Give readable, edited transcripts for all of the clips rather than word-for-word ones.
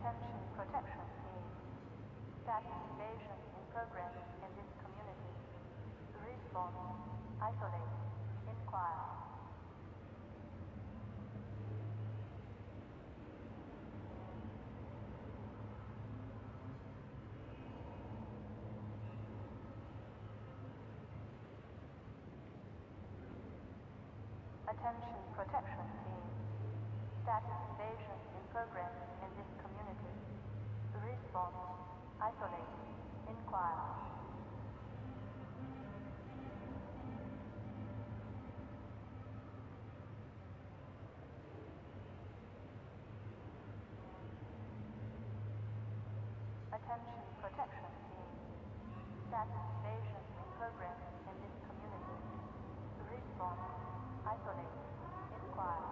Attention protection team. Status invasion in progress in this community. Respawn. Isolate. Inquire. Attention protection team. Status invasion in progress in this community. Respawn. Isolate. Inquire. Attention protection team. Status invasion in progress in this community. Respawn. Isolate. Inquire.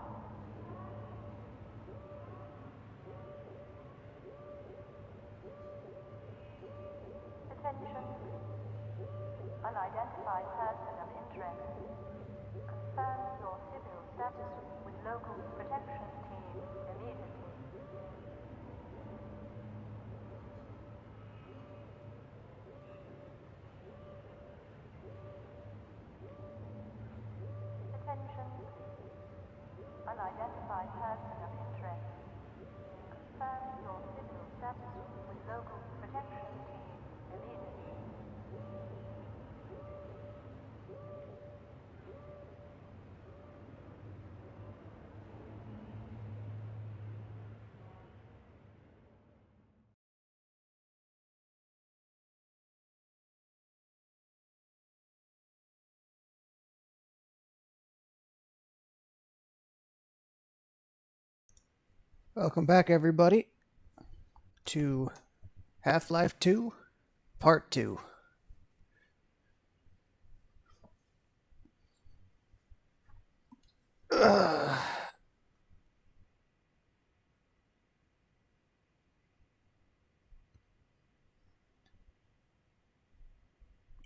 Attention. Unidentified person of interest. Confirm your civil status with local protection team immediately. Attention. Unidentified person of interest. Confirm your civil status with local protection team immediately. Welcome back, everybody, to Half-Life 2, Part 2.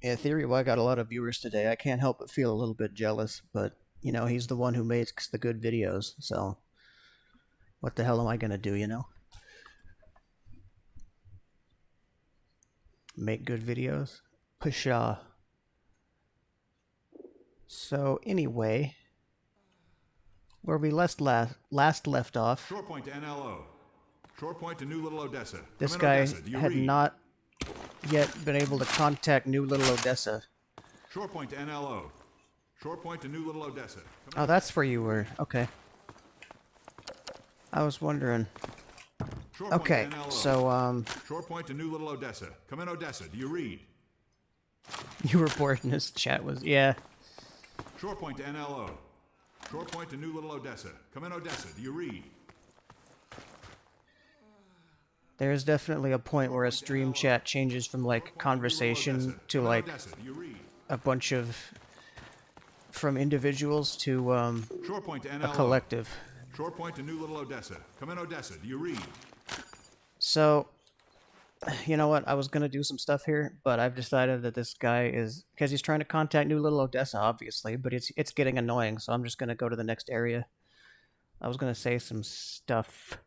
Yeah, theory-wise, I got a lot of viewers today. I can't help but feel a little bit jealous, but, you know, he's the one who makes the good videos, so what the hell am I gonna do, you know? Make good videos? Pshaw. So, anyway, where we last left off, Shore point to NLO. Shore point to New Little Odessa. this Come in, guy Odessa. Do you had read? not yet been able to contact New Little Odessa. Shore point to NLO. Shore point to New Little Odessa. Come Oh, that's where you were. Okay. I was wondering. Shore point Okay, to NLO. so, Shore point to New Little Odessa. Come in, Odessa. Do you read? you were bored in his chat was, yeah. Shore point to NLO. Shore point to New Little Odessa. Come in, Odessa. Do you read? There's definitely a point where a stream chat changes from, like, conversation to, Come in, like, Odessa. Do you read? a bunch of, from individuals to, Shore point to a NLO. collective. Shore point to New Little Odessa. Come in, Odessa. Do you read? So, you know what? I was gonna do some stuff here, but I've decided that this guy is, because he's trying to contact New Little Odessa, obviously, but it's getting annoying, so I'm just gonna go to the next area. I was gonna say some stuff,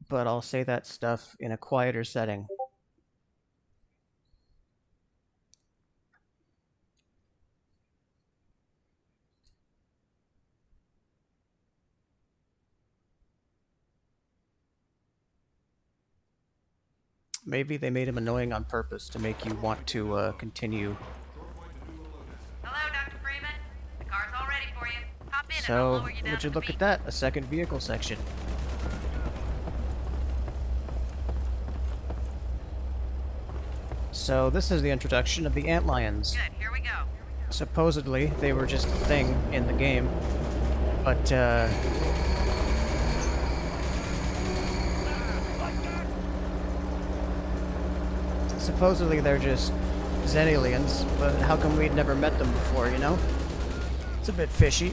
but I'll say that stuff in a quieter setting. Maybe they made him annoying on purpose to make you want to continue. Hello, Dr. Freeman. The car's all ready for you. Hop in and I'll So, lower you down would to you the look beach. at that? A second vehicle section. So, this is the introduction of the antlions. Good, here we go. Supposedly, they were just a thing in the game, but, supposedly they're just Xenalians, but how come we'd never met them before, you know? It's a bit fishy.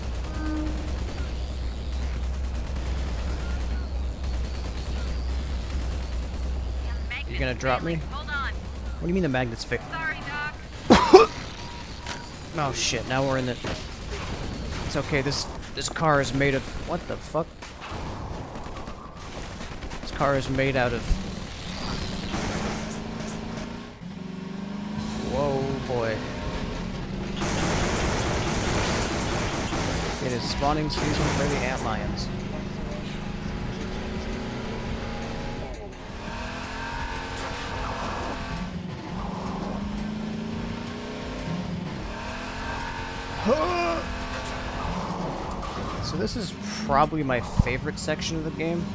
You gonna drop me? Hold on. What do you mean the magnet's fixed? Sorry, Doc. Oh shit, now we're in the... It's okay, this car is made of... What the fuck? car is made out of. Whoa, boy. It is spawning season for the antlions. So this is probably my favorite section of the game.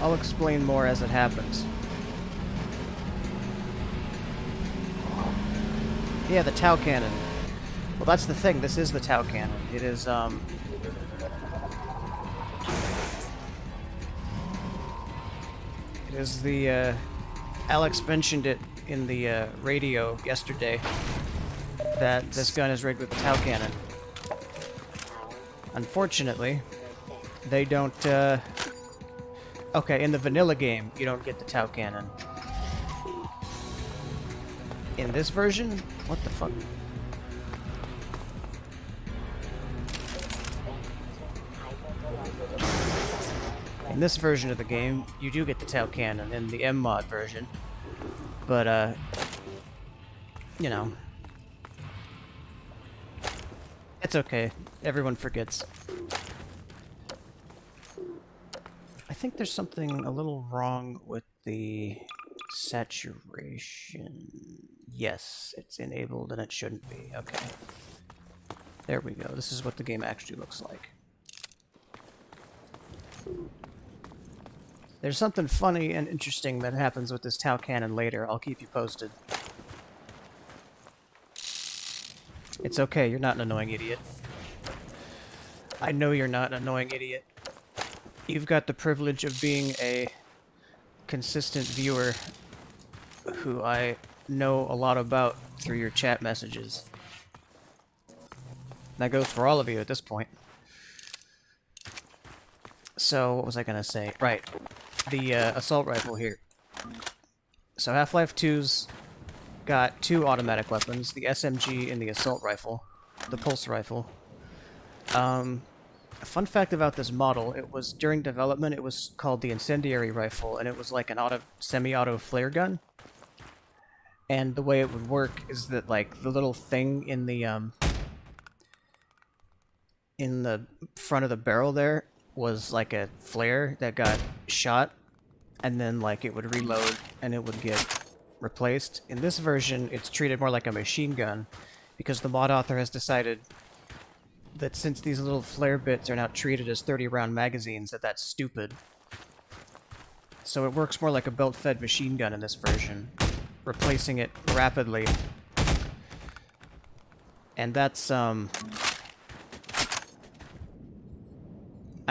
I'll explain more as it happens. Yeah, the Tau Cannon. Well, that's the thing. This is the Tau Cannon. It is, It is the, Alex mentioned it in the, radio yesterday, that this gun is rigged with the Tau Cannon. Unfortunately, they don't, okay, in the vanilla game, you don't get the Tau Cannon. In this version? What the fuck? In this version of the game, you do get the Tau Cannon in the M-mod version. But, you know. It's okay. Everyone forgets. I think there's something a little wrong with the saturation. Yes, it's enabled and it shouldn't be. Okay. There we go. This is what the game actually looks like. There's something funny and interesting that happens with this Tau Cannon later. I'll keep you posted. It's okay, you're not an annoying idiot. I know you're not an annoying idiot. You've got the privilege of being a consistent viewer who I know a lot about through your chat messages. That goes for all of you at this point. So, what was I gonna say? Right. The assault rifle here. So Half-Life 2's got two automatic weapons, the SMG and the assault rifle, the pulse rifle. A fun fact about this model, it was during development, it was called the incendiary rifle, and it was like an semi-auto flare gun. And the way it would work is that, like, the little thing in the front of the barrel there was like a flare that got shot, and then, like, it would reload and it would get replaced. In this version, it's treated more like a machine gun, because the mod author has decided that since these little flare bits are now treated as 30-round magazines, that's stupid. So it works more like a belt-fed machine gun in this version, replacing it rapidly. And that's, I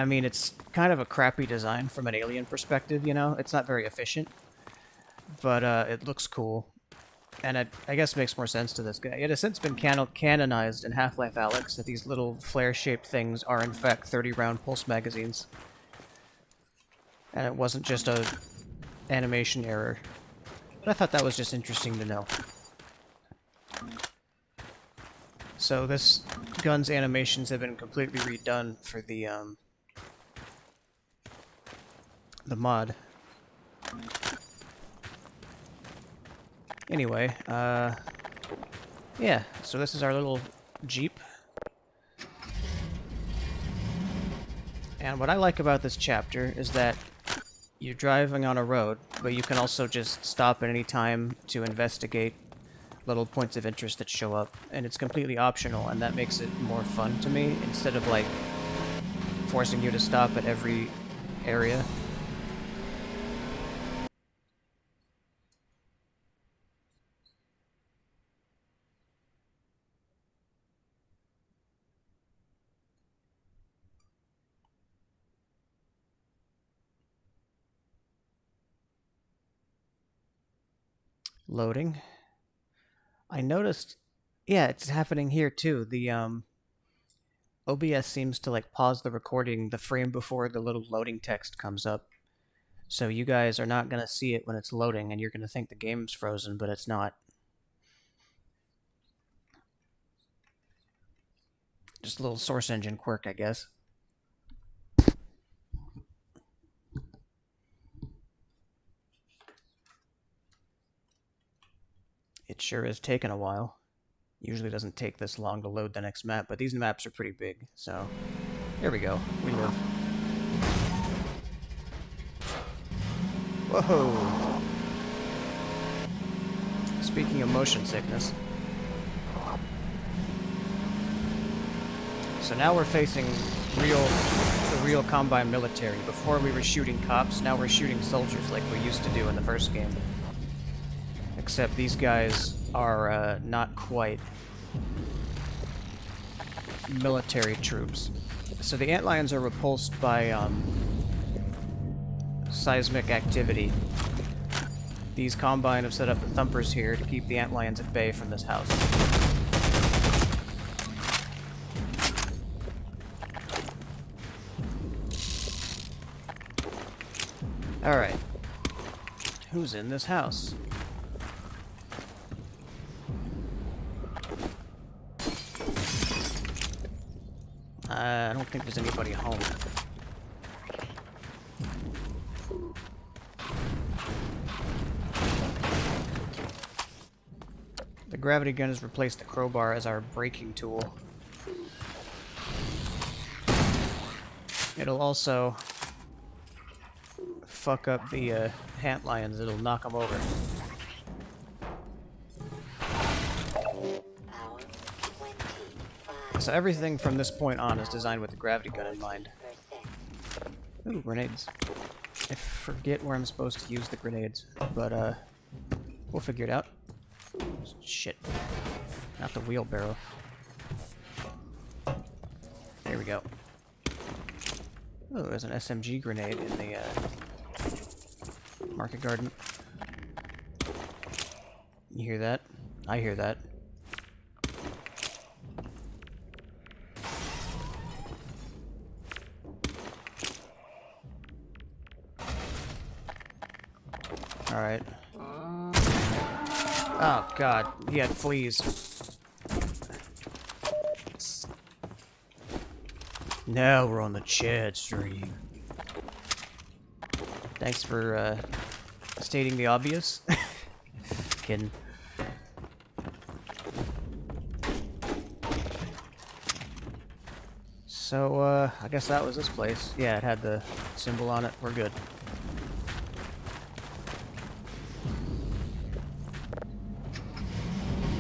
mean, it's kind of a crappy design from an alien perspective, you know? It's not very efficient. But, it looks cool. And it, I guess, makes more sense to this guy. It has since been canonized in Half-Life Alyx that these little flare-shaped things are, in fact, 30-round pulse magazines. And it wasn't just a animation error. But I thought that was just interesting to know. So this gun's animations have been completely redone for the mod. Anyway, yeah, so this is our little Jeep. And what I like about this chapter is that you're driving on a road, but you can also just stop at any time to investigate little points of interest that show up, and it's completely optional, and that makes it more fun to me, instead of, like, forcing you to stop at every area. Loading. I noticed, yeah, it's happening here too. The OBS seems to, like, pause the recording the frame before the little loading text comes up. So you guys are not going to see it when it's loading, and you're going to think the game's frozen, but it's not. Just a little Source Engine quirk, I guess. It sure is taking a while. Usually doesn't take this long to load the next map, but these maps are pretty big, so... There we go. We live. Whoa! Speaking of motion sickness. So now we're facing the real Combine military. Before we were shooting cops, now we're shooting soldiers like we used to do in the first game. Except these guys are not quite military troops. So the antlions are repulsed by seismic activity. These Combine have set up the thumpers here to keep the antlions at bay from this house. Alright. Who's in this house? I don't think there's anybody home. The gravity gun has replaced the crowbar as our braking tool. It'll also fuck up the antlions. It'll knock them over. So everything from this point on is designed with the gravity gun in mind. Ooh, grenades. I forget where I'm supposed to use the grenades, but we'll figure it out. Shit. Not the wheelbarrow. There we go. Oh, there's an SMG grenade in the market garden. You hear that? I hear that. Alright. Oh god, he had fleas. Now we're on the Chad stream. Thanks for stating the obvious. Kidding. So, I guess that was this place. Yeah, it had the symbol on it. We're good.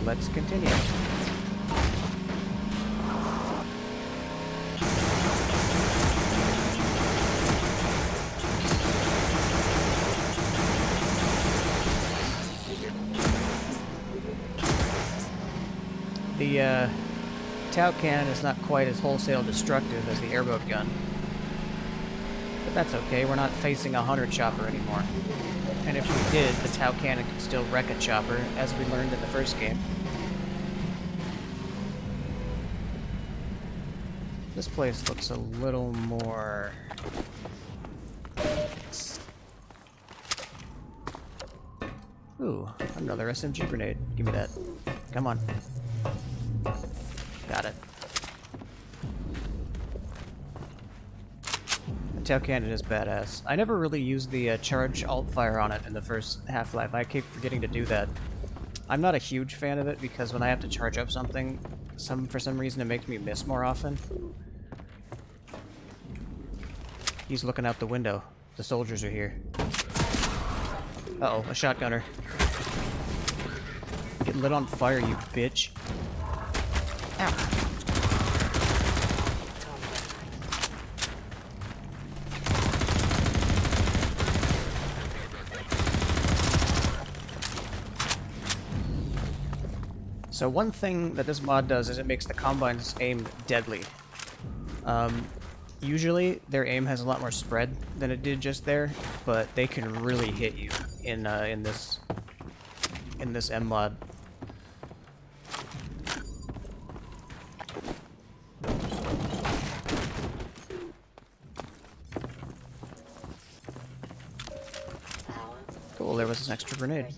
Let's continue. The Tau cannon is not quite as wholesale destructive as the airboat gun. But that's okay, we're not facing a hunter chopper anymore. And if we did, the Tau cannon could still wreck a chopper, as we learned in the first game. This place looks a little more... Ooh, another SMG grenade. Give me that. Come on. Got it. The Tau cannon is badass. I never really used the charge alt fire on it in the first Half-Life. I keep forgetting to do that. I'm not a huge fan of it because when I have to charge up something, for some reason it makes me miss more often. He's looking out the window. The soldiers are here. Uh-oh, a shotgunner. Get lit on fire, you bitch. Ow. So one thing that this mod does is it makes the Combines aim deadly. Usually their aim has a lot more spread than it did just there, but they can really hit you in this M mod. Cool, there was an extra grenade.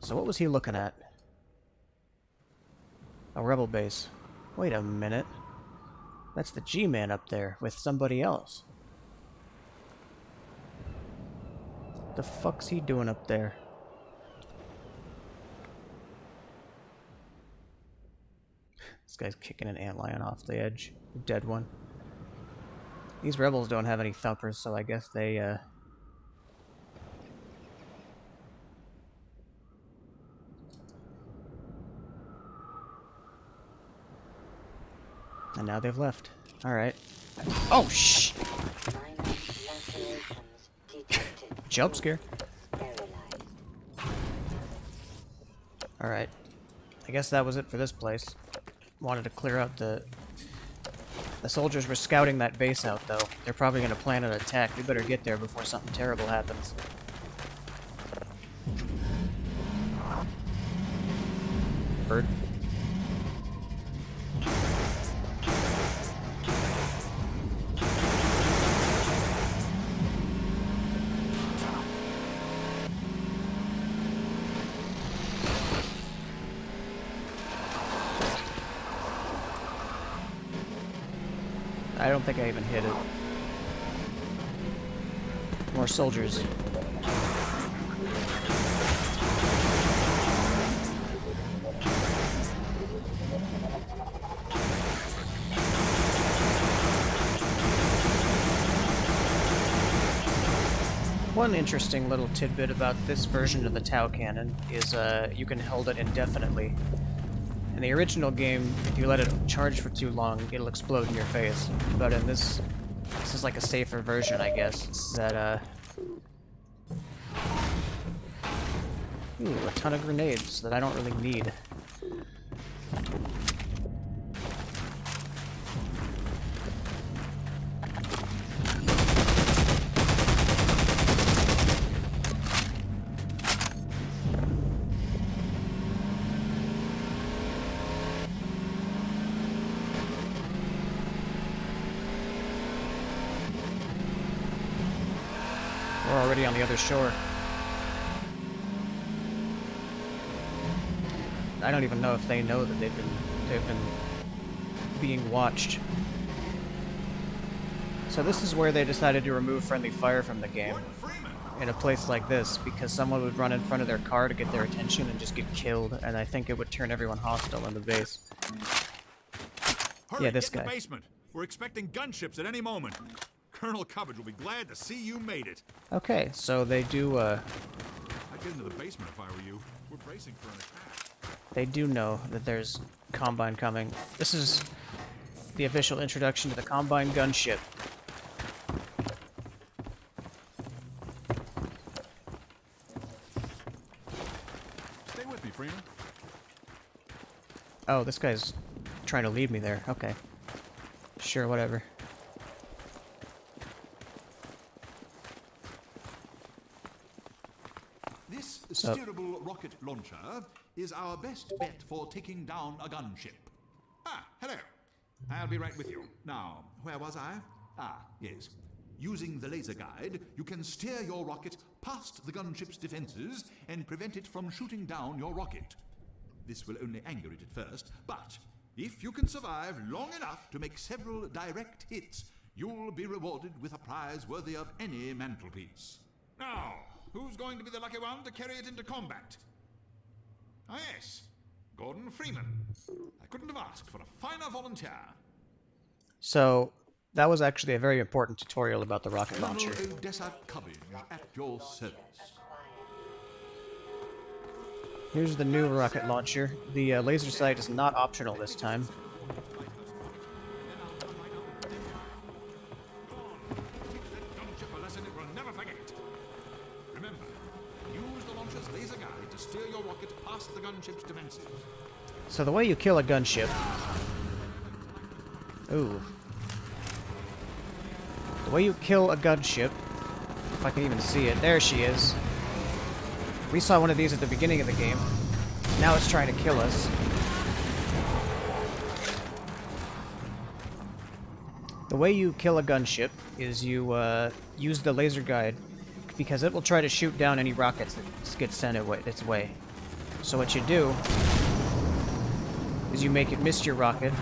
So what was he looking at? A rebel base. Wait a minute. That's the G-Man up there with somebody else. What the fuck's he doing up there? This guy's kicking an antlion off the edge. A dead one. These rebels don't have any thumpers, so I guess they, And now they've left. Alright. Oh, shh! Jump scare. Alright. I guess that was it for this place. Wanted to clear out the soldiers were scouting that base out, though. They're probably going to plan an attack. We better get there before something terrible happens. Bird. I don't think I even hit it. More soldiers. One interesting little tidbit about this version of the Tau cannon is you can hold it indefinitely. In the original game, if you let it charge for too long, it'll explode in your face. But in this is like a safer version, I guess, that, Ooh, a ton of grenades that I don't really need. We're already on the other shore. I don't even know if they know that they've been being watched. So this is where they decided to remove friendly fire from the game. In a place like this, because someone would run in front of their car to get their attention and just get killed, and I think it would turn everyone hostile in the base. Hurry, Yeah, this get in guy. the basement. We're expecting gunships at any moment. Colonel Cubbage will be glad to see you made it. Okay, so they do, I'd get into the basement if I were you. We're bracing for an attack. they do know that there's Combine coming. This is the official introduction to the Combine gunship. Stay with me, Freeman. Oh, this guy's trying to lead me there. Okay. Sure, whatever. This steerable rocket launcher is our best bet for taking down a gunship. Ah, hello. I'll be right with you. Now, where was I? Ah, yes. Using the laser guide, you can steer your rocket past the gunship's defenses and prevent it from shooting down your rocket. This will only anger it at first, but if you can survive long enough to make several direct hits, you'll be rewarded with a prize worthy of any mantelpiece. Now, who's going to be the lucky one to carry it into combat? Ah, yes. Gordon Freeman. I couldn't have asked for a finer volunteer. So, that was actually a very important tutorial about the rocket launcher. Colonel Odessa Cubbage at your service. Here's the new rocket launcher. The laser sight is not optional this time. Gunship a lesson it will never forget. Remember, use the launcher's laser guide to steer your rocket past the gunship's defenses. So the way you kill a gunship... Ooh. The way you kill a gunship... If I can even see it. There she is. We saw one of these at the beginning of the game. Now it's trying to kill us. The way you kill a gunship is you use the laser guide, because it will try to shoot down any rockets that get sent its way. So what you do is you make it miss your rocket.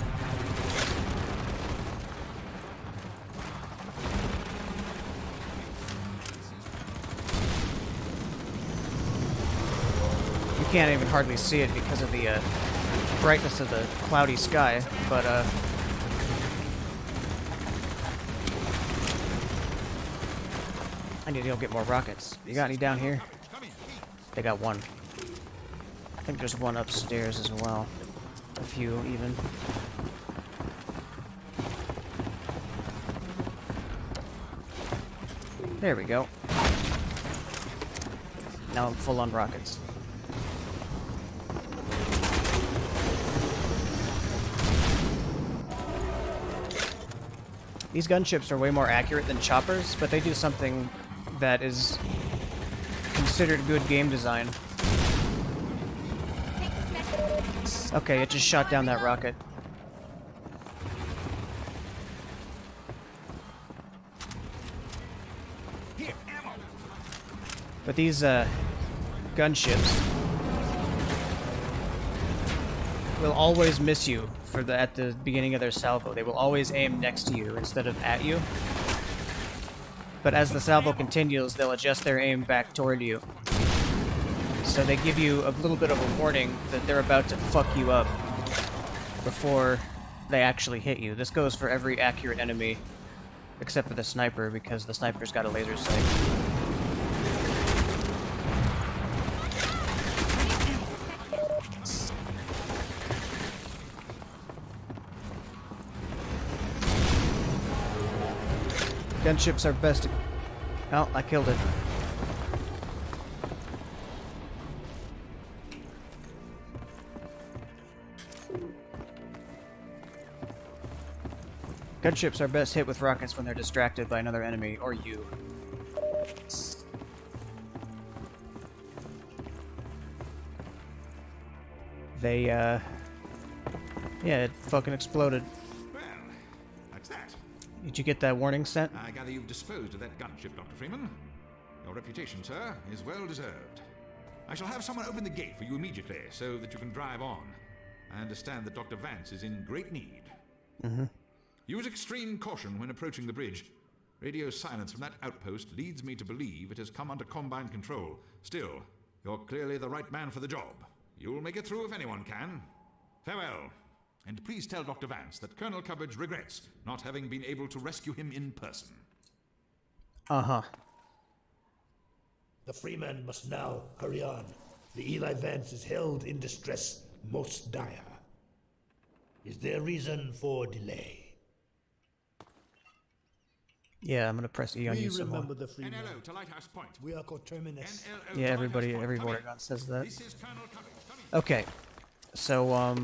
You can't even hardly see it because of the brightness of the cloudy sky, but I need to go get more rockets. You got any down here? They got one. I think there's one upstairs as well. A few, even. There we go. Now I'm full on rockets. These gunships are way more accurate than choppers, but they do something that is considered good game design. Okay, it just shot down that rocket. But these gunships will always miss you at the beginning of their salvo. They will always aim next to you instead of at you. But as the salvo continues, they'll adjust their aim back toward you. So they give you a little bit of a warning that they're about to fuck you up before they actually hit you. This goes for every accurate enemy except for the sniper, because the sniper's got a laser sight. Gunships are best. Oh, I killed it. Gunships are best hit with rockets when they're distracted by another enemy, or you. They, yeah, it fucking exploded. Well, that's that. Did you get that warning sent? I gather you've disposed of that gunship, Dr. Freeman. Your reputation, sir, is well deserved. I shall have someone open the gate for you immediately, so that you can drive on. I understand that Dr. Vance is in great need. Mm-hmm. Use extreme caution when approaching the bridge. Radio silence from that outpost leads me to believe it has come under Combine control. Still, you're clearly the right man for the job. You'll make it through if anyone can. Farewell. And please tell Dr. Vance that Colonel Cubbage regrets not having been able to rescue him in person. Uh-huh. The Freeman must now hurry on. The Eli Vance is held in distress most dire. Is there reason for delay? Yeah, I'm gonna press E on We you some more. remember the Freeman. NLO to Lighthouse Point. We are coterminous. NLO Yeah, to everybody, Lighthouse every Point. border Come gun in. says that. This is Colonel Cubbage. Come in. Okay, so,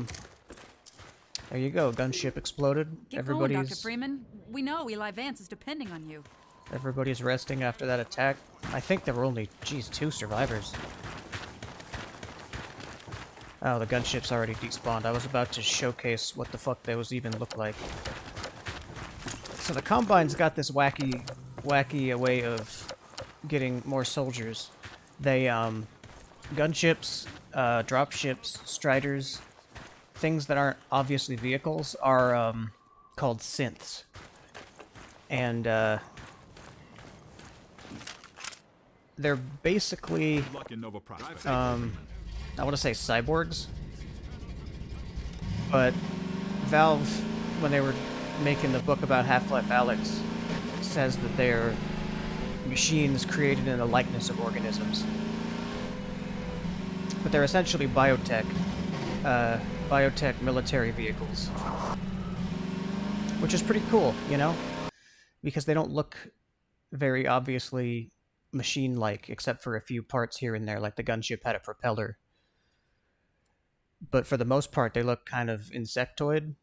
there you go. Gunship exploded. Get going, Dr. Freeman. We know Eli Vance is depending on you. Everybody's resting after that attack. I think there were only, geez, 2 survivors. Oh, the gunship's already despawned. I was about to showcase what the fuck those even look like. So the Combine's got this wacky way of getting more soldiers. They, gunships, dropships, striders, things that aren't obviously vehicles are, called synths. And, they're basically, Luck in Nova Prospect. I want to say cyborgs, but Valve, when they were making the book about Half-Life Alyx, says that they're machines created in the likeness of organisms. But they're essentially biotech military vehicles. Which is pretty cool, you know? Because they don't look very obviously machine-like, except for a few parts here and there, like the gunship had a propeller. But for the most part, they look kind of insectoid.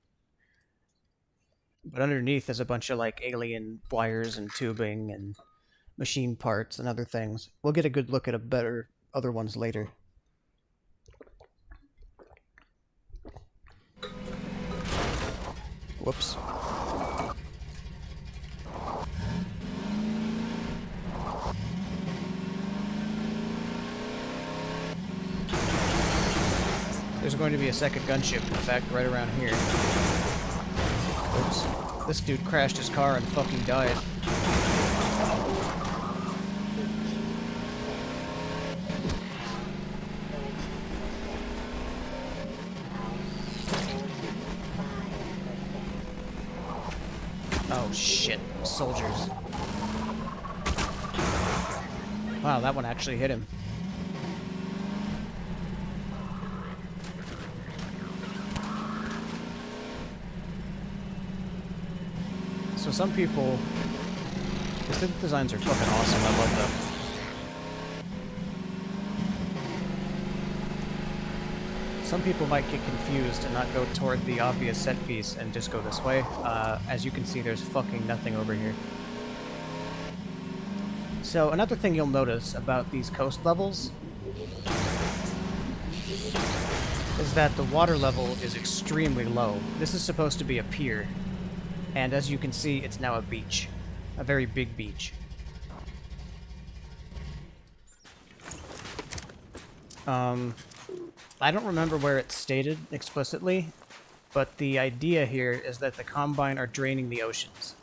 But underneath is a bunch of, like, alien wires and tubing and machine parts and other things. We'll get a good look at other ones later. Whoops. There's going to be a second gunship, in fact, right around here. Oops. This dude crashed his car and fucking died. shit. Soldiers. Wow, that one actually hit him. So some people... The synth designs are fucking awesome. I love them. Some people might get confused and not go toward the obvious set piece and just go this way. As you can see, there's fucking nothing over here. So another thing you'll notice about these coast levels is that the water level is extremely low. This is supposed to be a pier, and as you can see, it's now a beach. A very big beach. I don't remember where it's stated explicitly, but the idea here is that the Combine are draining the oceans.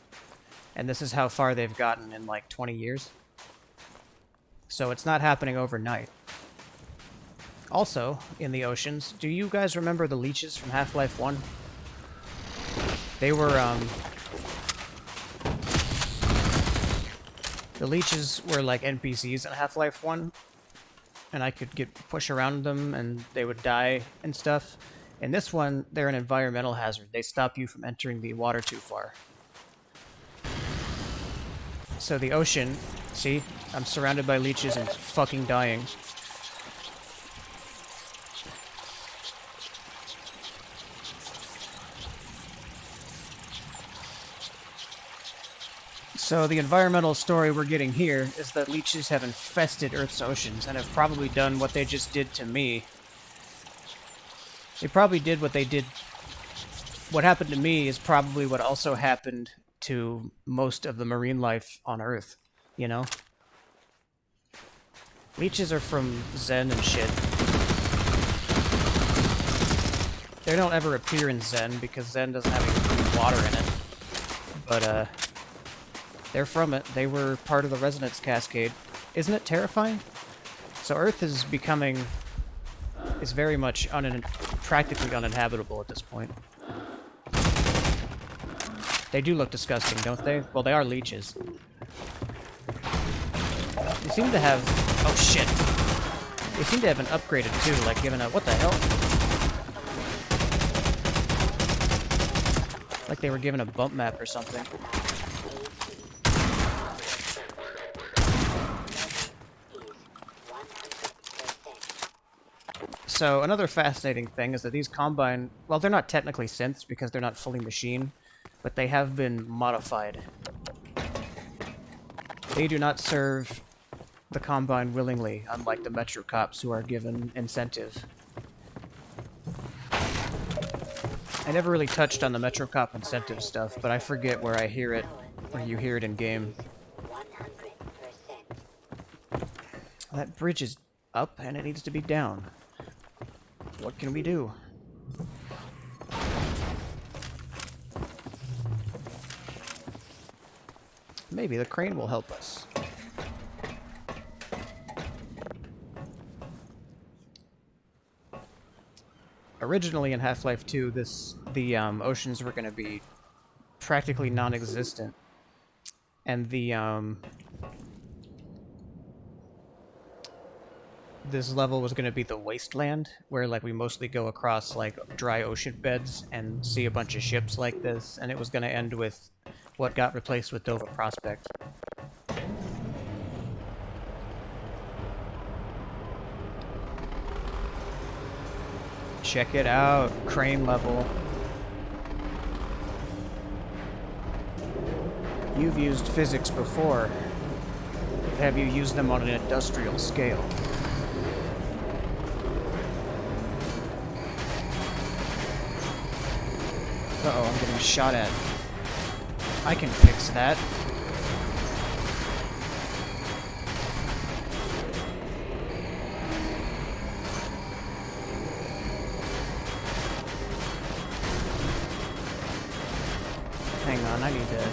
And this is how far they've gotten in like 20 years. So it's not happening overnight. Also, in the oceans, do you guys remember the leeches from Half-Life 1? They were, the leeches were like NPCs in Half-Life 1, and I could push around them and they would die and stuff. In this one, they're an environmental hazard. They stop you from entering the water too far. So the ocean, see? I'm surrounded by leeches and fucking dying. So the environmental story we're getting here is that leeches have infested Earth's oceans and have probably done what they just did to me. They probably did what they did. What happened to me is probably what also happened to most of the marine life on Earth, you know? Leeches are from Zen and shit. They don't ever appear in Zen because Zen doesn't have any clean water in it. But, they're from it. They were part of the resonance cascade. Isn't it terrifying? So Earth is becoming... is very much practically uninhabitable at this point. They do look disgusting, don't they? Well, they are leeches. They seem to have... oh shit. They seem to have been upgraded too, like given a... what the hell? Like they were given a bump map or something. So another fascinating thing is that these Combine, well, they're not technically synths because they're not fully machine, but they have been modified. They do not serve the Combine willingly, unlike the Metro Cops who are given incentive. I never really touched on the Metro Cop incentive stuff, but I forget where I hear it, where you hear it in game. That bridge is up and it needs to be down. What can we do? Maybe the crane will help us. Originally in Half-Life 2, the oceans were going to be practically non-existent, and this level was going to be the wasteland, where like we mostly go across like dry ocean beds and see a bunch of ships like this, and it was going to end with what got replaced with Dover Prospect. Check it out, crane level. You've used physics before. Have you used them on an industrial scale? Uh-oh, I'm getting shot at. I can fix that. Hang on, I need to...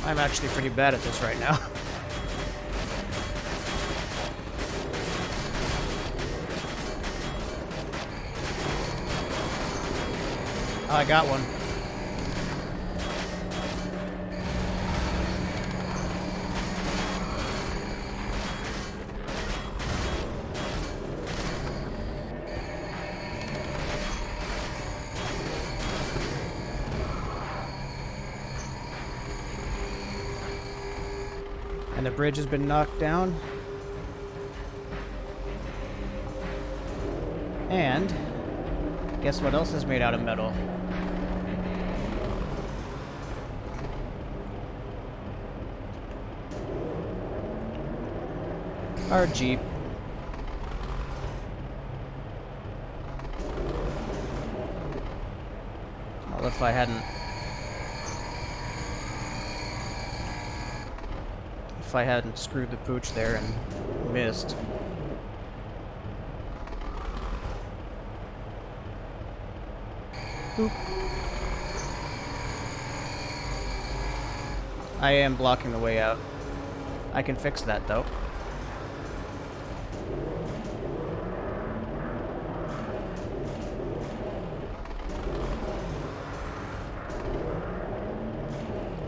I'm actually pretty bad at this right now. Oh, I got one. And the bridge has been knocked down. And guess what else is made out of metal? Our Jeep. Well, if I hadn't... If I hadn't screwed the pooch there and missed. Boop. I am blocking the way out. I can fix that though.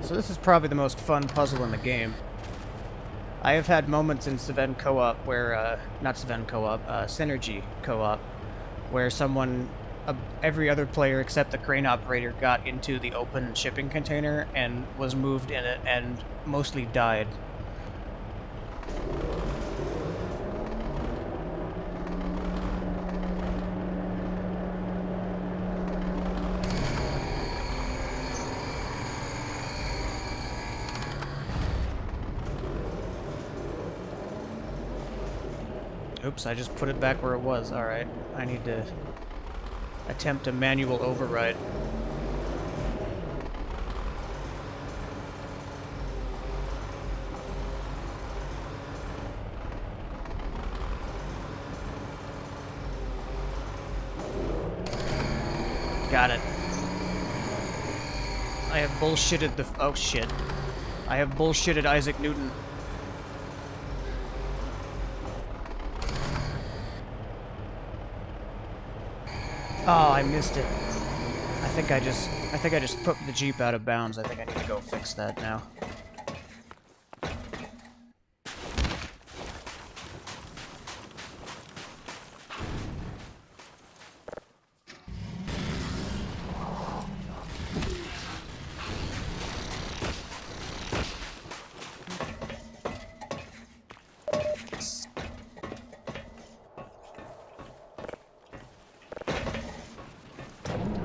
So this is probably the most fun puzzle in the game. I have had moments in Sven Co-op where, not Sven Co-op, Synergy Co-op, where someone, every other player except the crane operator got into the open shipping container and was moved in it and mostly died. Oops, I just put it back where it was. Alright, I need to attempt a manual override. Got it. I have bullshitted the... Oh, shit. I have bullshitted Isaac Newton. Oh, I missed it. I think I just put the Jeep out of bounds. I think I need to go fix that now.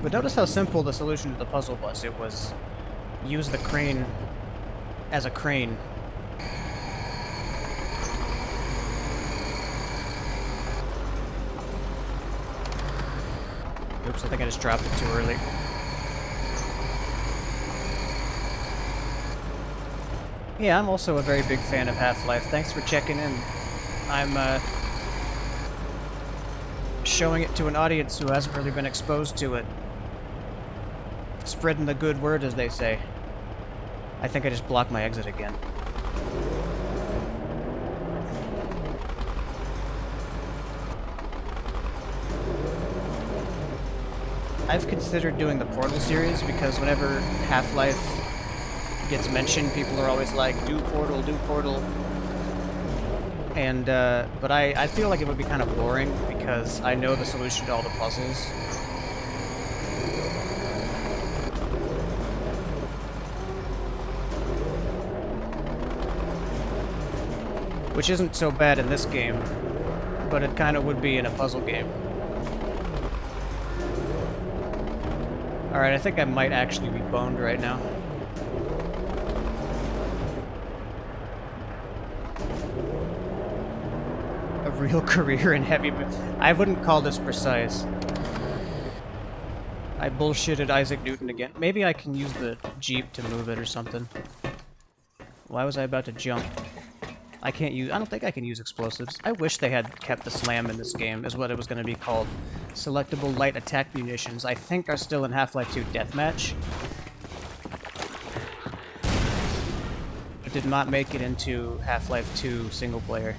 But notice how simple the solution to the puzzle was. It was use the crane as a crane. Oops, I think I just dropped it too early. Yeah, I'm also a very big fan of Half-Life. Thanks for checking in. I'm showing it to an audience who hasn't really been exposed to it. Spreading the good word, as they say. I think I just blocked my exit again. I've considered doing the Portal series because whenever Half-Life gets mentioned, people are always like, do Portal, do Portal. And, but I feel like it would be kind of boring because I know the solution to all the puzzles. Which isn't so bad in this game, but it kind of would be in a puzzle game. Alright, I think I might actually be boned right now. A real career in heavy... I wouldn't call this precise. I bullshitted Isaac Newton again. Maybe I can use the Jeep to move it or something. Why was I about to jump? I don't think I can use explosives. I wish they had kept the slam in this game, is what it was going to be called. Selectable light attack munitions, I think, are still in Half-Life 2 Deathmatch. did not make it into Half-Life 2 single player.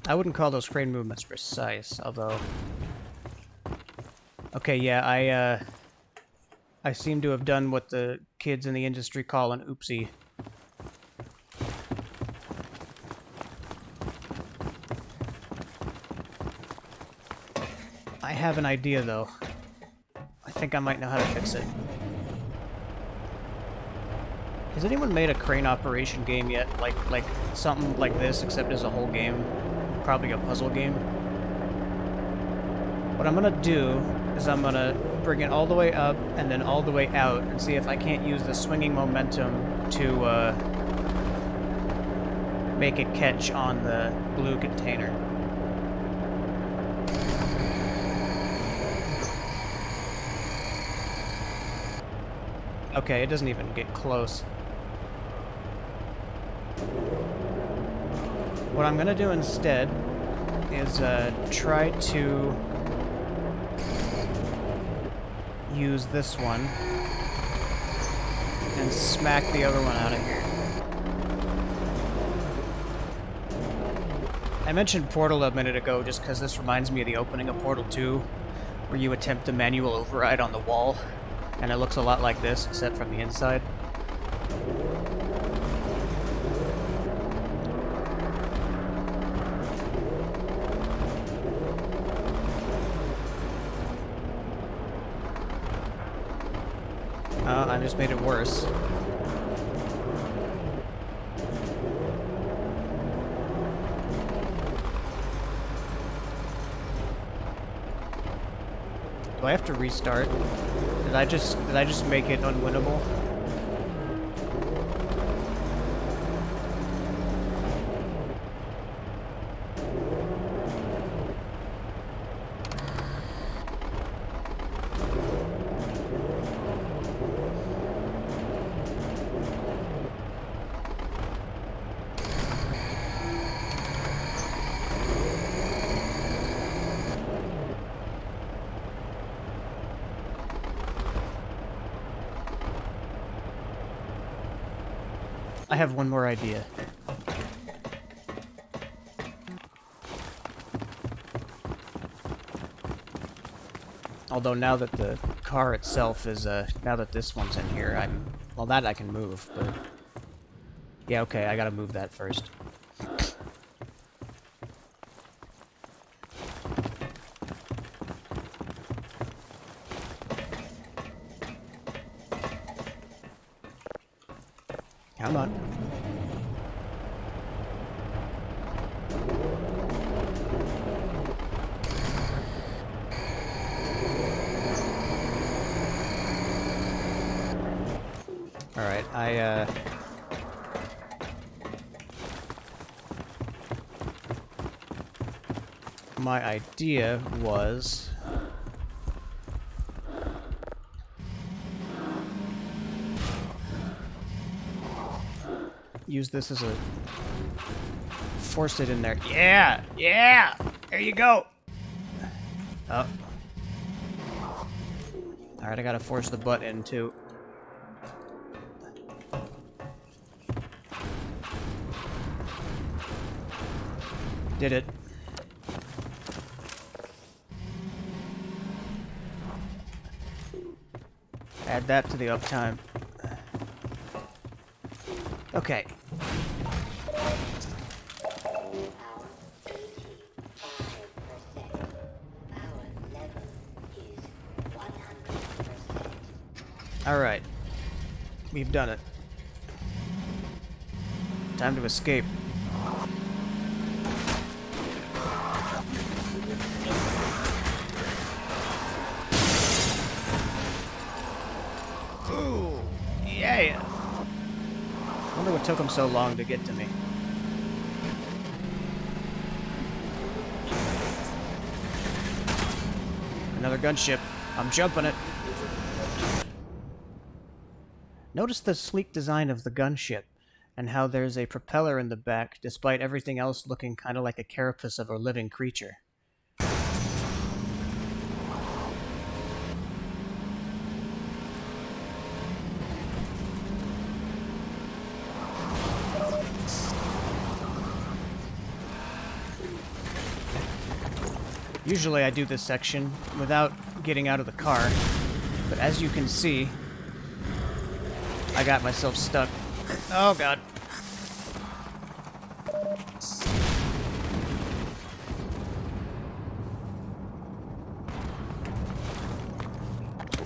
I wouldn't call those crane movements precise, although... Okay, yeah, I seem to have done what the kids in the industry call an oopsie. I have an idea, though. I think I might know how to fix it. Has anyone made a crane operation game yet? Like something like this, except as a whole game? Probably a puzzle game. What I'm gonna do is I'm gonna bring it all the way up and then all the way out and see if I can't use the swinging momentum to make it catch on the blue container. Okay, it doesn't even get close. What I'm gonna do instead is try to use this one and smack the other one out of here. I mentioned Portal a minute ago just because this reminds me of the opening of Portal 2, where you attempt a manual override on the wall, and it looks a lot like this, except from the inside. I just made it worse. Do I have to restart? Did I just make it unwinnable? I have one more idea. Although now that the car itself is, now that this one's in here, well, that I can move, but... Yeah, okay, I gotta move that first. Come on. Alright, my idea was... use this as a... force it in there. Yeah! Yeah! There you go! Oh. Alright, I gotta force the butt in, too. Did it. Add that to the uptime. Okay. Alright. We've done it. Time to escape. Ooh, yeah. I wonder what took him so long to get to me. Another gunship. I'm jumping it. Notice the sleek design of the gunship. and how there's a propeller in the back, despite everything else looking kind of like a carapace of a living creature. Usually I do this section without getting out of the car, but as you can see, I got myself stuck. Oh god.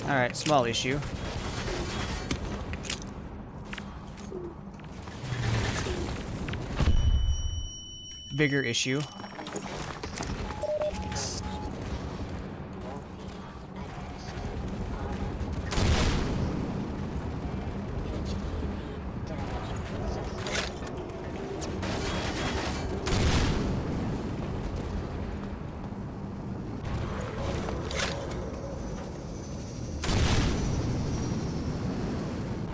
Alright, small issue. Bigger issue.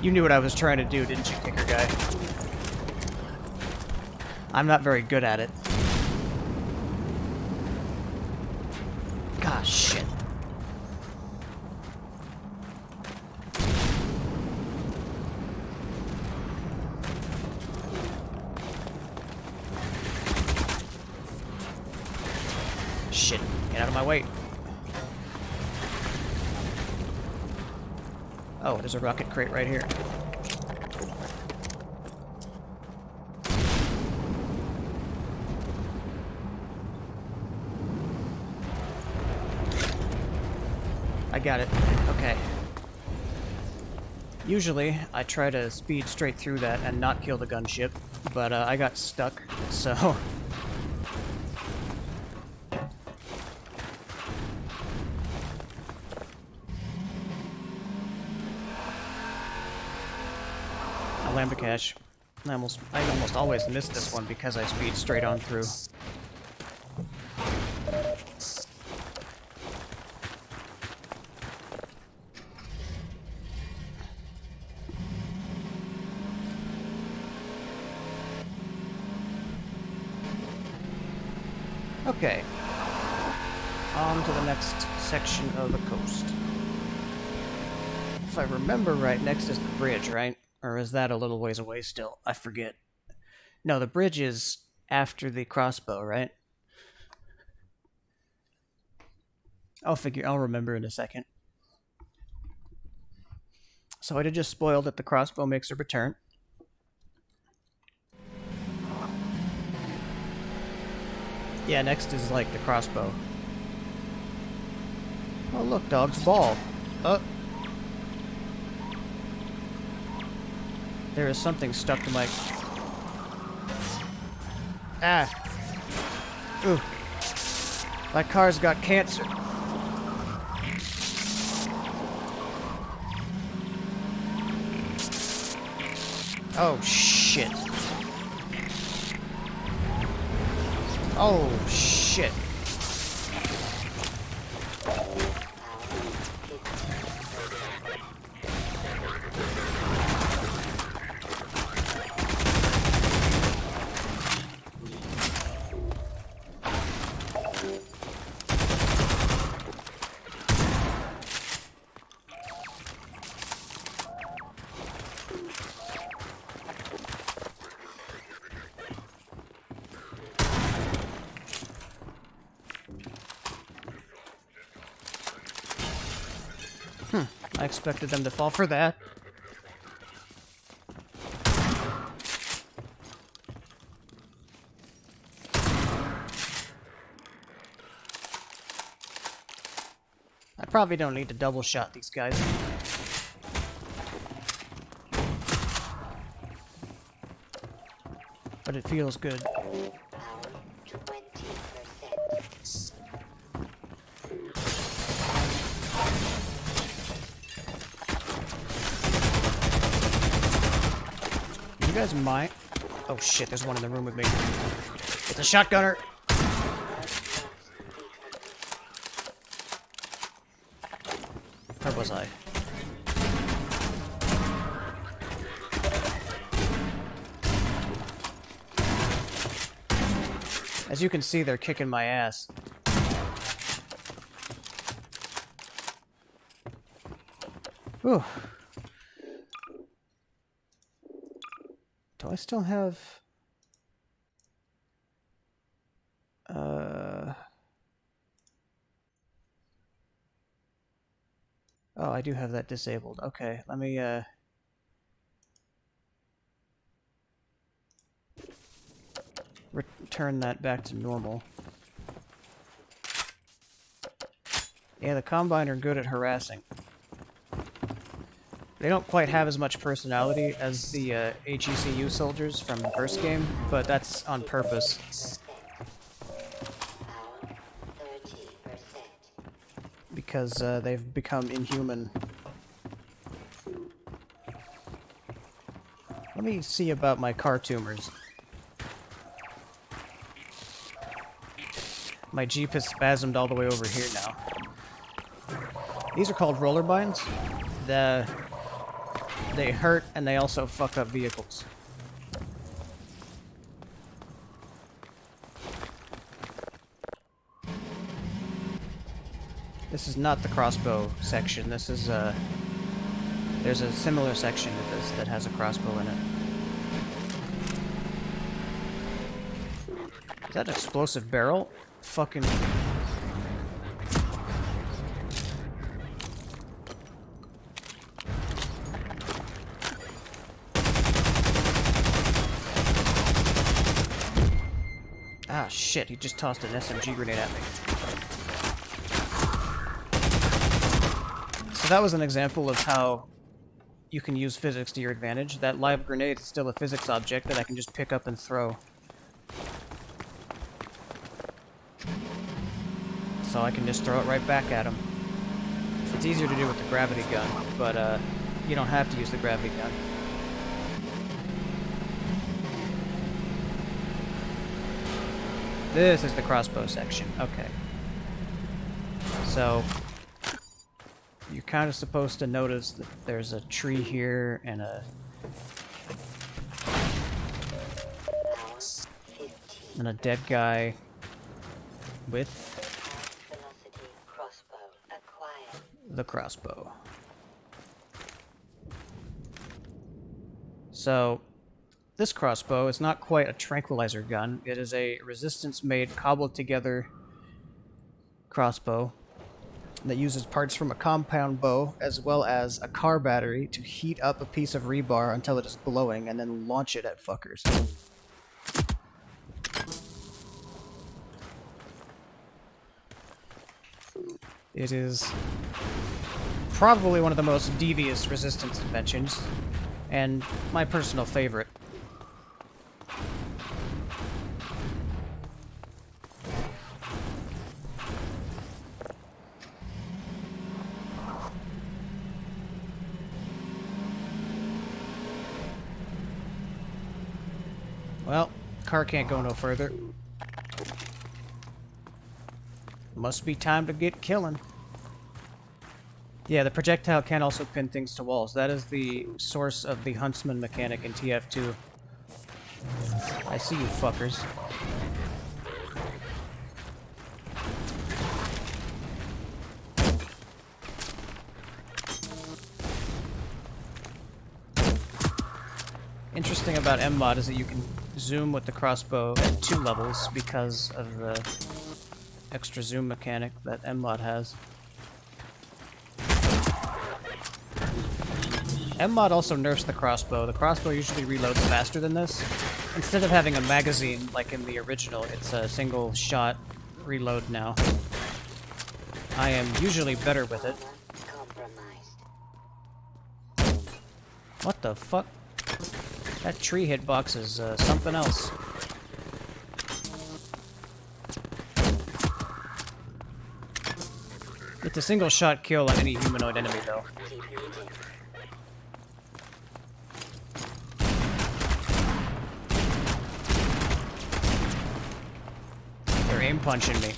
You knew what I was trying to do, didn't you, kicker guy? I'm not very good at it. Gosh, shit. Shit, get out of my way. Oh, there's a rocket crate right here. I got it. Okay. Usually, I try to speed straight through that and not kill the gunship, but I got stuck, so... Lambicash. I almost always miss this one because I speed straight on through. Okay. On to the next section of the coast. If I remember right, next is the bridge, right? Or is that a little ways away still? I forget. No, the bridge is after the crossbow, right? I'll remember in a second. So I did just spoil that the crossbow makes a return. Yeah, next is like the crossbow. Oh look, dog's ball. Oh. There is something stuck to my... Ah! Ooh. My car's got cancer. Oh, shit. Oh, shit. I expected them to fall for that. I probably don't need to double shot these guys. But it feels good. You guys might... Oh shit, there's one in the room with me. It's a shotgunner! Where was I? As you can see, they're kicking my ass. Whew. Do I still have... Oh, I do have that disabled. Okay, let me, return that back to normal. Yeah, the Combine are good at harassing. They don't quite have as much personality as the HECU soldiers from the first game, but that's on purpose. Because they've become inhuman. Let me see about my car tumors. My Jeep has spasmed all the way over here now. These are called roller binds. They hurt and they also fuck up vehicles. This is not the crossbow section. This is there's a similar section to this that has a crossbow in it. Is that an explosive barrel? Fucking... Ah, shit, he just tossed an SMG grenade at me. So that was an example of how you can use physics to your advantage. That live grenade is still a physics object that I can just pick up and throw. So I can just throw it right back at him. It's easier to do with the gravity gun, but you don't have to use the gravity gun. This is the crossbow section. Okay. So you're kind of supposed to notice that there's a tree here and a dead guy with the crossbow. So this crossbow is not quite a tranquilizer gun. It is a resistance-made, cobbled-together crossbow that uses parts from a compound bow as well as a car battery to heat up a piece of rebar until it is glowing and then launch it at fuckers. It is probably one of the most devious resistance inventions, and my personal favorite. Well, car can't go no further. Must be time to get killing. Yeah, the projectile can also pin things to walls. That is the source of the Huntsman mechanic in TF2. I see you fuckers. Interesting about M-Mod is that you can zoom with the crossbow at 2 levels because of the extra zoom mechanic that M-Mod has. M-Mod also nerfs the crossbow. The crossbow usually reloads faster than this. Instead of having a magazine like in the original, it's a single shot reload now. I am usually better with it. What the fuck? That tree hitbox is something else. It's a single shot kill on any humanoid enemy though. They're aim punching me.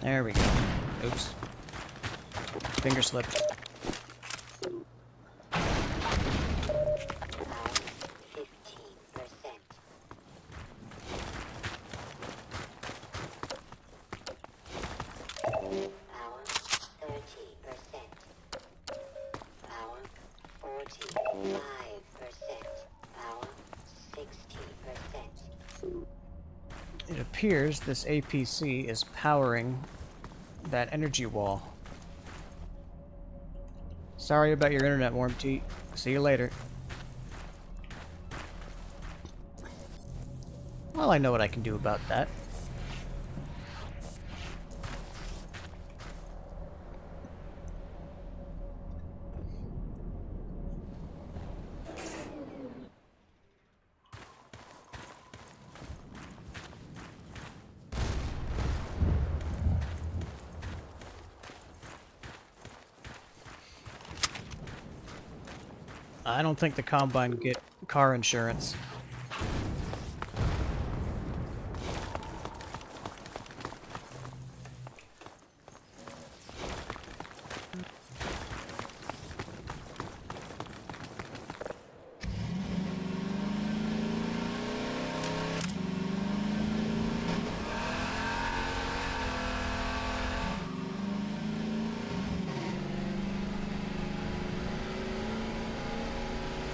There we go. Oops. Finger slipped. Power 30%. Power 45%. Power 60%. It appears this APC is powering that energy wall. Sorry about your internet, Warmty. See you later. Well, I know what I can do about that. I don't think the Combine get car insurance.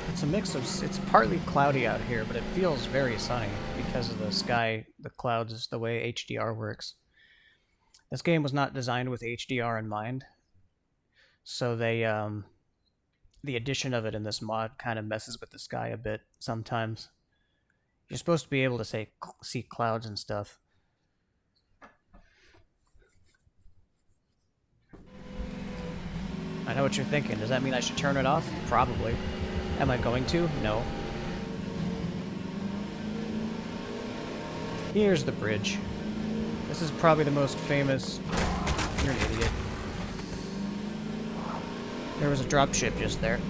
It's a mix of, it's partly cloudy out here, but it feels very sunny because of the sky, the clouds, the way HDR works. This game was not designed with HDR in mind, so they, the addition of it in this mod kind of messes with the sky a bit sometimes. You're supposed to be able to see clouds and stuff. I know what you're thinking. Does that mean I should turn it off? Probably. Am I going to? No. Here's the bridge. This is probably the most famous... You're an idiot. There was a dropship just there.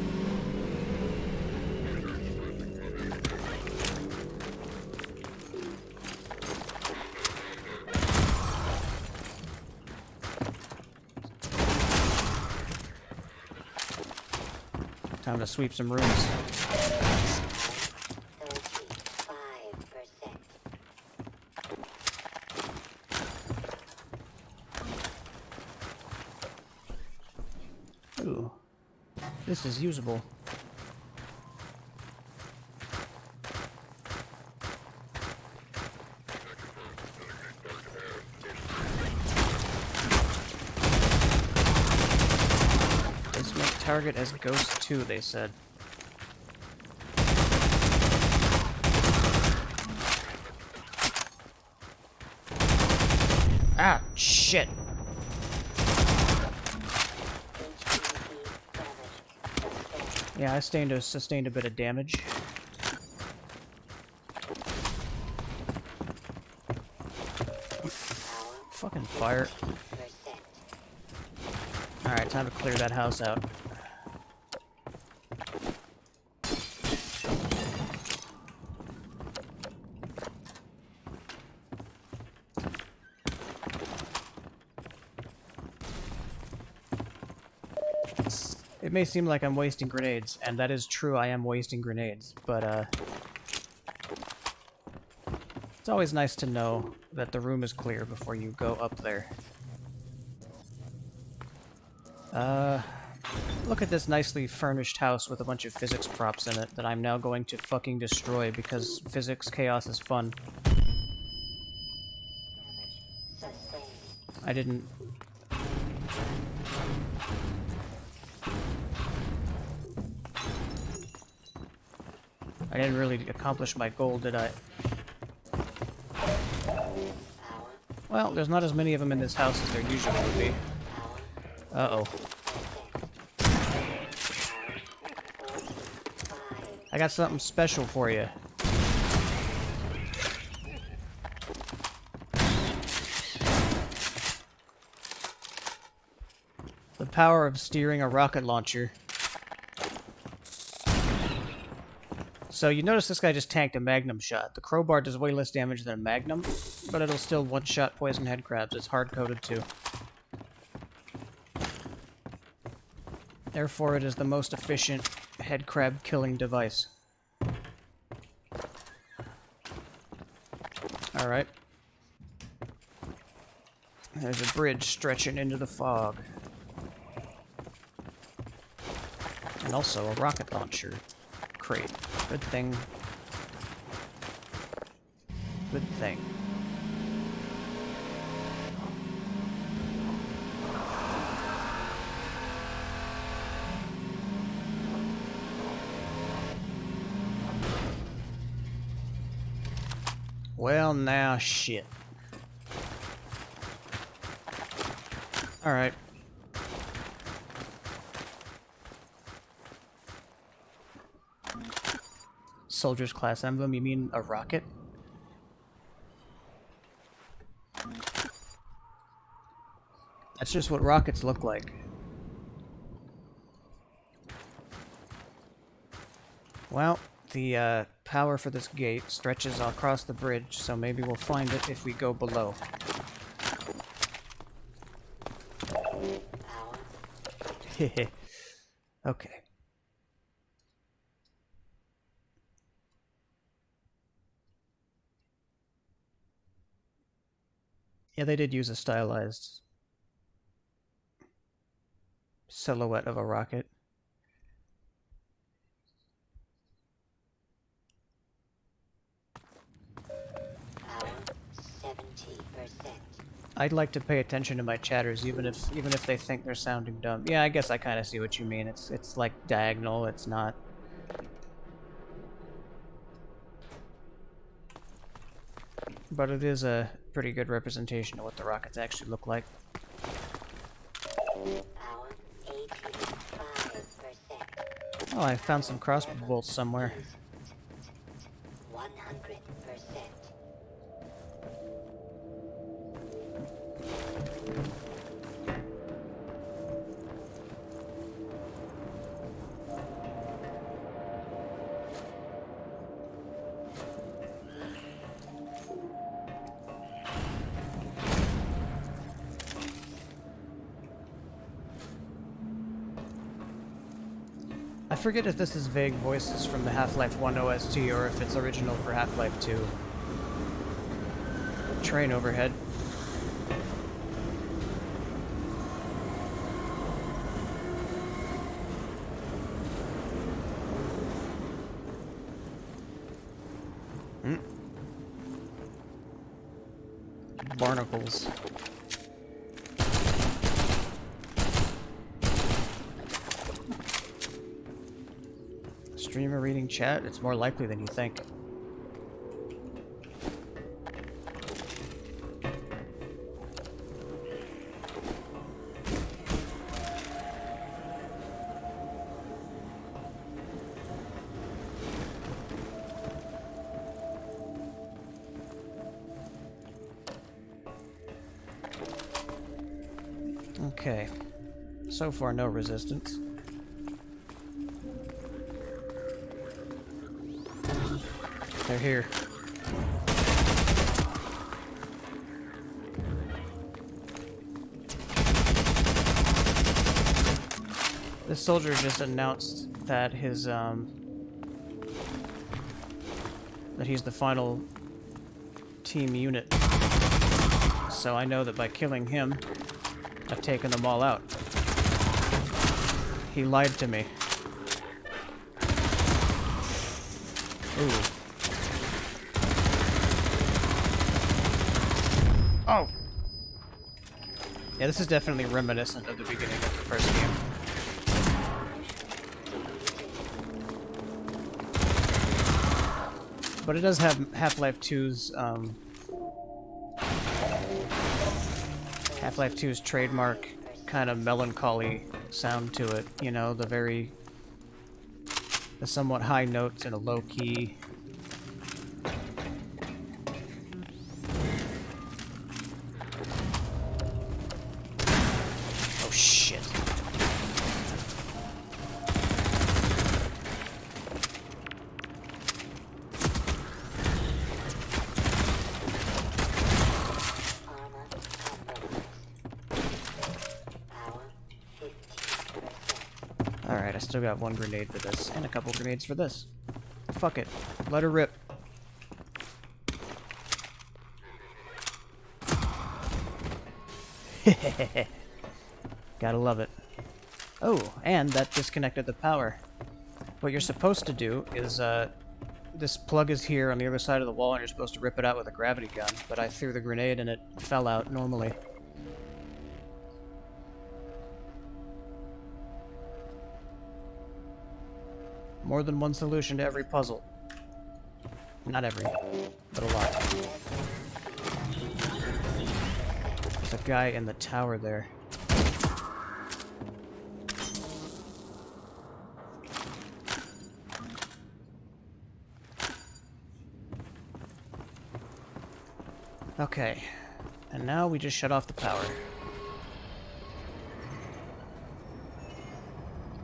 Time to sweep some rooms. 35%. Ooh. This is usable. Target as Ghost 2, they said. Ah, shit. Yeah, I sustained a bit of damage. Fucking fire. Alright, time to clear that house out. It may seem like I'm wasting grenades, and that is true, I am wasting grenades, but, it's always nice to know that the room is clear before you go up there. Look at this nicely furnished house with a bunch of physics props in it that I'm now going to fucking destroy because physics chaos is fun. I didn't... I didn't really accomplish my goal, did I? Well, there's not as many of them in this house as there usually would be. Uh-oh. I got something special for you. The power of steering a rocket launcher. So you notice this guy just tanked a magnum shot. The crowbar does way less damage than a magnum, but it'll still one-shot poison head crabs. It's hard-coded too. Therefore, it is the most efficient head crab killing device. Alright. There's a bridge stretching into the fog. And also a rocket launcher crate. Good thing. Good thing. Well, now shit. Alright. Soldier's class emblem, you mean a rocket? That's just what rockets look like. Well, the power for this gate stretches across the bridge, so maybe we'll find it if we go below. Hehe. Okay. Yeah, they did use a stylized silhouette of a rocket. Power 70%. I'd like to pay attention to my chatters, even if they think they're sounding dumb. Yeah, I guess I kind of see what you mean. It's like diagonal. It's not. But it is a pretty good representation of what the rockets actually look like. Power 85%. Oh, I found some crossbow bolts somewhere. 100%. I forget if this is vague voices from the Half-Life 1 OST or if it's original for Half-Life 2. Train overhead. Barnacles. Streamer reading chat? It's more likely than you think. Okay. So far, no resistance. They're here. This soldier just announced that his that he's the final team unit. So I know that by killing him, I've taken them all out. He lied to me. Ooh. Oh! Yeah, this is definitely reminiscent of the beginning of the first game. But it does have Half-Life 2's, Half-Life 2's trademark kind of melancholy sound to it. You know, the somewhat high notes in a low key. Oh shit. Armor compromised. Power 50%. Alright, I still got one grenade for this, and a couple grenades for this. Fuck it. Let her rip. Gotta love it. Oh, and that disconnected the power. What you're supposed to do is, this plug is here on the other side of the wall, and you're supposed to rip it out with a gravity gun, but I threw the grenade and it fell out normally. More than one solution to every puzzle. Not every, but a lot. There's a guy in the tower there. Okay, and now we just shut off the power.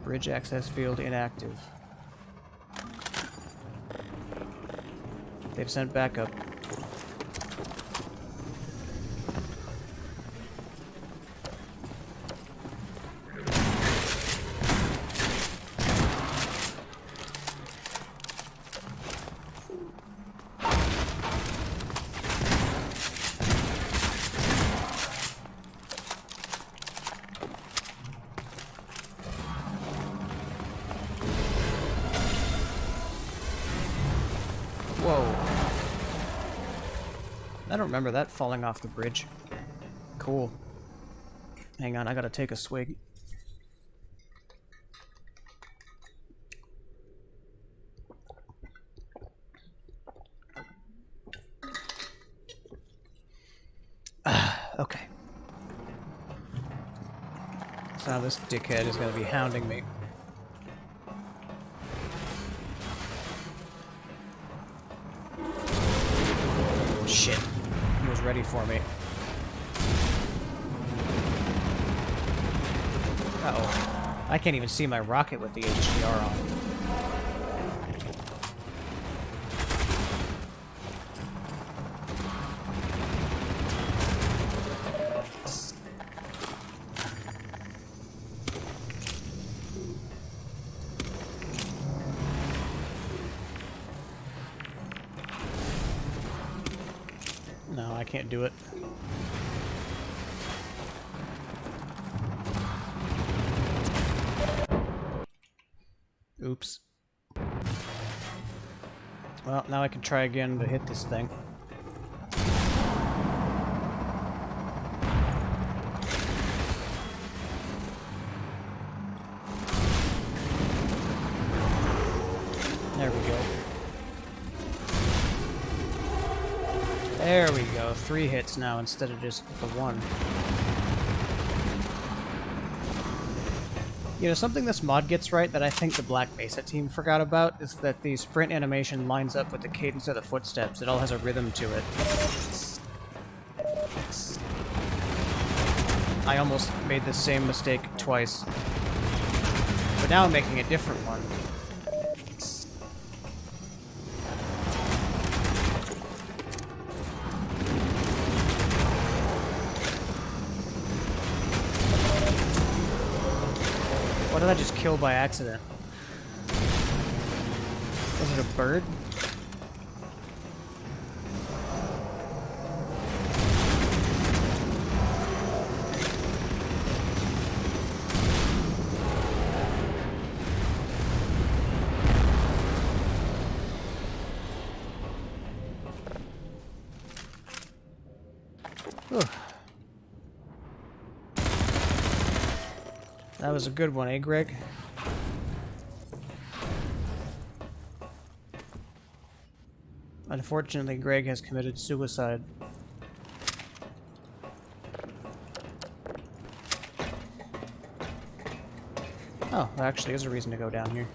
Bridge access field inactive. They've sent backup. Whoa. I don't remember that falling off the bridge. Cool. Hang on, I gotta take a swig. Okay. So now this dickhead is gonna be hounding me. Shit. He was ready for me. Uh-oh. I can't even see my rocket with the HDR on. No, I can't do it. Oops. Well, now I can try again to hit this thing. There we go. There we go. 3 hits now instead of just the 1. You know, something this mod gets right that I think the Black Mesa team forgot about is that the sprint animation lines up with the cadence of the footsteps. It all has a rhythm to it. I almost made the same mistake twice. But now I'm making a different one. What did I just kill by accident? Was it a bird? Whew. That was a good one, eh, Greg? Unfortunately, Greg has committed suicide. Oh, there actually is a reason to go down here.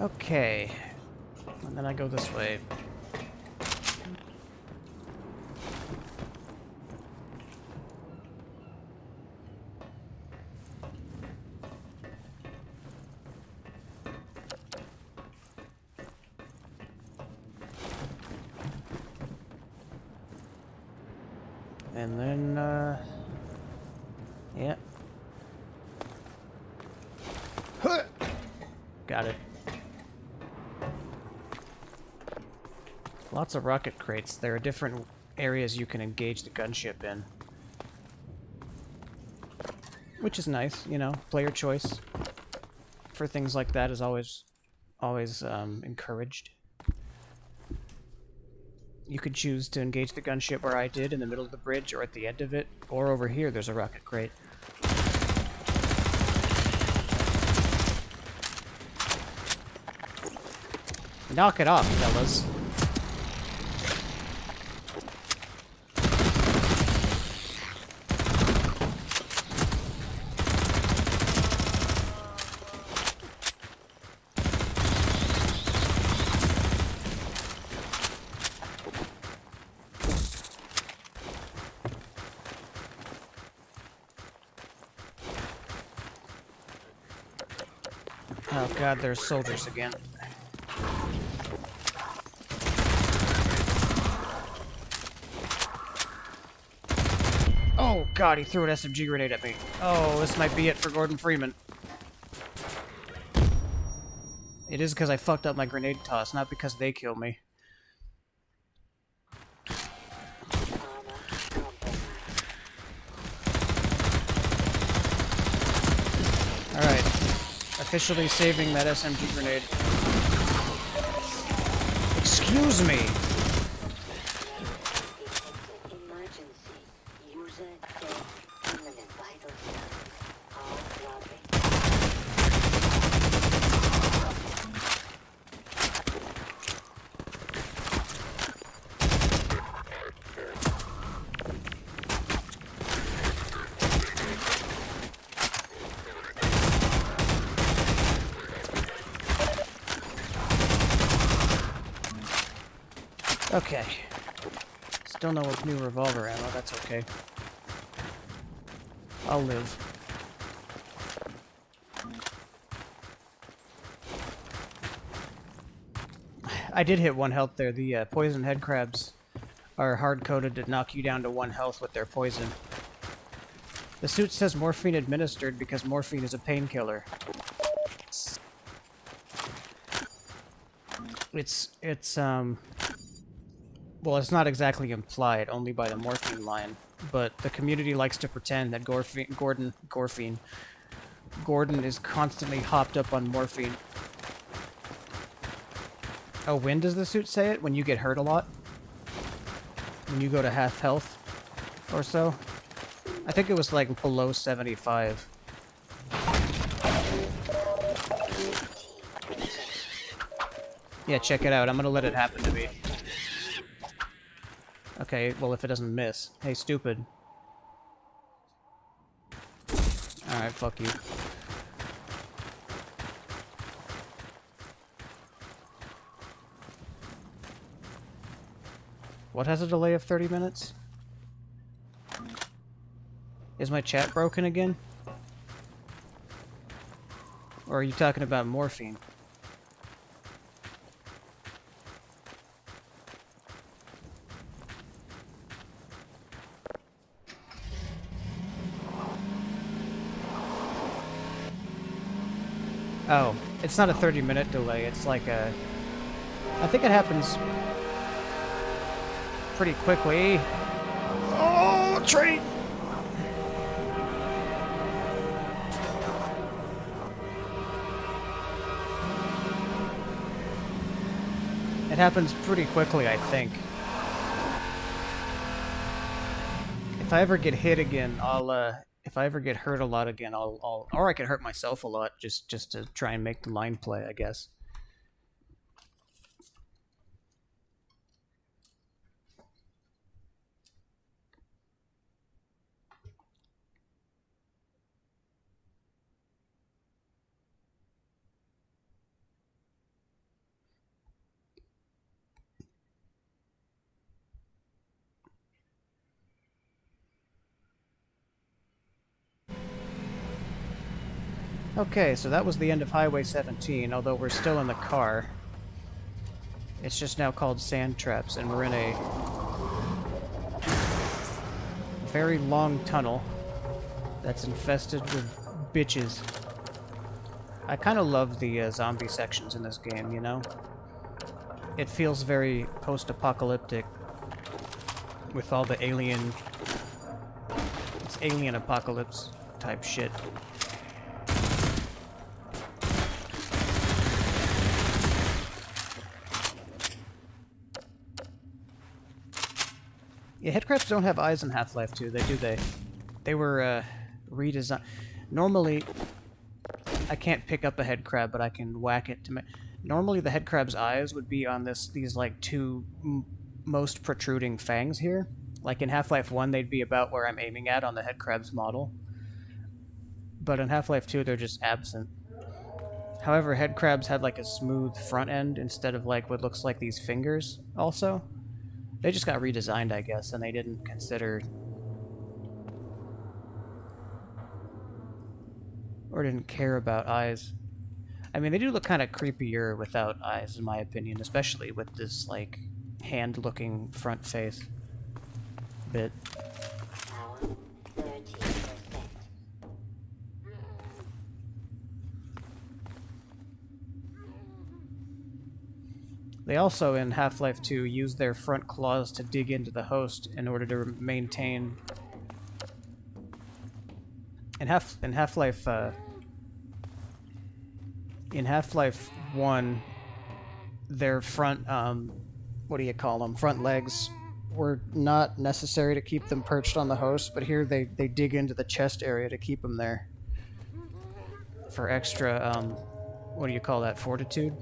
Okay. And then I go this way. And then, yeah. Got it. Lots of rocket crates. There are different areas you can engage the gunship in. Which is nice, you know, player choice for things like that is always encouraged. You could choose to engage the gunship where I did, in the middle of the bridge or at the end of it, or over here there's a rocket crate. Knock it off, fellas. Oh god, there's soldiers again. Oh god, he threw an SMG grenade at me. Oh, this might be it for Gordon Freeman. It is because I fucked up my grenade toss, not because they killed me. Alright. Officially saving that SMG grenade. Excuse me! Emergency. User dead. Imminent vital signs. All dropping. Okay. Still no new revolver ammo, that's okay. I'll live. I did hit 1 health there. The poison head crabs are hard-coded to knock you down to 1 health with their poison. The suit says morphine administered because morphine is a painkiller. Well, it's not exactly implied, only by the morphine line, but the community likes to pretend that Gordon is constantly hopped up on morphine. Oh, when does the suit say it? When you get hurt a lot? When you go to half health or so? I think it was like below 75. Yeah, check it out. I'm gonna let it happen to me. Okay, well, if it doesn't miss. Hey, stupid. Alright, fuck you. What has a delay of 30 minutes? Is my chat broken again? Or are you talking about morphine? Oh, it's not a 30-minute delay, it's like a... I think it happens pretty quickly. Oh, train! It happens pretty quickly, I think. If I ever get hit again, if I ever get hurt a lot again, or I could hurt myself a lot just to try and make the line play, I guess. Okay, so that was the end of Highway 17, although we're still in the car. It's just now called Sand Traps, and we're in a very long tunnel that's infested with bitches. I kind of love the zombie sections in this game, you know? it feels very post-apocalyptic with all the alien... It's alien apocalypse type shit. Yeah, headcrabs don't have eyes in Half-Life 2, they were redesigned. Normally, I can't pick up a headcrab, but I can whack it to normally the headcrab's eyes would be on these like two most protruding fangs here. Like in Half-Life 1, they'd be about where I'm aiming at on the headcrab's model. But in Half-Life 2, they're just absent. However, headcrabs had like a smooth front end instead of like what looks like these fingers also. They just got redesigned, I guess, and they didn't consider... or didn't care about eyes. I mean, they do look kind of creepier without eyes, in my opinion, especially with this, like, hand-looking front face bit. Power 30%. They also, in Half-Life 2, use their front claws to dig into the host in order to maintain... In Half-Life 1, their front, what do you call them? Front legs were not necessary to keep them perched on the host, but here they dig into the chest area to keep them there. For extra, what do you call that? Fortitude?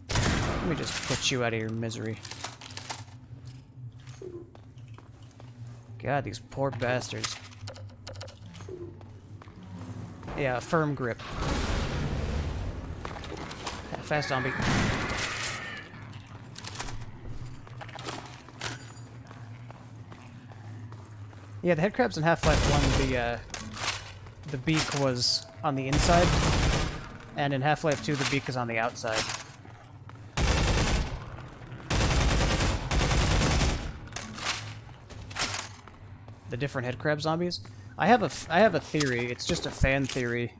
Let me just put you out of your misery. God, these poor bastards. Yeah, firm grip. Fast zombie. Yeah, the headcrabs in Half-Life 1, the beak was on the inside, and in Half-Life 2, the beak is on the outside. The different headcrab zombies. I have a theory. It's just a fan theory,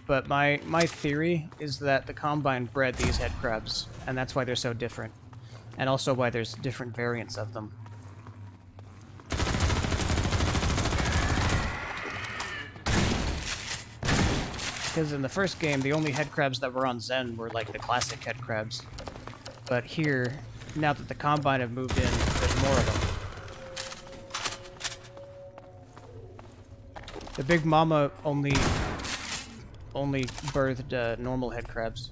but my theory is that the Combine bred these headcrabs, and that's why they're so different, and also why there's different variants of them. Because in the first game, the only headcrabs that were on Zen were like the classic headcrabs, but here, now that the Combine have moved in, there's more of them. The Big Mama only birthed normal headcrabs.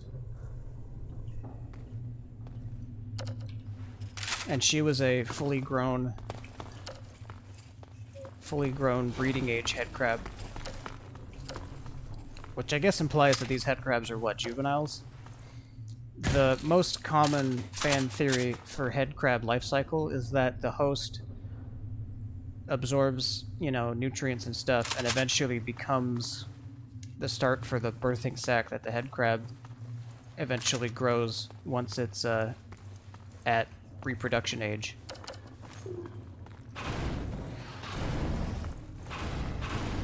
And she was a fully grown breeding age headcrab. Which I guess implies that these headcrabs are what, juveniles? The most common fan theory for headcrab life cycle is that the host absorbs, you know, nutrients and stuff, and eventually becomes the start for the birthing sac that the headcrab eventually grows once it's at reproduction age.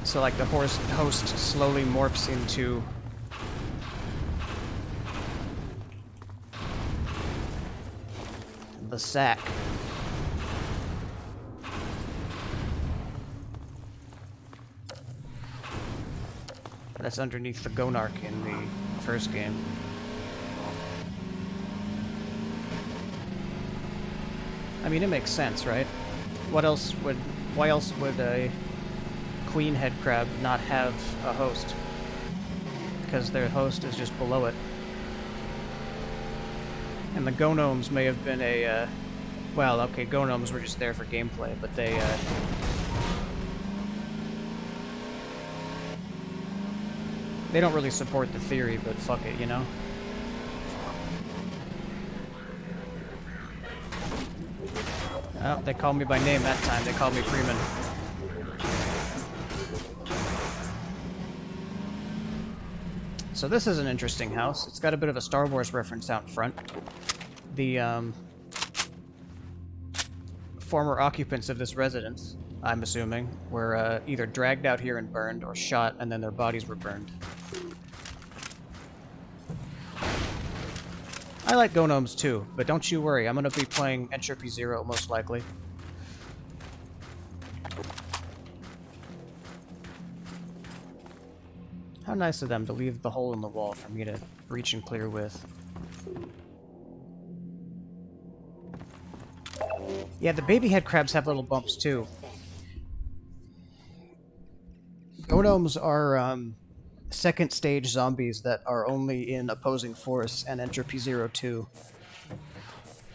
So like the host slowly morphs into the sac. That's underneath the gonarch in the first game. I mean, it makes sense, right? Why else would a queen headcrab not have a host? Because their host is just below it. And the gonomes may have been a, well, okay, gonomes were just there for gameplay, but they don't really support the theory, but fuck it, you know? Oh, they called me by name that time. They called me Freeman. So this is an interesting house. It's got a bit of a Star Wars reference out front. The former occupants of this residence, I'm assuming, were either dragged out here and burned, or shot, and then their bodies were burned. I like Gnomes too, but don't you worry, I'm gonna be playing Entropy Zero most likely. How nice of them to leave the hole in the wall for me to reach and clear with. Yeah, the baby head crabs have little bumps too. Gnomes are second stage zombies that are only in Opposing Force and Entropy Zero 2.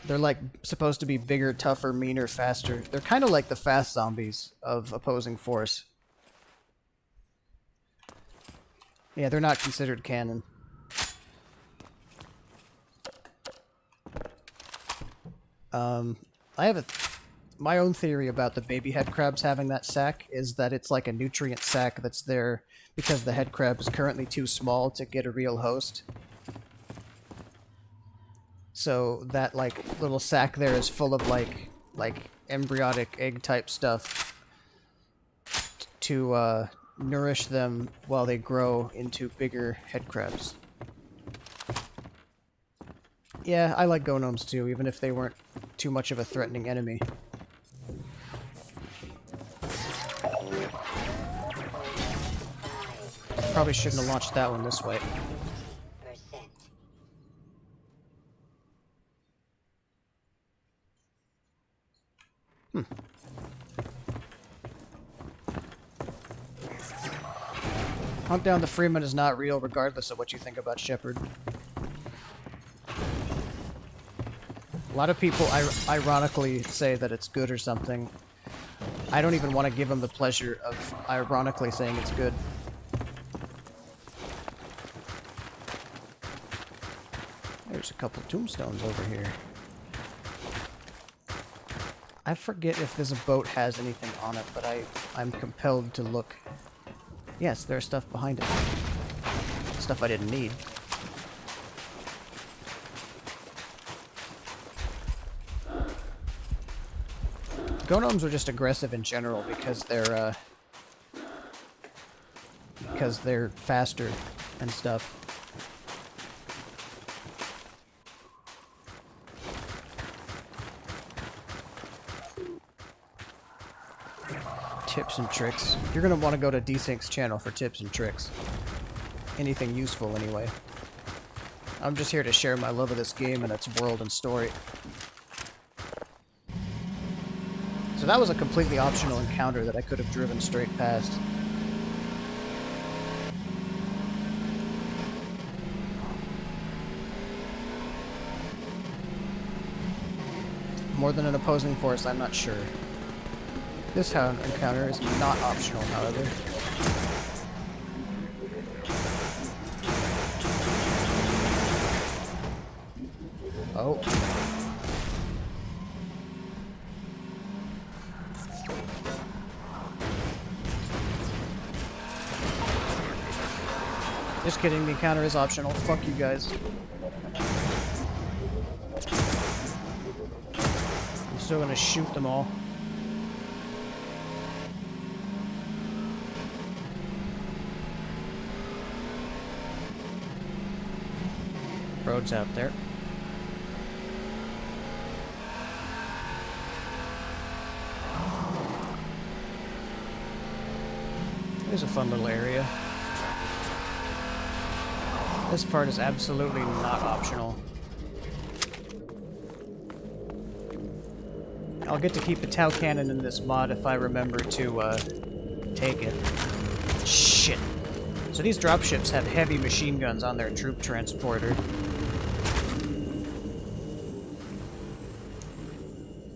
They're like supposed to be bigger, tougher, meaner, faster. They're kind of like the fast zombies of Opposing Force. Yeah, they're not considered canon. I have my own theory about the baby head crabs having that sac is that it's like a nutrient sac that's there because the head crab is currently too small to get a real host. So that like little sac there is full of like embryonic egg type stuff to nourish them while they grow into bigger head crabs. Yeah, I like gnomes too, even if they weren't too much of a threatening enemy. Probably shouldn't have launched that one this way. Hunt down the Freeman is not real, regardless of what you think about Shepard. A lot of people ironically say that it's good or something. I don't even want to give them the pleasure of ironically saying it's good. There's a couple tombstones over here. I forget if this boat has anything on it, but I'm compelled to look. Yes, there's stuff behind it. Stuff I didn't need. Gnomes are just aggressive in general because they're faster and stuff. Tips and tricks. You're gonna want to go to Desync's channel for tips and tricks. Anything useful, anyway. I'm just here to share my love of this game and its world and story. So that was a completely optional encounter that I could have driven straight past. More than an opposing force, I'm not sure. This encounter is not optional, however. Oh. Just kidding, the encounter is optional. Fuck you guys. I'm still gonna shoot them all. Road's out there. There's a fun little area. This part is absolutely not optional. I'll get to keep a Tau cannon in this mod if I remember to take it. Shit. So these dropships have heavy machine guns on their troop transporter.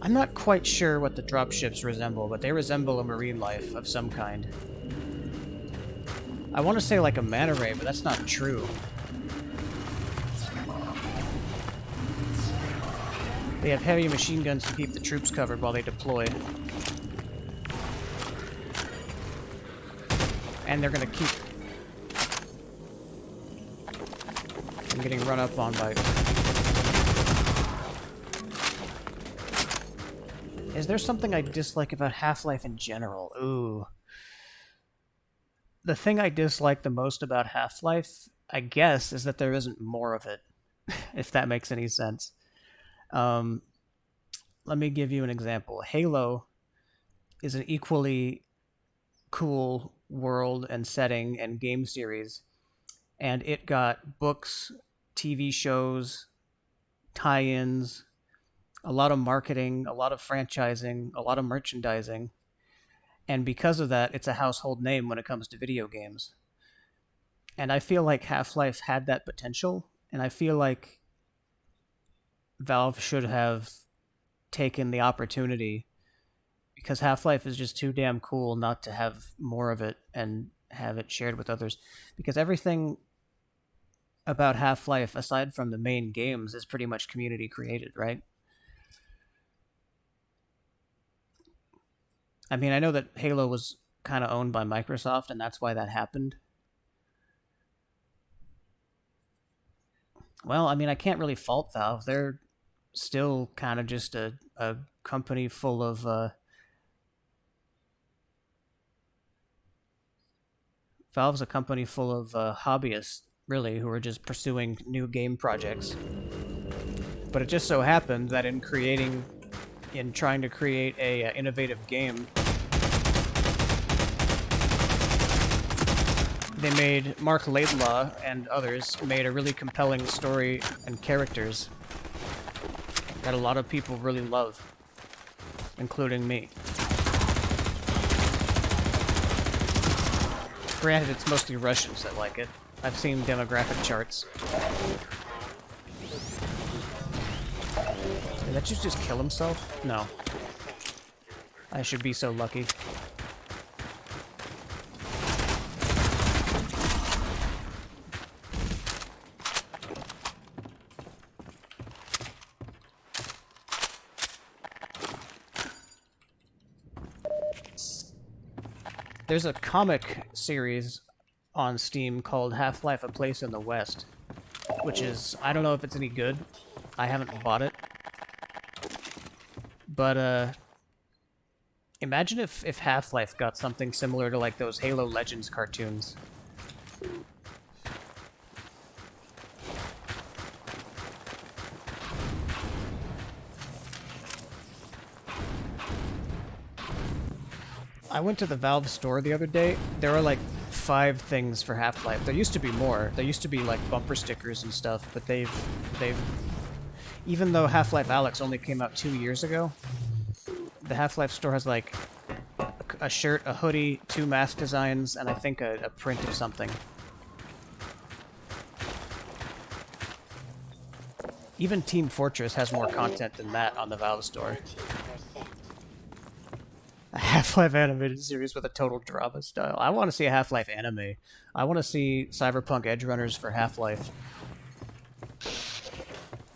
I'm not quite sure what the dropships resemble, but they resemble a marine life of some kind. I want to say like a manta ray, but that's not true. They have heavy machine guns to keep the troops covered while they deploy. And they're gonna keep... I'm getting run up on by... Is there something I dislike about Half-Life in general? Ooh. The thing I dislike the most about Half-Life, I guess, is that there isn't more of it, if that makes any sense. Um, Let me give you an example. Halo is an equally cool world and setting and game series, and it got books, TV shows, tie-ins, a lot of marketing, a lot of franchising, a lot of merchandising, and because of that, it's a household name when it comes to video games. And I feel like Half-Life had that potential, and I feel like Valve should have taken the opportunity, because Half-Life is just too damn cool not to have more of it and have it shared with others. Because everything about Half-Life, aside from the main games, is pretty much community created, right? I mean, I know that Halo was kind of owned by Microsoft, and that's why that happened. Well, I mean, I can't really fault Valve. They're still kind of just a company full of... Valve's a company full of hobbyists, really, who are just pursuing new game projects. But it just so happened that in trying to create a innovative game, they made Mark Laidlaw and others made a really compelling story and characters that a lot of people really love, including me. Granted, it's mostly Russians that like it. I've seen demographic charts. Did that just kill himself? No. I should be so lucky. There's a comic series on Steam called Half-Life: A Place in the West, which is, I don't know if it's any good. I haven't bought it. But, imagine if Half-Life got something similar to, like, those Halo Legends cartoons. I went to the Valve store the other day. There are like 5 things for Half-Life. There used to be more. There used to be like bumper stickers and stuff, but they've even though Half-Life Alyx only came out 2 years ago, the Half-Life store has like a shirt, a hoodie, 2 mask designs, and I think a print of something. Even Team Fortress has more content than that on the Valve store. 13%. A Half-Life animated series with a total drama style. I want to see a Half-Life anime. I want to see Cyberpunk Edgerunners for Half-Life.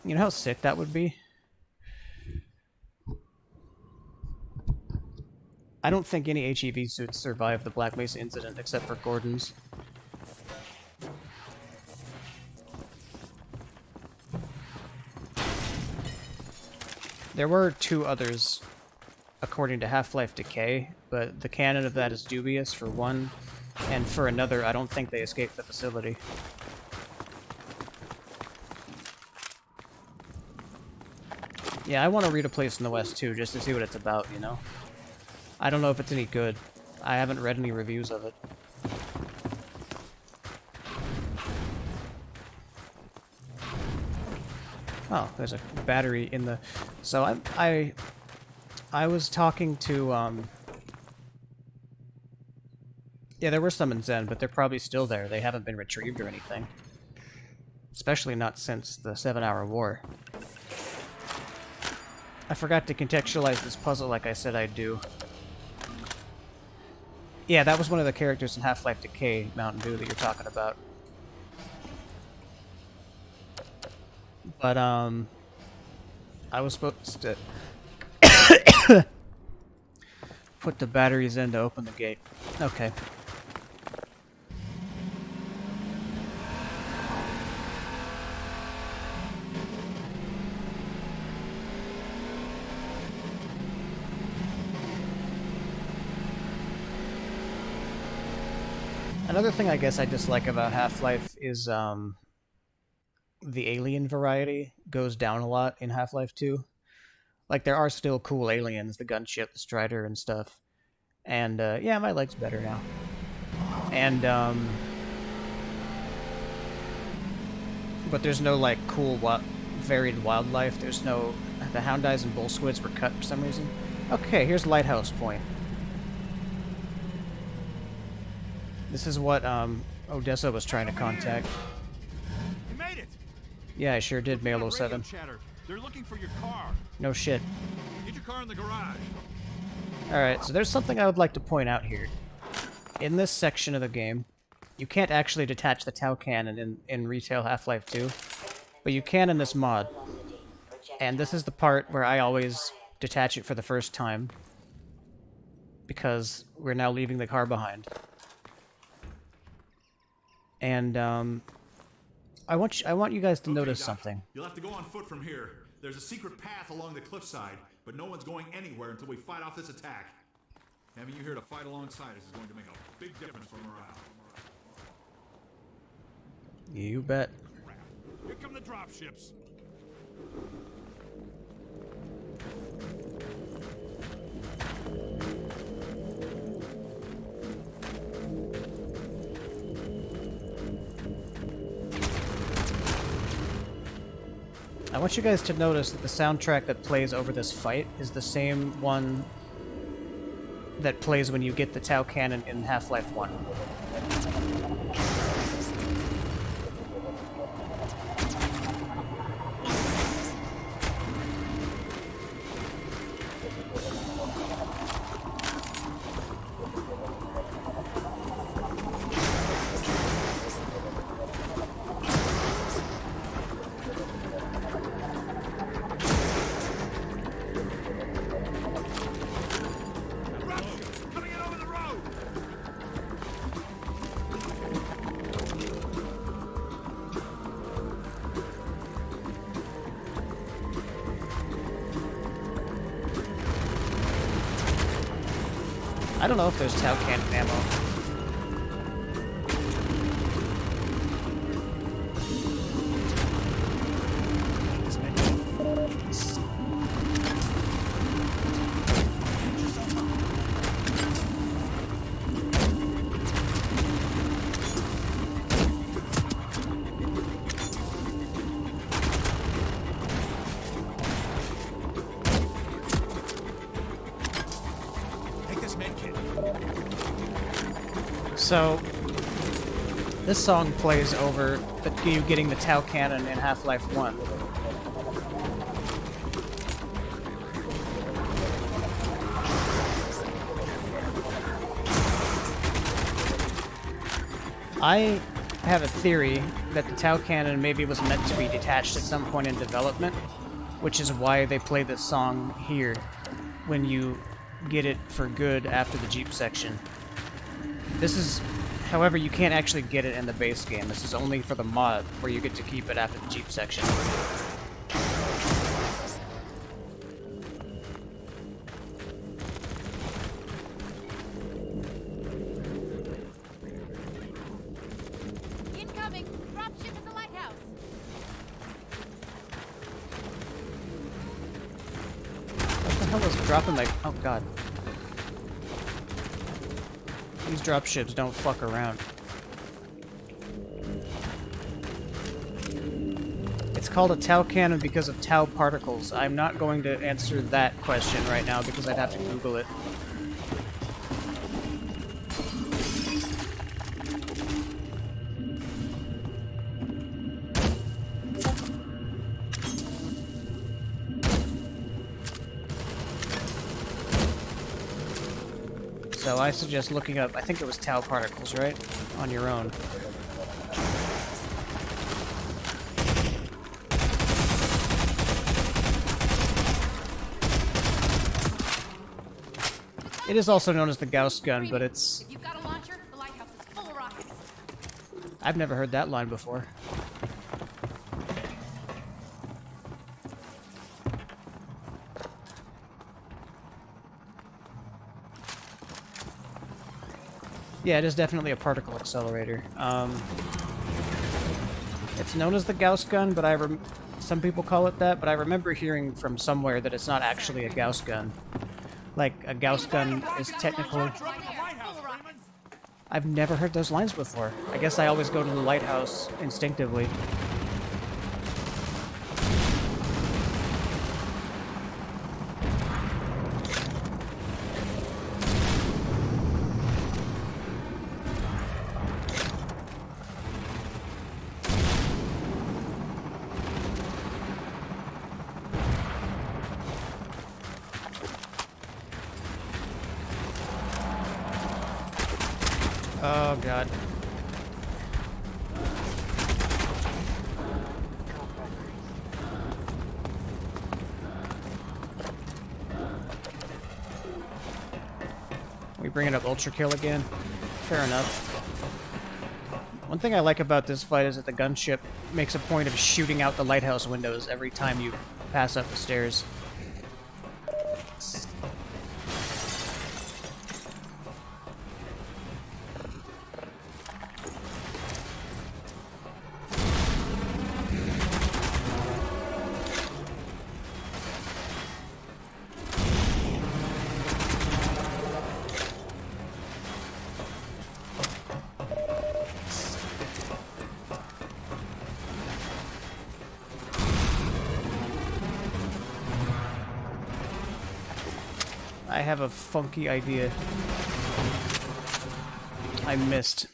You know how sick that would be? I don't think any HEV suits survived the Black Mesa incident except for Gordon's. There were 2 others, according to Half-Life Decay, but the canon of that is dubious, for one, and for another, I don't think they escaped the facility. Yeah, I want to read A Place in the West too, just to see what it's about, you know? I don't know if it's any good. I haven't read any reviews of it. Oh, there's a battery in the... So I was talking to, yeah, there were some in Zen, but they're probably still there. They haven't been retrieved or anything. Especially not since the 7-hour war. I forgot to contextualize this puzzle like I said I'd do. Yeah, that was one of the characters in Half-Life Decay, Mountain Dew, that you're talking about. But, I was supposed to put the batteries in to open the gate. Okay. Another thing I guess I dislike about Half-Life is the alien variety goes down a lot in Half-Life 2. Like, there are still cool aliens, the gunship, the Strider, and stuff. And, yeah, my leg's better now. And, but there's no, like, cool, varied wildlife. There's no... The hound eyes and bull squids were cut for some reason. Okay, here's Lighthouse Point. This is what, Odessa was trying to contact. You made it! Yeah, I sure did, Mail 07. Chatter. They're looking for your car. No shit. Get your car in the garage. Alright, so there's something I would like to point out here. In this section of the game, you can't actually detach the Tau cannon in Retail Half-Life 2, but you can in this mod. And this is the part where I always detach it for the first time, because we're now leaving the car behind. And, I want you guys to notice Doc. something. You'll have to go on foot from here. There's a secret path along the cliffside, but no one's going anywhere until we fight off this attack. Having you here to fight alongside us is going to make a big difference for morale. You bet. Here come the dropships. I want you guys to notice that the soundtrack that plays over this fight is the same one that plays when you get the Tau cannon in Half-Life 1. Coming in over the road. I don't know if there's Tau cannon ammo. Take this med kit. So, this song plays over you getting the Tau cannon in Half-Life 1. I have a theory that the Tau cannon maybe was meant to be detached at some point in development, which is why they play this song here when you get it for good after the Jeep section. This is, however, you can't actually get it in the base game. This is only for the mod, where you get to keep it after the Jeep section. Incoming! Dropship at the lighthouse! What the hell is dropping like... Oh, God. These dropships don't fuck around. It's called a Tau cannon because of Tau particles. I'm not going to answer that question right now because I'd have to Google it. So I suggest looking up, I think it was Tau particles, right? On your own. It is also known as the Gauss gun, but it's... If you've got a launcher, the lighthouse is full of rockets. I've never heard that line before. Yeah, it is definitely a particle accelerator. It's known as the Gauss gun, but some people call it that, but I remember hearing from somewhere that it's not actually a Gauss gun. Like, a Gauss gun is technically... I've never heard those lines before. I guess I always go to the lighthouse instinctively. Oh, God. We bringing up Ultra Kill again? Fair enough. One thing I like about this fight is that the gunship makes a point of shooting out the lighthouse windows every time you pass up the stairs. I have a funky idea. I missed.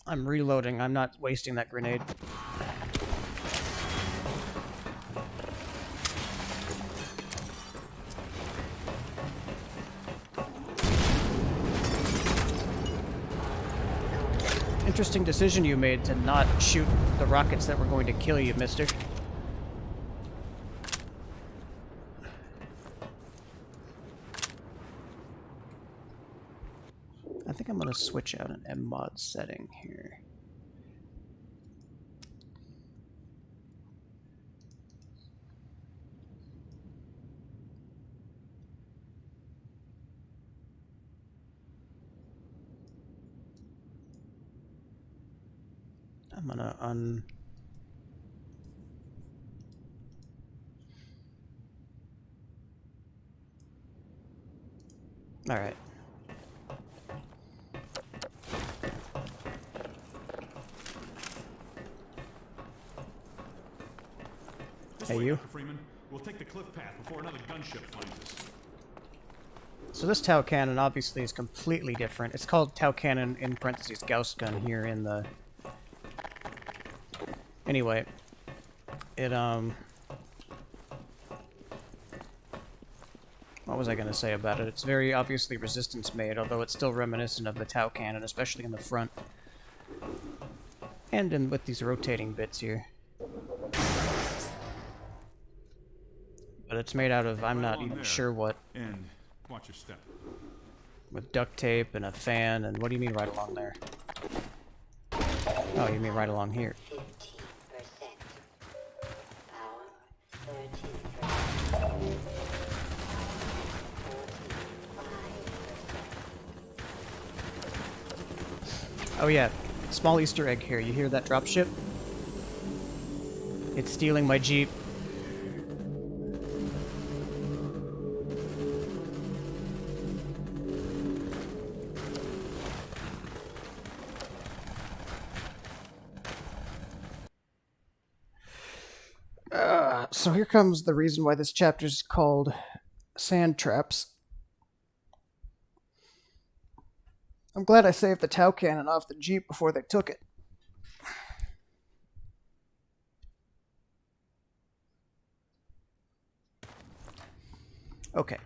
I'm reloading. I'm not wasting that grenade. Interesting decision you made to not shoot the rockets that were going to kill you, mister. I think I'm going to switch out an M-mod setting here. I'm going to Alright. Hey, you. Freeman. We'll take the cliff path before another gunship finds us. So this Tau cannon obviously is completely different. It's called Tau cannon in parentheses Gauss gun here in the... Anyway, it, what was I going to say about it? It's very obviously resistance made, although it's still reminiscent of the Tau cannon, especially in the front. And with these rotating bits here. But it's made out of, I'm not even sure what. And watch your step. With duct tape and a fan, and what do you mean right along there? Oh, you mean right along here. 15%. Power 13%. Oh yeah, small Easter egg here. You hear that dropship? It's stealing my Jeep. So here comes the reason why this chapter is called Sand Traps. I'm glad I saved the Tau cannon off the Jeep before they took it. Okay.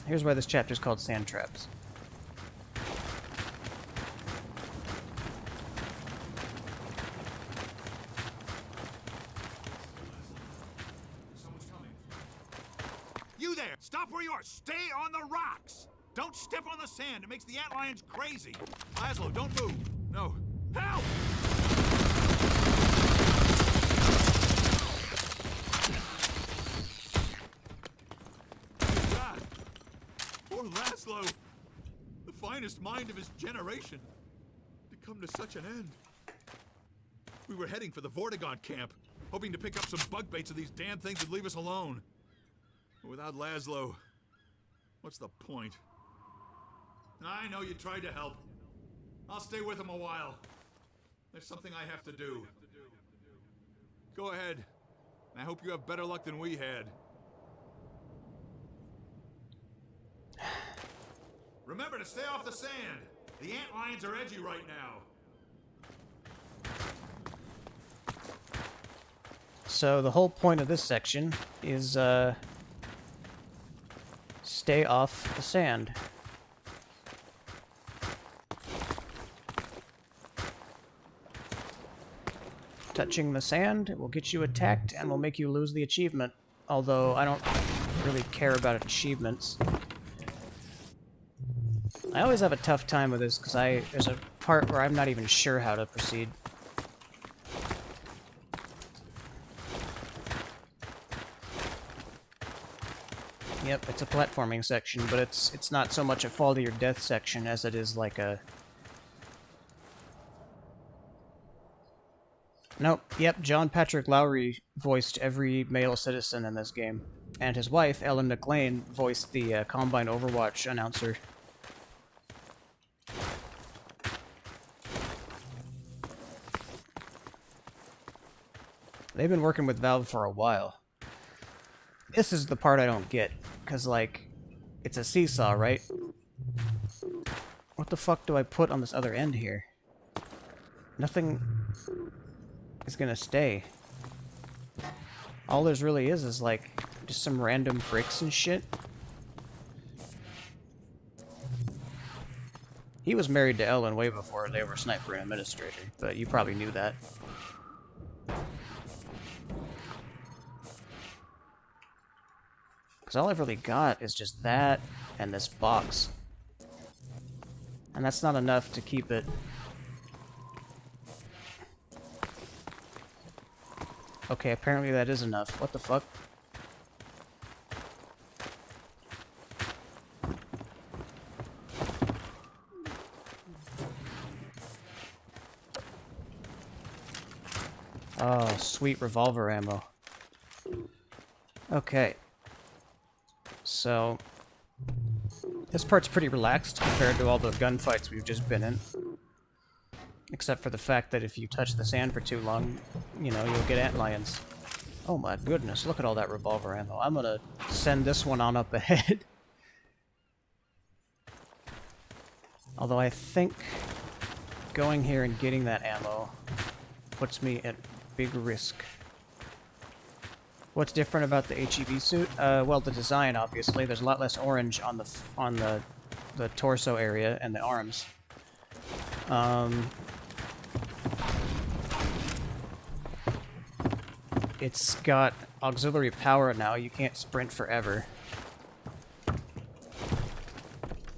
Here's why this chapter is called Sand Traps. You there! Stop where you are! Stay on the rocks! Don't step on the sand. It makes the antlions crazy. Laszlo, don't move. No. Help! God. Poor Laszlo. finest mind of his generation to come to such an end. We were heading for the Vortigaunt camp, hoping to pick up some bug baits so these damn things would leave us alone. But without Laszlo, what's the point? I know you tried to help. I'll stay with him a while. There's something I have to do. Go ahead. I hope you have better luck than we had. Remember to stay off the sand. The antlions are edgy right now. So the whole point of this section is stay off the sand. Touching the sand will get you attacked and will make you lose the achievement. Although I don't really care about achievements. I always have a tough time with this because there's a part where I'm not even sure how to proceed. Yep, it's a platforming section, but it's not so much a fall to your death section as it is like a... Nope, yep, John Patrick Lowry voiced every male citizen in this game. And his wife, Ellen McLean, voiced the Combine Overwatch announcer. They've been working with Valve for a while. This is the part I don't get, because, like, it's a seesaw, right? What the fuck do I put on this other end here? Nothing is gonna stay. All there's really is like, just some random bricks and shit. He was married to Ellen way before they were Sniper and Administrator, but you probably knew that. Because all I've really got is just that and this box. And that's not enough to keep it. Okay, apparently that is enough. What the fuck? Oh, sweet revolver ammo. Okay. So, this part's pretty relaxed compared to all the gunfights we've just been in. Except for the fact that if you touch the sand for too long, you know, you'll get antlions. Oh my goodness, look at all that revolver ammo. I'm gonna send this one on up ahead. Although I think going here and getting that ammo puts me at big risk. What's different about the HEV suit? Well, the design, obviously. There's a lot less orange on the torso area and the arms. It's got auxiliary power now. You can't sprint forever.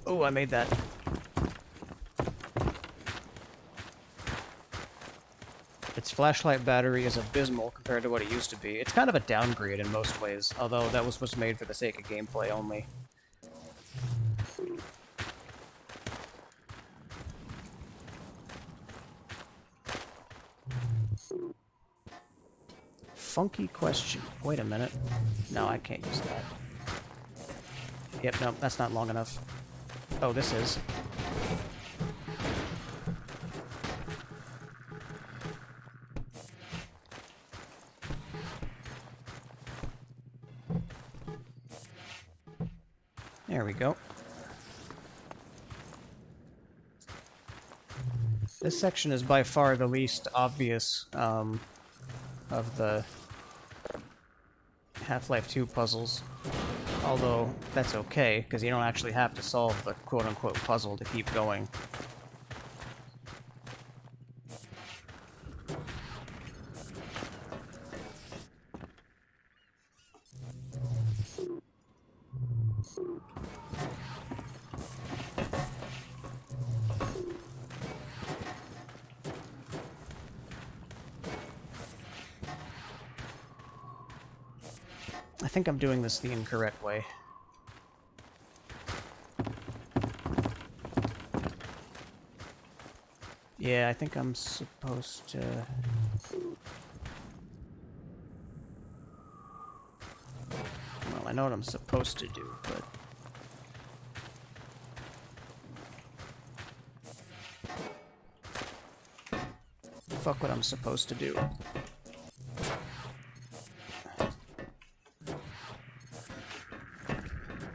Oh, I made that. Its flashlight battery is abysmal compared to what it used to be. It's kind of a downgrade in most ways, although that was made for the sake of gameplay only. Funky question. Wait a minute. No, I can't use that. Yep, no, that's not long enough. Oh, this is. There we go. This section is by far the least obvious of the Half-Life 2 puzzles. Although, that's okay, because you don't actually have to solve the quote-unquote puzzle to keep going. I think I'm doing this the incorrect way. Yeah, I think I'm supposed to... Well, I know what I'm supposed to do, but... Fuck what I'm supposed to do.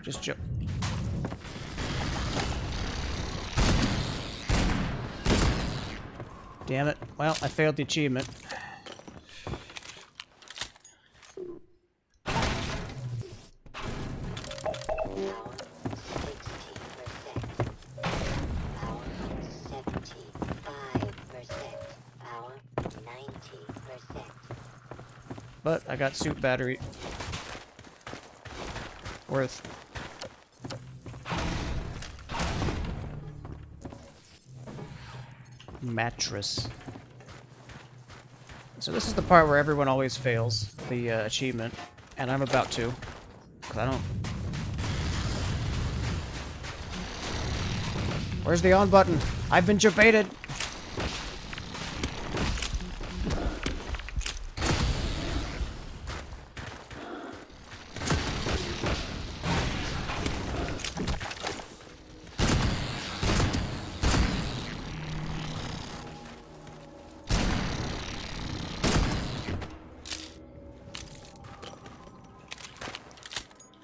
Just jump. Damn it. Well, I failed the achievement. But I got suit battery. Worth. Mattress. So this is the part where everyone always fails the achievement, and I'm about to, because I don't... Where's the on button? I've been jebaited!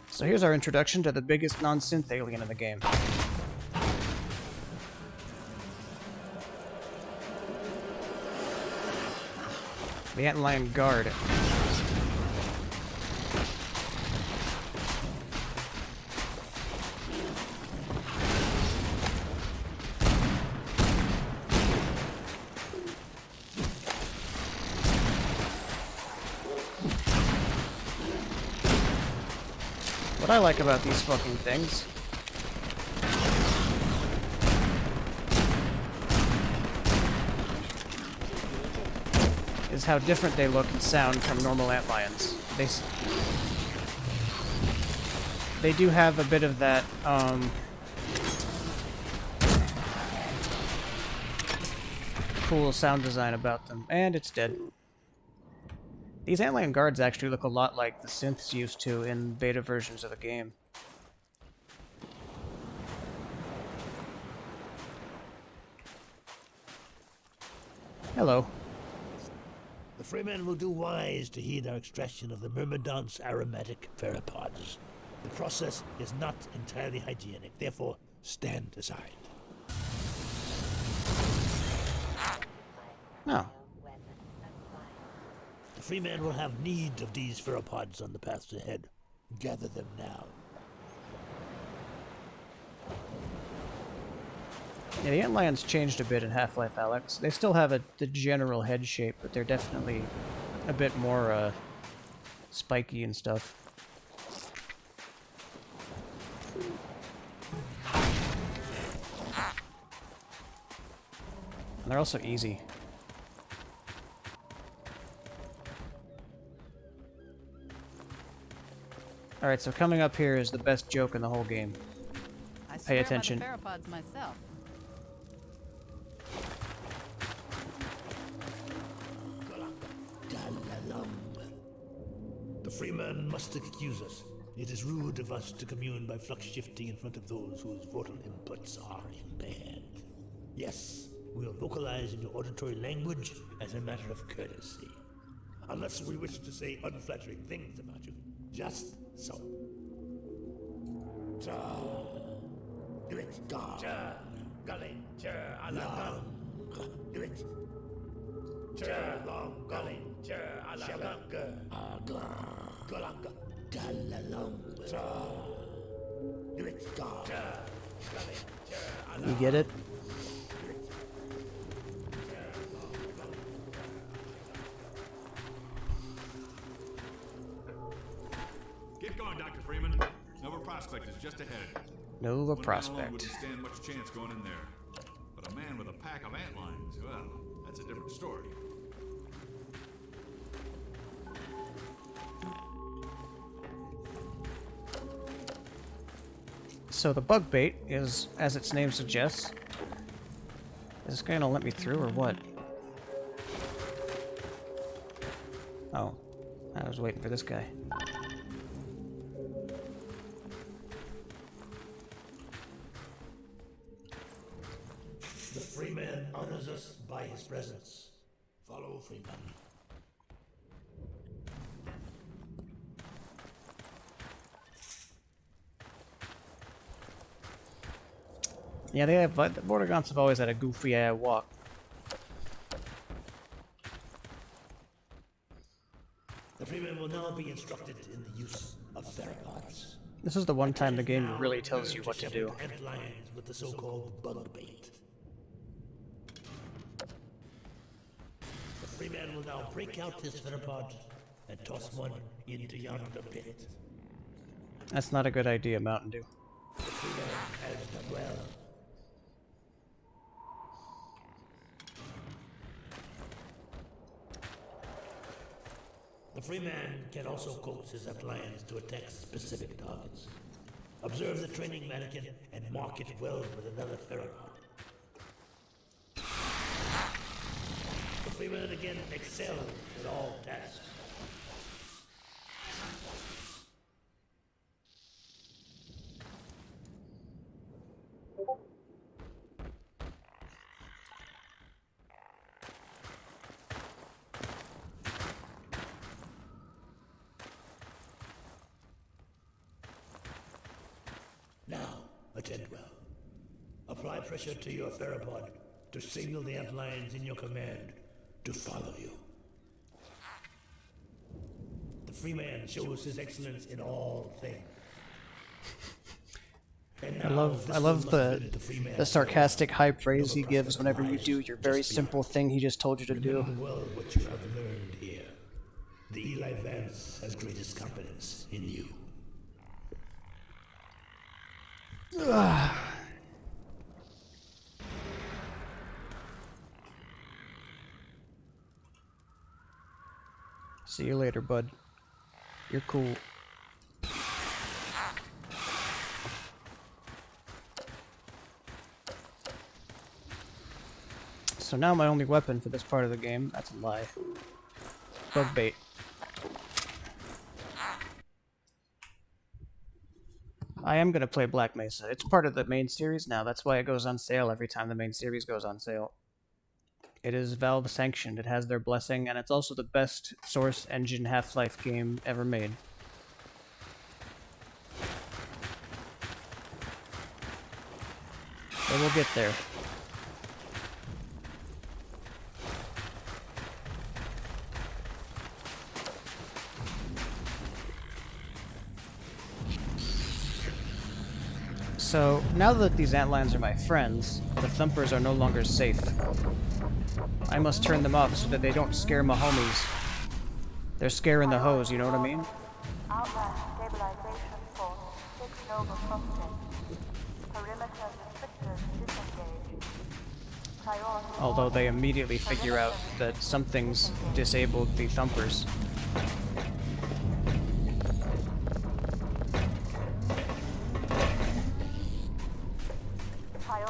So here's our introduction to the biggest non-synth alien in the game. The Antlion Guard. What I like about these fucking things is how different they look and sound from normal antlions. They do have a bit of that, cool sound design about them. And it's dead. These Antlion Guards actually look a lot like the synths used to in beta versions of the game. Hello. The Freemen will do wise to heed our extraction of the Myrmidon's aromatic pheropods. The process is not entirely hygienic, therefore stand aside. Oh. The Freemen will have need of these pheropods on the paths ahead. Gather them now. Yeah, the Antlions changed a bit in Half-Life Alyx. They still have the general head shape, but they're definitely a bit more spiky and stuff. And they're also easy. Alright, so coming up here is the best joke in the whole game. I Pay swear attention. by the pheropods myself. The Freeman must excuse us. It is rude of us to commune by flux shifting in front of those whose vocal inputs are impaired. Yes, we'll vocalize in your auditory language as a matter of courtesy. Unless we wish to say unflattering things about you. Just so. Do it. Gully. Do it. Long gully. Galanga. Do it. You get it? Get going, Dr. Freeman. Nova Prospect is just ahead. Nova One man alone Prospect. wouldn't stand much chance going in there. But a man with a pack of antlions, well, that's a different story. So the bug bait is, as its name suggests, Is this guy gonna let me through or what? Oh, I was waiting for this guy. The Freeman honors us by his presence. Follow Freeman. Yeah, they have. The Vortigaunts have always had a goofy walk. The Freeman will now be instructed in the use of theropods. This is the one time the game really tells you what to do. Ant lions with the so-called bug bait. The Freeman will now break out his theropod and toss one into yonder pit. That's not a good idea, Mountain Dew. The Freeman has done well. The Freeman can also coax his ant lions to attack specific targets. Observe the training mannequin and mark it well with another theropod. The Freeman again excels at all tasks. Now, attend well. Apply pressure to your theropod to signal the ant lions in your command to follow you. The Freeman shows his excellence in all things. I love the sarcastic high praise he gives whenever you do your very simple thing he just told you to do. Remember well what you have learned here. The Eli Vance has greatest confidence in you. See you later, bud. You're cool. So now my only weapon for this part of the game, that's a lie. Bug bait. I am going to play Black Mesa. It's part of the main series now. That's why it goes on sale every time the main series goes on sale. It is Valve sanctioned. It has their blessing, and it's also the best Source Engine Half-Life game ever made. But we'll get there. So, now that these antlions are my friends, the thumpers are no longer safe. I must turn them off so that they don't scare my homies. They're scaring the hoes, you know what I mean? Outland stabilization force 6 Nova prospect. Perimeter restrictors disengaged. Priority. Although they immediately figure out that something's disabled the thumpers.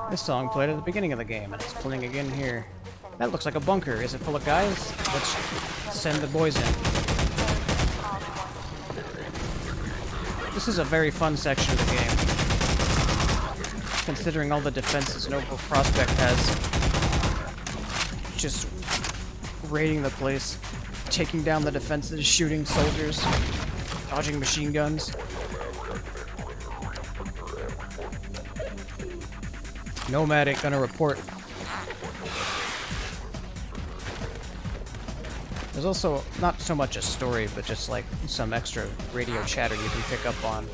This song played at the beginning of the game, and it's playing again here. That looks like a bunker. Is it full of guys? Let's send the boys in. This is a very fun section of the game. Considering all the defenses Noble Prospect has. Just raiding the place, taking down the defenses, shooting soldiers, dodging machine guns. Nomadic gonna report. There's also not so much a story, but just like some extra radio chatter you can pick up on.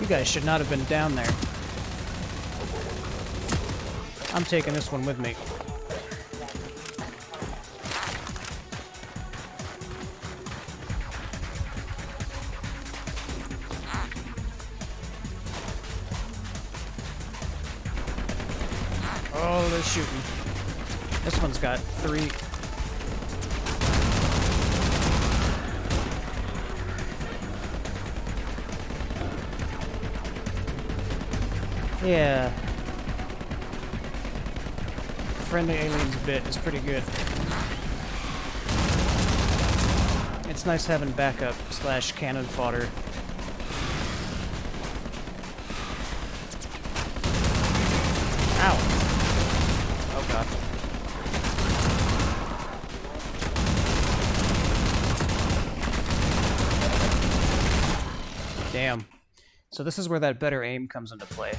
You guys should not have been down there. I'm taking this one with me. Oh, they're shooting. This one's got 3. Yeah. Friendly aliens bit is pretty good. It's nice having backup / cannon fodder. Ow. Oh god. Damn. So this is where that better aim comes into play.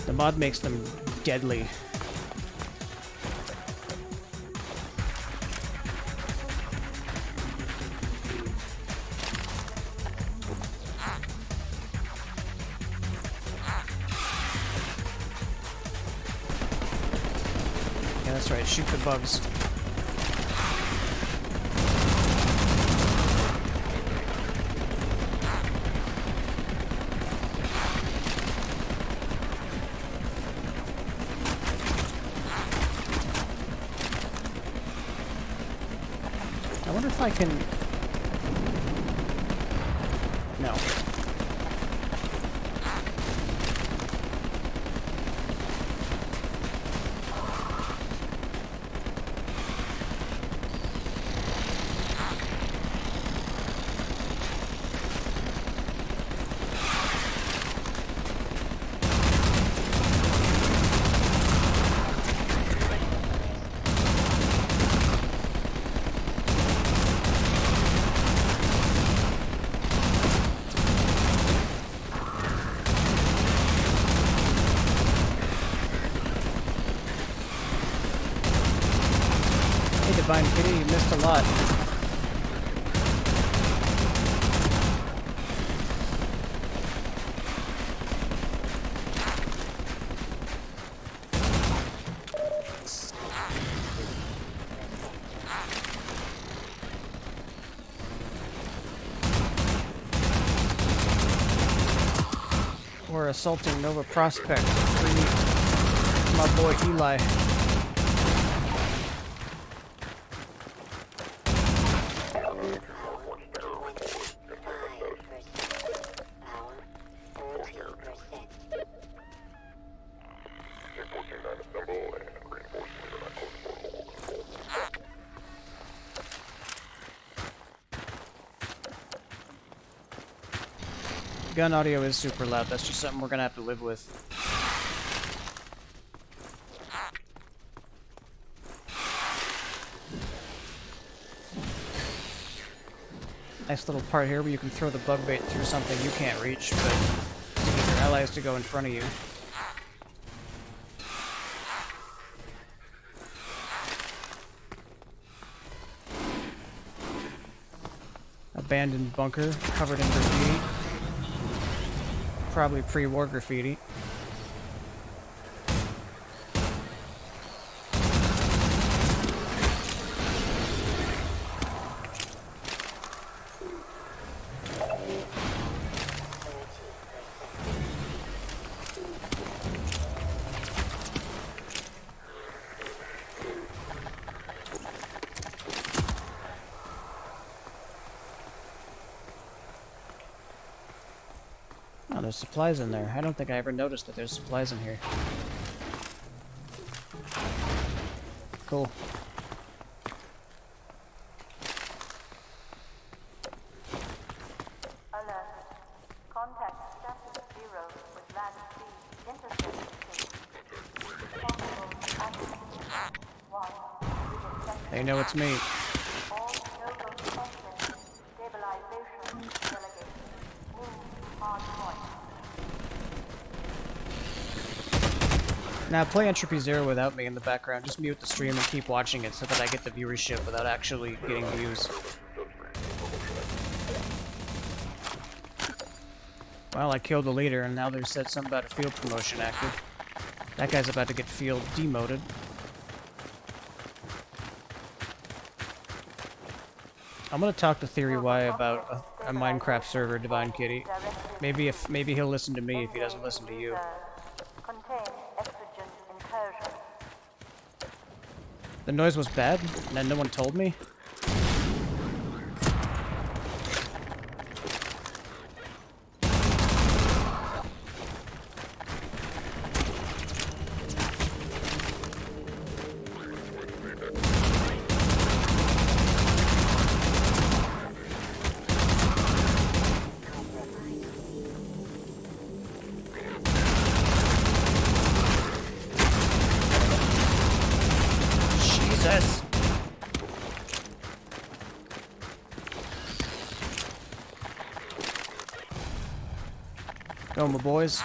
The mod makes them deadly. Yeah, that's right, shoot the bugs. I wonder if I can... No. Divine Pity, you missed a lot. We're assaulting Nova Prospect. Free my boy Eli. Gun audio is super loud. That's just something we're gonna have to live with. Nice little part here where you can throw the bug bait through something you can't reach, but to get your allies to go in front of you. Abandoned bunker covered in graffiti. Probably pre-war graffiti. Oh, there's supplies in there. I don't think I ever noticed that there's supplies in here. Cool. Alert. Contact status 0 with land speed intercept. Possible accident. 1. They know it's me. All noble functions. Stabilization. Delegate. Move hard point. Now play Entropy Zero without me in the background. Just mute the stream and keep watching it so that I get the viewership without actually getting views. Well, I killed the leader, and now they said something about a field promotion active. That guy's about to get field demoted. I'm gonna talk to Theory Y about a Minecraft server, Divine Kitty. Maybe he'll listen to me if he doesn't listen to you. Contain exogen incursion. The noise was bad, and then no one told me. Jesus! Go, my boys.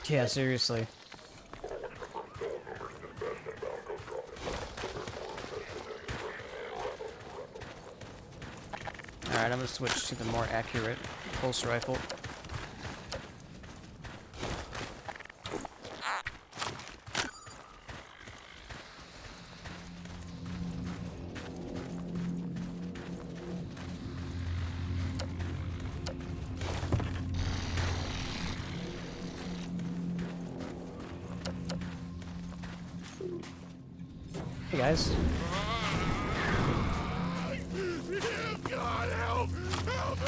Yeah, seriously. Alright, I'm gonna switch to the more accurate pulse rifle. Hey guys. God help! Help me!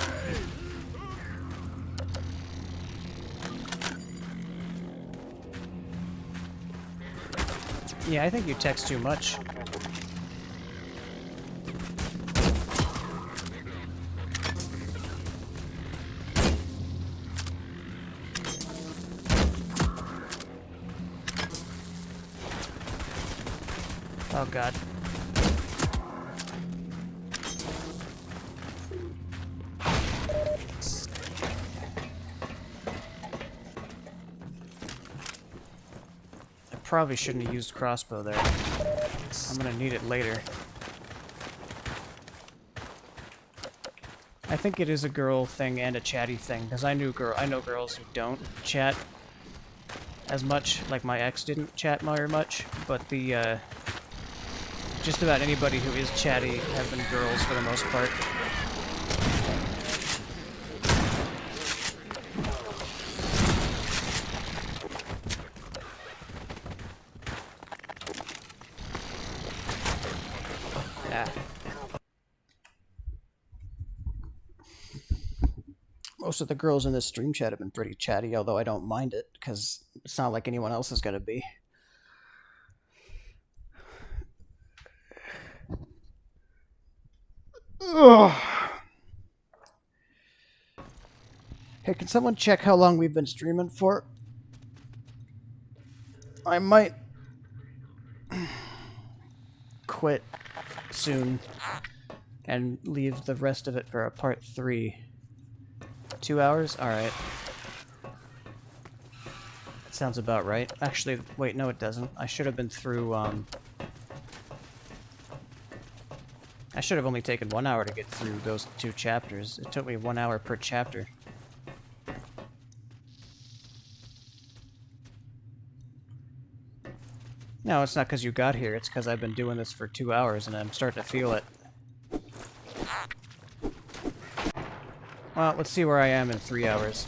Yeah, I think you text too much. Oh god. I probably shouldn't have used crossbow there. I'm gonna need it later. I think it is a girl thing and a chatty thing, because I know girls who don't chat as much, like my ex didn't chat very much, but the just about anybody who is chatty have been girls for the most part. Yeah. Most of the girls in this stream chat have been pretty chatty, although I don't mind it, because it's not like anyone else is going to be. Ugh. Hey, can someone check how long we've been streaming for? I might quit soon and leave the rest of it for a part 3. 2 hours? Alright. That sounds about right. Actually, wait, no it doesn't. I should have been through, I should have only taken 1 hour to get through those 2 chapters. It took me 1 hour per chapter. No, it's not because you got here. It's because I've been doing this for 2 hours and I'm starting to feel it. Well, let's see where I am in 3 hours.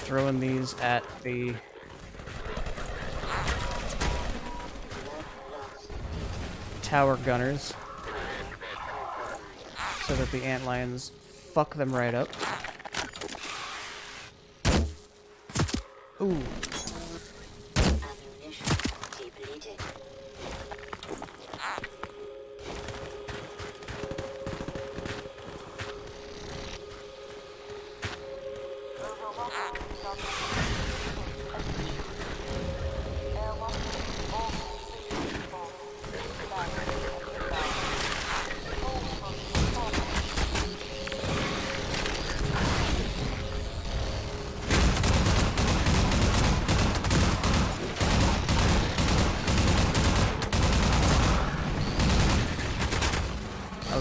Throwing these at the tower gunners so that the antlions fuck them right up. Ooh. Ammunition depleted.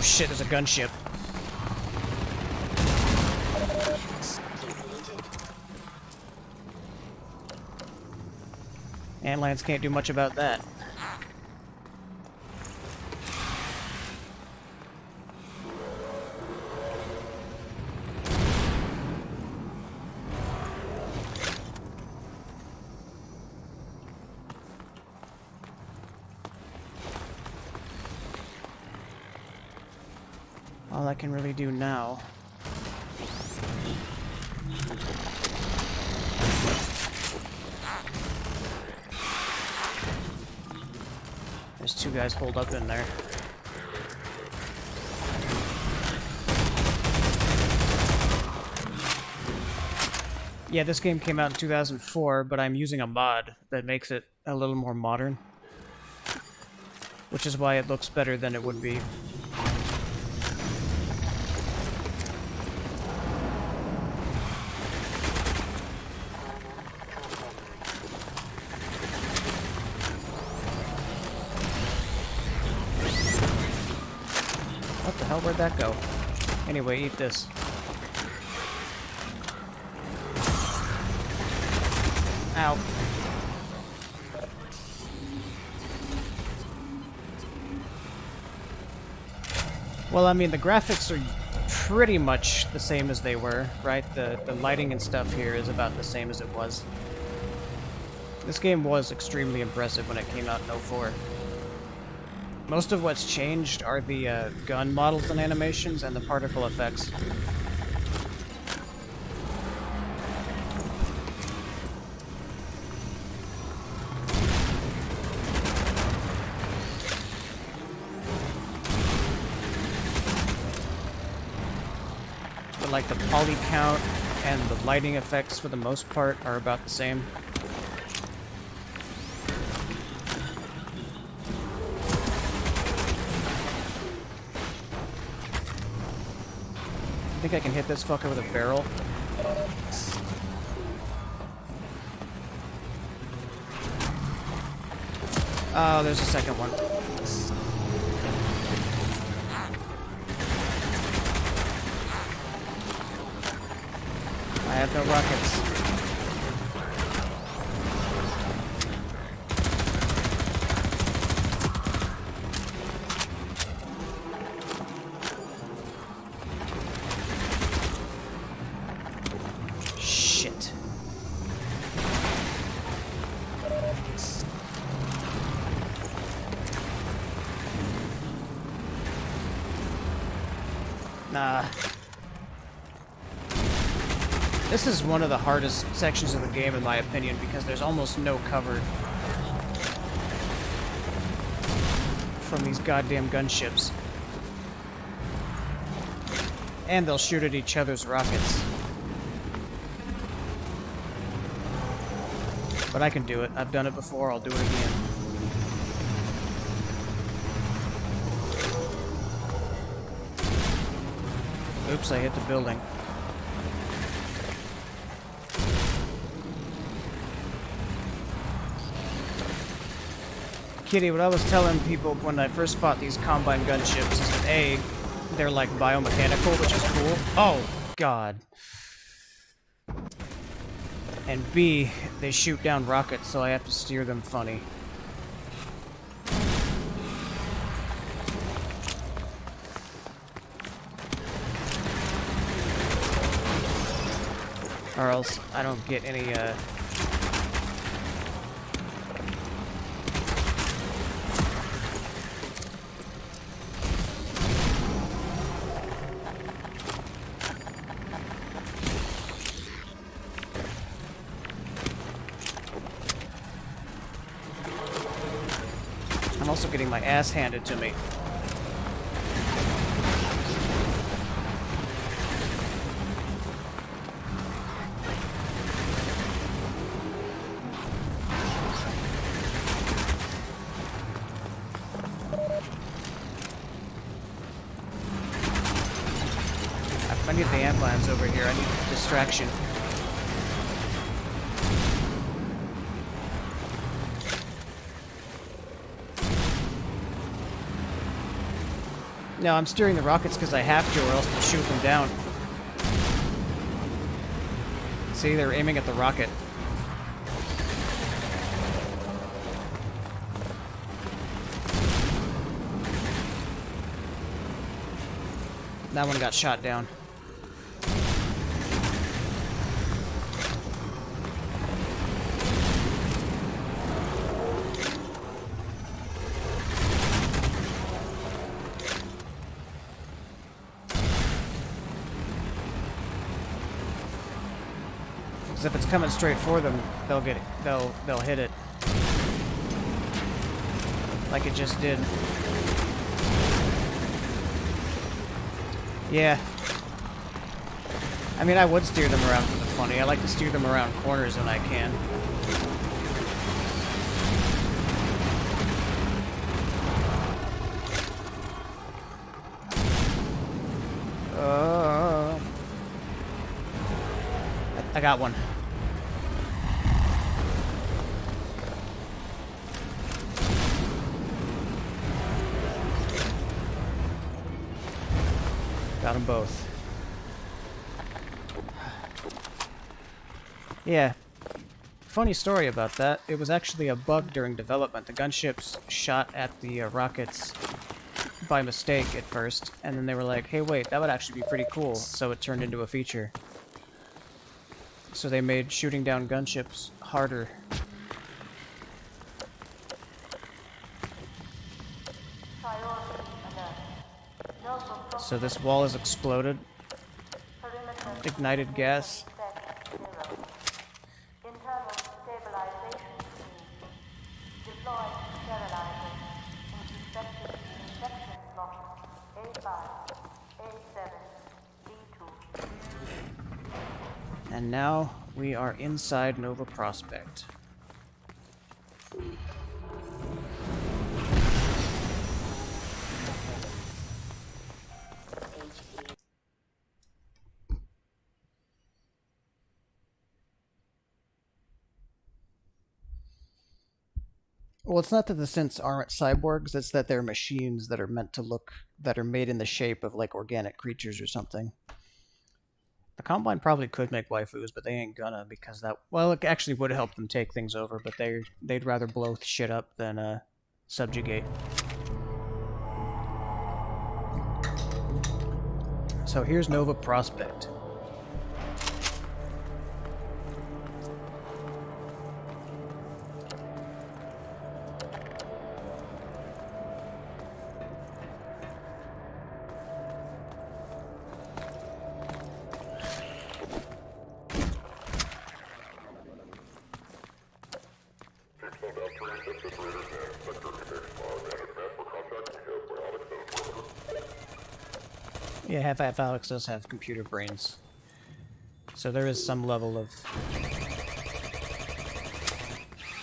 shit, there's a gunship. Antlands can't do much about that. All I can really do now there's two guys holed up in there. Yeah, this game came out in 2004, but I'm using a mod that makes it a little more modern, which is why it looks better than it would be. What the hell, where'd that go? Anyway, eat this. Ow. Well, I mean, the graphics are pretty much the same as they were, right? The lighting and stuff here is about the same as it was. This game was extremely impressive when it came out in 04. Most of what's changed are the gun models and animations and the particle effects. But like the poly count and the lighting effects for the most part are about the same. I think I can hit this fucker with a barrel. Oh, there's a second one. I have no rockets. Shit. Nah. This is one of the hardest sections of the game, in my opinion, because there's almost no cover from these goddamn gunships. And they'll shoot at each other's rockets. But I can do it. I've done it before, I'll do it again. Oops, I hit the building. Kitty, what I was telling people when I first fought these combine gunships is that A, they're like biomechanical, which is cool. Oh, God. And B, they shoot down rockets, so I have to steer them funny. Or else I don't get any, I'm also getting my ass handed to me. I need the antlands over here. I need distraction. No, I'm steering the rockets because I have to, or else they'll shoot them down. See, they're aiming at the rocket. That one got shot down. Because if it's coming straight for them, they'll get it. They'll hit it. Like it just did. Yeah. I mean, I would steer them around for the funny. I like to steer them around corners when I can. I got one. Got them both. Yeah. Funny story about that. It was actually a bug during development. The gunships shot at the rockets by mistake at first, and then they were like, hey, wait, that would actually be pretty cool. So it turned into a feature. So they made shooting down gunships harder. So this wall has exploded. Ignited gas. Internal stabilization scheme. Deploy sterilizer. Inspected inspection block A5, A7, D2. And now we are inside Nova Prospect. Well, it's not that the synths aren't cyborgs, it's that they're machines that are meant to look, that are made in the shape of like organic creatures or something. The Combine probably could make waifus, but they ain't gonna, because that, well, it actually would help them take things over, but they'd rather blow shit up than subjugate. So here's Nova Prospect. Yeah, half Alex does have computer brains. So there is some level of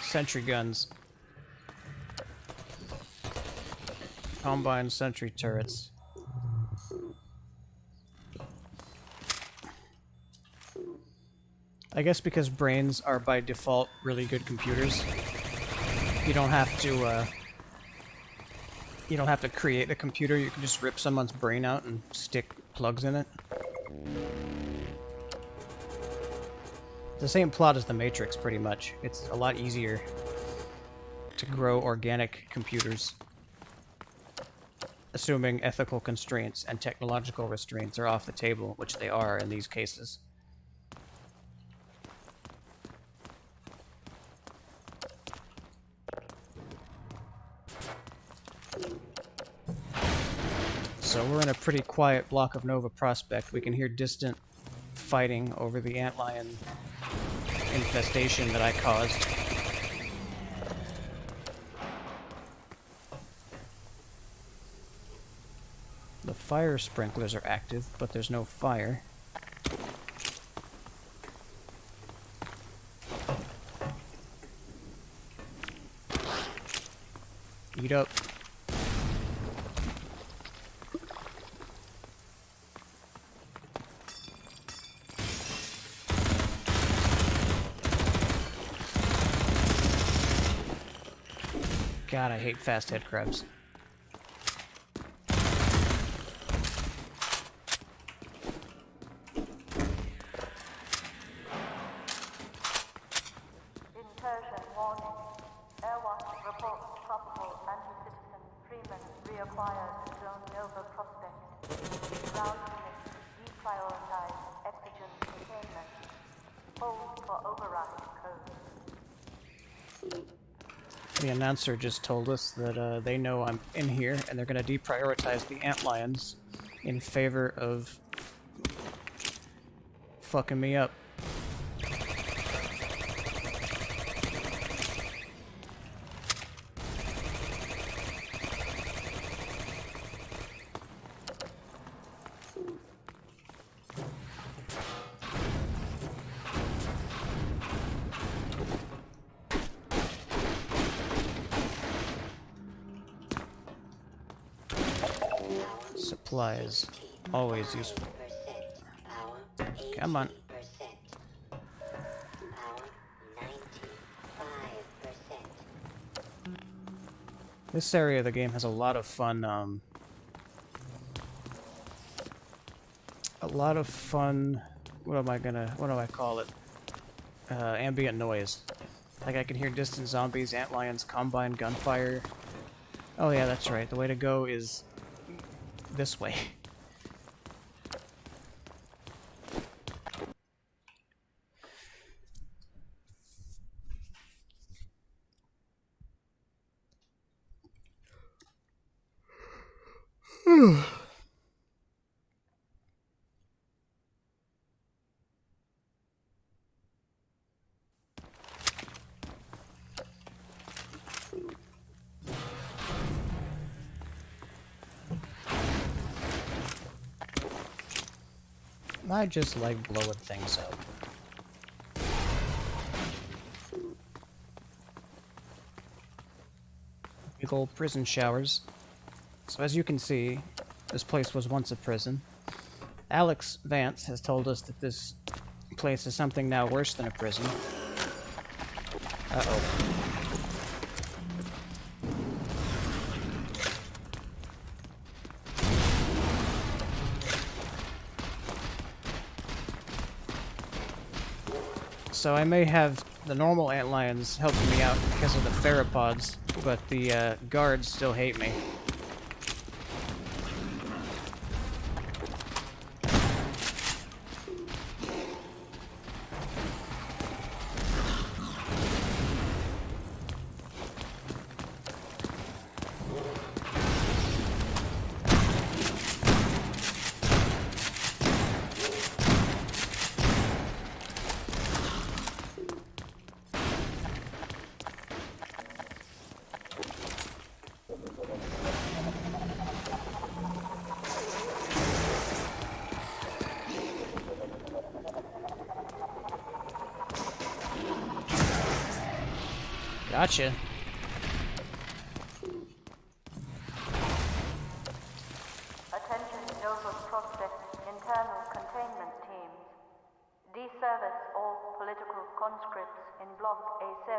sentry guns. Combine sentry turrets. I guess because brains are by default really good computers, you don't have to create a computer. You can just rip someone's brain out and stick plugs in it. The same plot as the Matrix, pretty much. It's a lot easier to grow organic computers, assuming ethical constraints and technological restraints are off the table, which they are in these cases. So we're in a pretty quiet block of Nova Prospect. We can hear distant fighting over the antlion infestation that I caused. The fire sprinklers are active, but there's no fire. Eat up. God, I hate fast head crabs. acquired Zone Nova prospect. Ground units deprioritize exogen containment. Hold for override code. The announcer just told us that they know I'm in here, and they're going to deprioritize the antlions in favor of fucking me up. Supplies, always useful. Come on. This area of the game has a lot of fun, what do I call it? Ambient noise. Like I can hear distant zombies, antlions, combine, gunfire. Oh yeah, that's right. The way to go is this way. I just like blowing things up. Big old prison showers. So as you can see, this place was once a prison. Alex Vance has told us that this place is something now worse than a prison. Uh-oh. So I may have the normal antlions helping me out because of the theropods, but the guards still hate me. Gotcha. Attention Nova Prospect internal containment teams. Deservice all political conscripts in Block A7.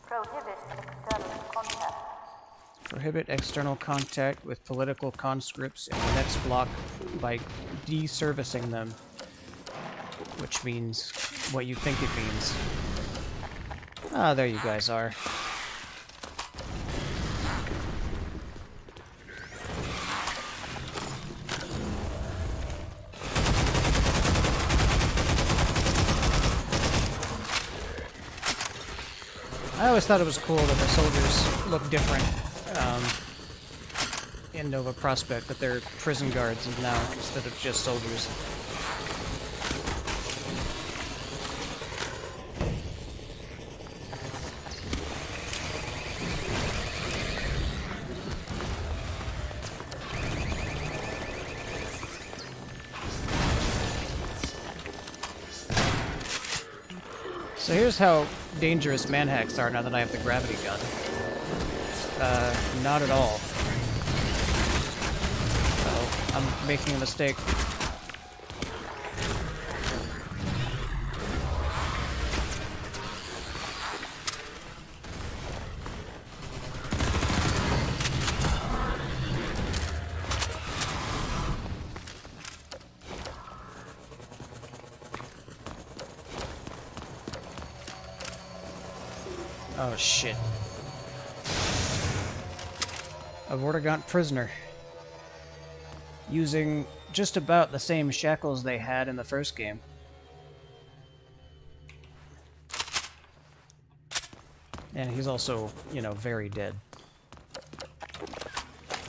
Prohibit external contact. Prohibit external contact with political conscripts in the next block by deservicing them. Which means what you think it means. Ah, there you guys are. I always thought it was cool that the soldiers look different in Nova Prospect, that they're prison guards now instead of just soldiers. So here's how dangerous manhacks are now that I have the gravity gun. Not at all. Uh-oh, I'm making a mistake. Oh shit. a Vortigaunt prisoner. Using just about the same shackles they had in the first game. And he's also, you know, very dead.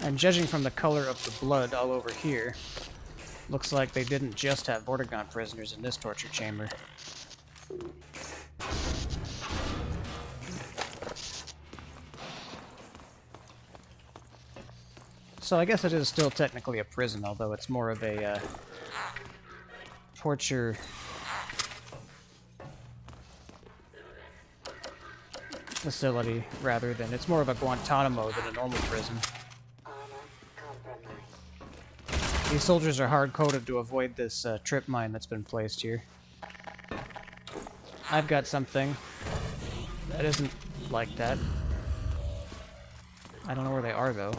And judging from the color of the blood all over here, looks like they didn't just have Vortigaunt prisoners in this torture chamber. So I guess it is still technically a prison, although it's more of a torture facility rather than it's more of a Guantanamo than a normal prison. These soldiers are hard-coded to avoid this trip mine that's been placed here. I've got something that isn't like that. I don't know where they are though.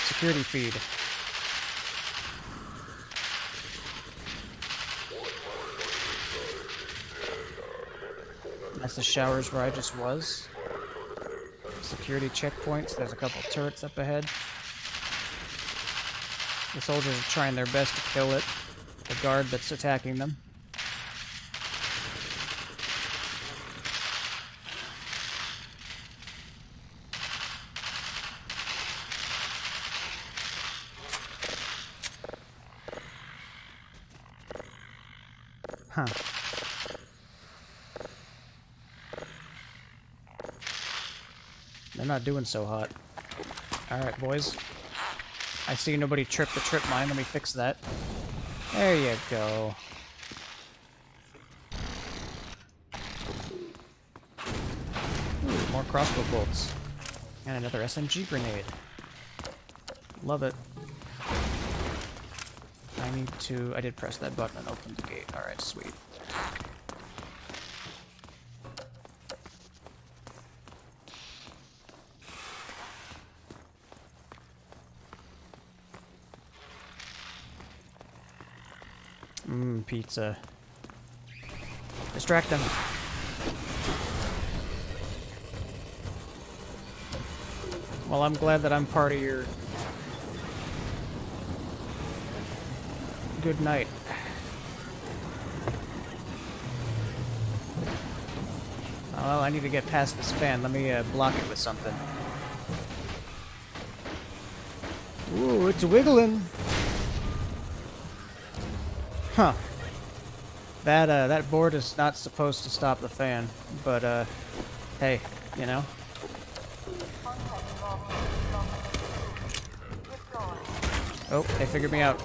Security feed. That's the showers where I just was. Security checkpoints. There's a couple turrets up ahead. The soldiers are trying their best to kill it. The guard that's attacking them. Huh. They're not doing so hot. Alright, boys. I see nobody tripped the trip mine. Let me fix that. There you go. Ooh, more crossbow bolts. And another SMG grenade. Love it. I need to... I did press that button and open the gate. Alright, sweet. Pizza. Distract them. Well, I'm glad that I'm part of your good night. Oh, I need to get past this fan. Let me block it with something. Ooh, it's wiggling. Huh. That board is not supposed to stop the fan, but, hey, you know? Oh, they figured me out.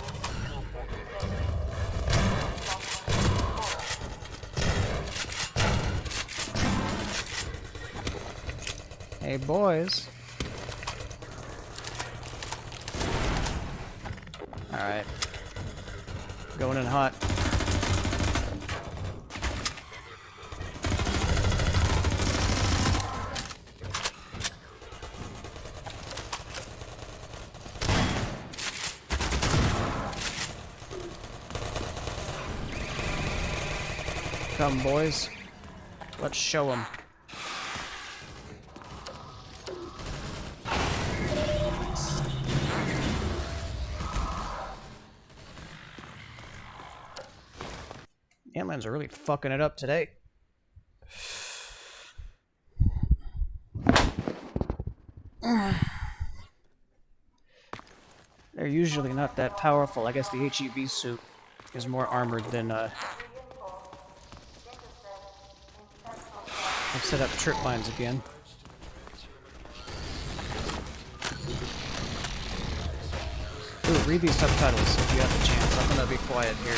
Hey, boys. Alright. Going in hot. Come, boys. Let's show them. Antlands are really fucking it up today. They're usually not that powerful. I guess the HEV suit is more armored than, I've set up trip mines again. Ooh, read these subtitles if you have the chance. I'm gonna be quiet here.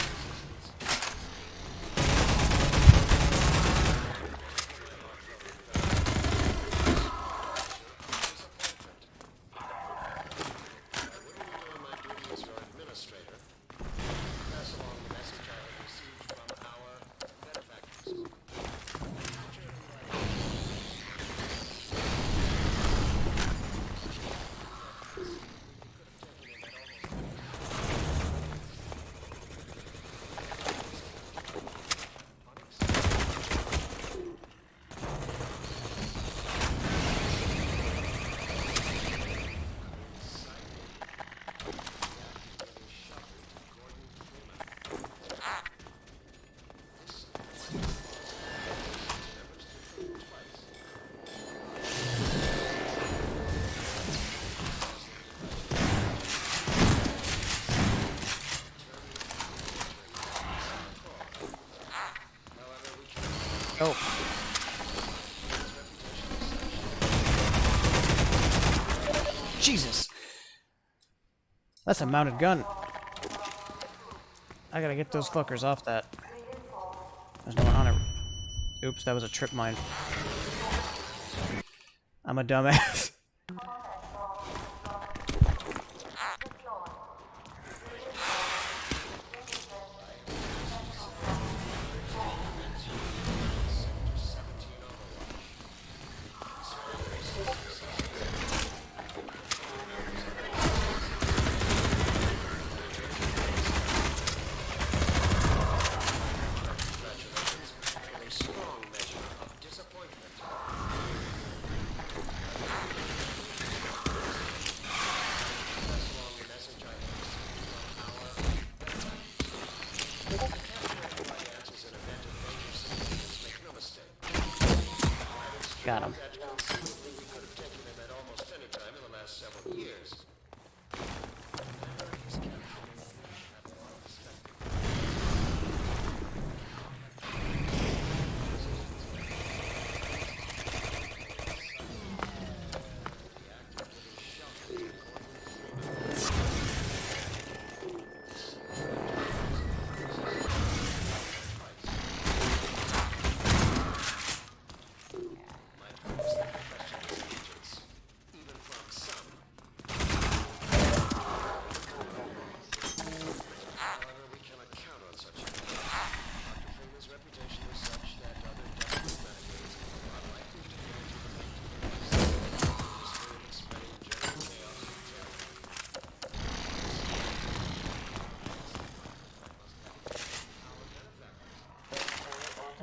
Oh. Jesus. That's a mounted gun. I gotta get those fuckers off that. There's no one on it. Oops, that was a trip mine. I'm a dumbass. Got him.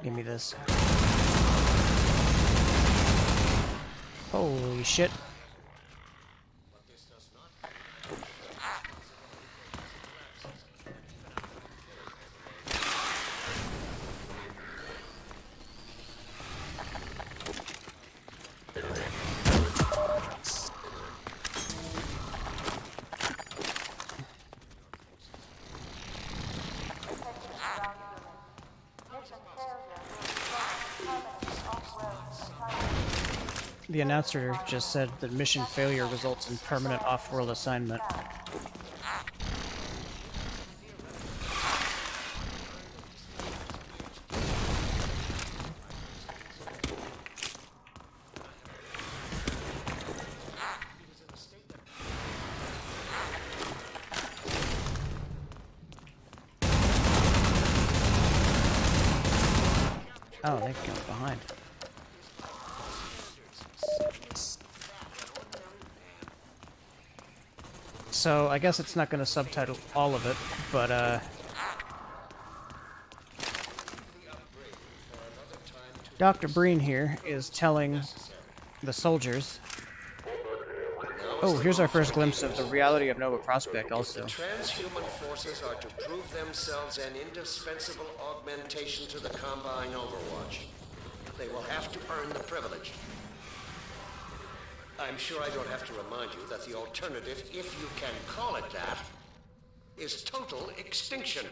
Give me this. Holy shit. The announcer just said that mission failure results in permanent off-world assignment. Oh, they came behind. So, I guess it's not going to subtitle all of it, but, Dr. Breen here is telling the soldiers... Oh, here's our first glimpse of the reality of Nova Prospect, also. The transhuman forces are to prove themselves an indispensable augmentation to the Combine Overwatch. They will have to earn the privilege. I'm sure I don't have to remind you that the alternative, if you can call it that, is total extinction.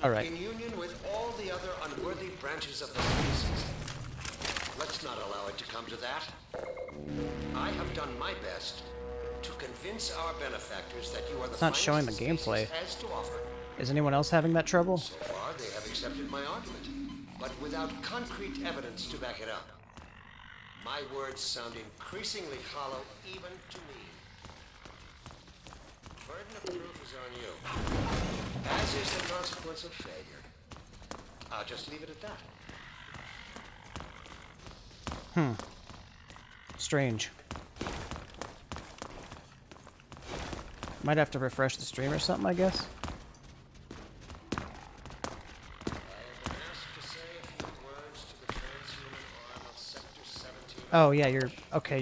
All right. In union with all the other unworthy branches of the species. Let's not allow it to come to that. I have done my best to convince our benefactors that you are the It's not showing the finest gameplay. species has to offer. Is anyone else having that trouble? So far, they have accepted my argument, but without concrete evidence to back it up. My words sound increasingly hollow even to me. Burden of proof is on you, as is the consequence of failure. I'll just leave it at that. Strange. Might have to refresh the stream or something, I guess. Oh yeah, your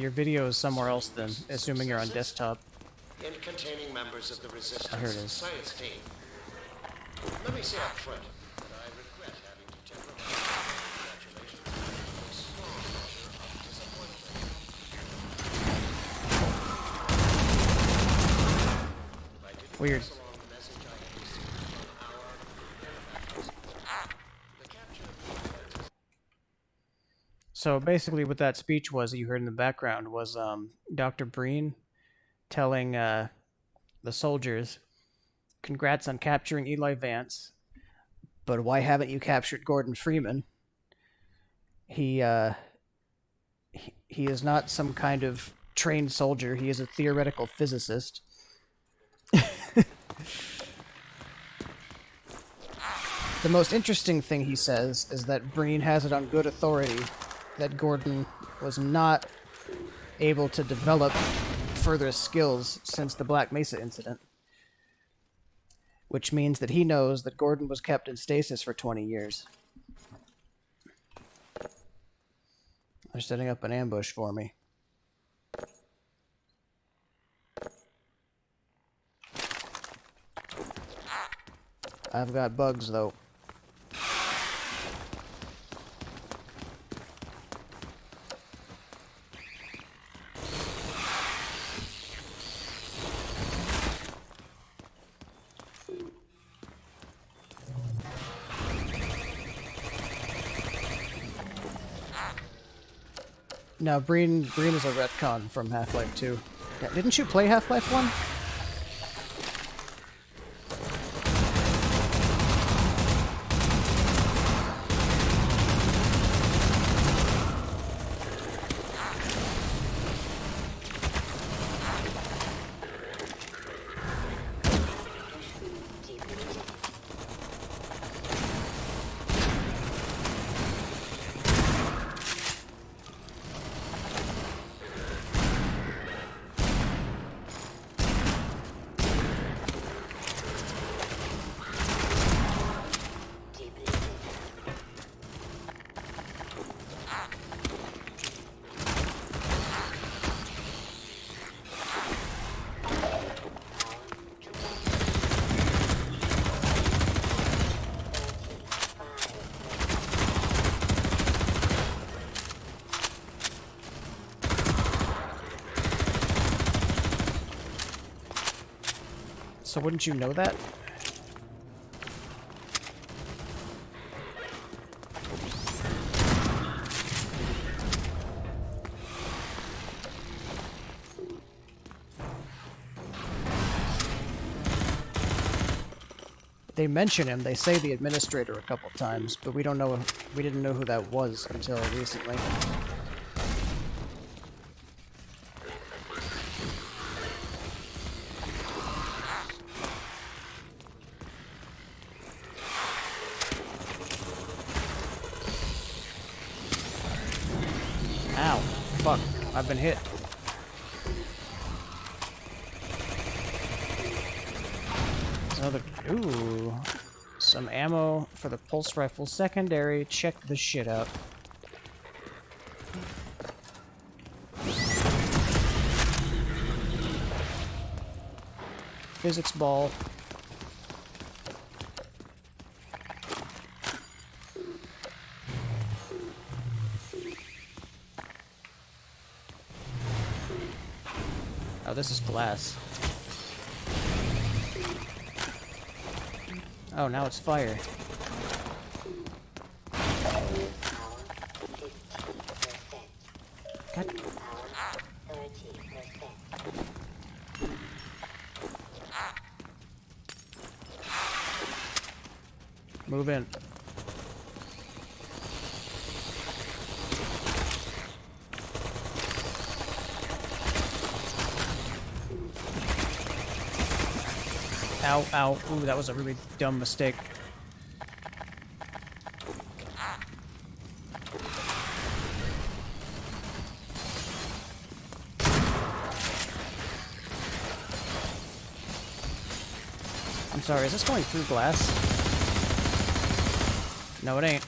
video is somewhere else then, assuming you're on desktop. And containing members of the Resistance here it is. science team. Let me say up front that I regret having to temper my congratulations with a small measure of disappointment. If I didn't Weird. pass along the message I had received from our benefactors, the capture of the So basically, what that speech was that you heard in the background was Dr. Breen telling the soldiers, "Congrats on capturing Eli Vance, but why haven't you captured Gordon Freeman? He is not some kind of trained soldier. He is a theoretical physicist." The most interesting thing he says is that Breen has it on good authority that Gordon was not able to develop further skills since the Black Mesa incident, which means that he knows that Gordon was kept in stasis for 20 years. They're setting up an ambush for me. I've got bugs, though. No, Breen is a retcon from Half-Life 2. Yeah, didn't you play Half-Life 1? So wouldn't you know that? They mention him, they say the administrator a couple times, but we didn't know who that was until recently. Ow. Fuck. I've been hit. Another... Ooh. Some ammo for the pulse rifle secondary. Check this shit out. Physics ball. Oh, this is glass. Oh, now it's fire. God. Move in. Ow, ow. Ooh, that was a really dumb mistake. I'm sorry, is this going through glass? No, it ain't.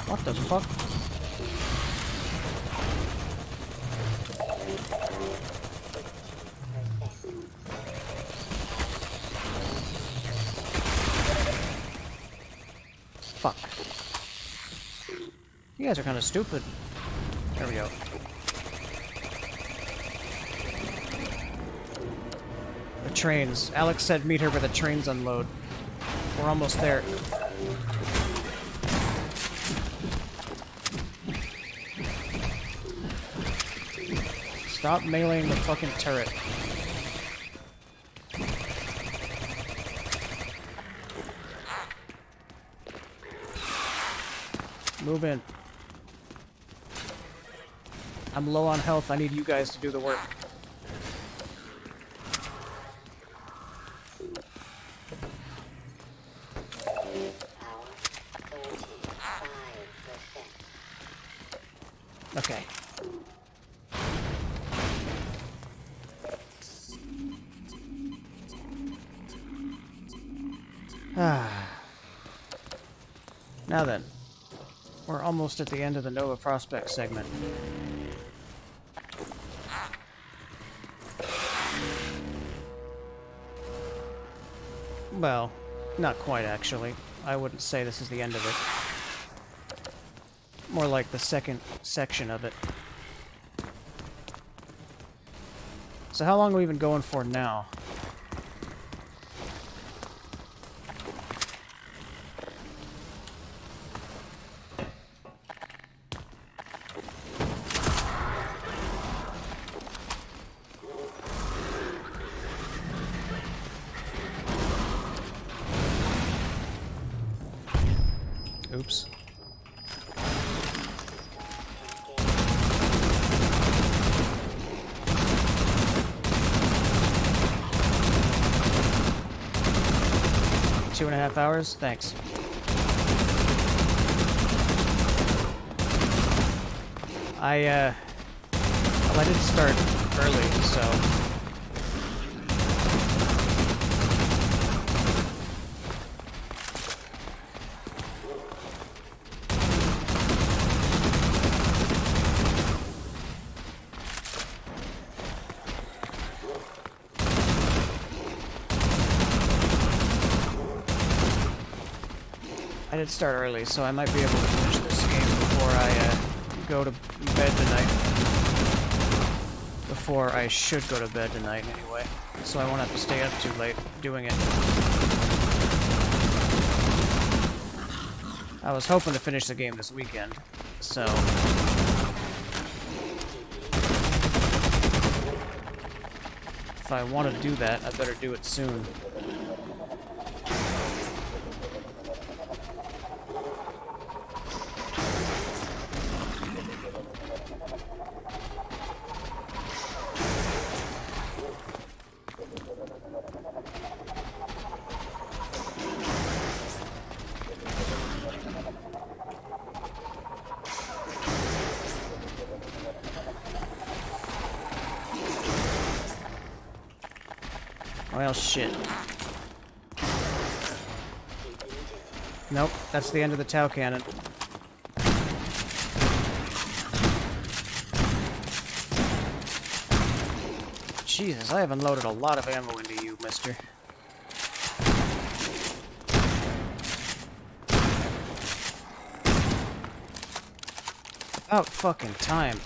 What the fuck? You guys are kind of stupid. There we go. The trains. Alex said meet her where the trains unload. We're almost there. Stop meleeing the fucking turret. Move in. I'm low on health. I need you guys to do the work. Okay. Now then, we're almost at the end of the Nova Prospect segment. Well, not quite actually. I wouldn't say this is the end of it. More like the second section of it. So how long are we even going for now? Oops. Two and a half hours? Thanks. Well, I did start early, so... I did start early, so I might be able to finish this game before I go to bed tonight. Before I should go to bed tonight, anyway. So I won't have to stay up too late doing it. I was hoping to finish the game this weekend, so... If I want to do that, I better do it soon. Well, shit. Nope, that's the end of the Tau cannon. Jesus, I have unloaded a lot of ammo into you, mister. About fucking time.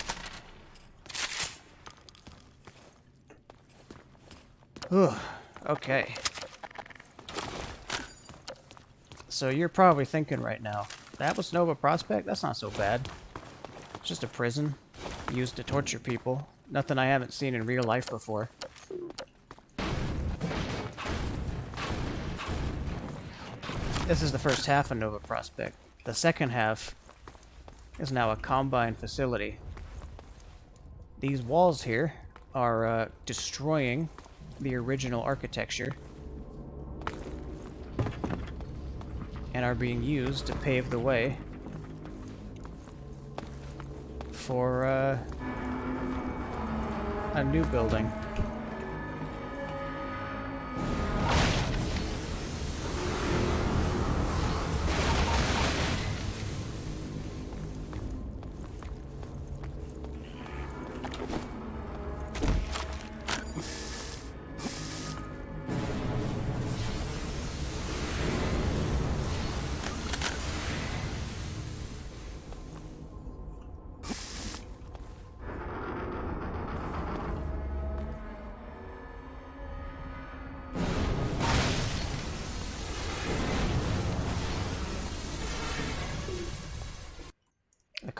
Ugh. Okay. So you're probably thinking right now, that was Nova Prospect? That's not so bad. It's just a prison used to torture people. Nothing I haven't seen in real life before. This is the first half of Nova Prospect. The second half is now a combine facility. These walls here are destroying the original architecture and are being used to pave the way for a new building.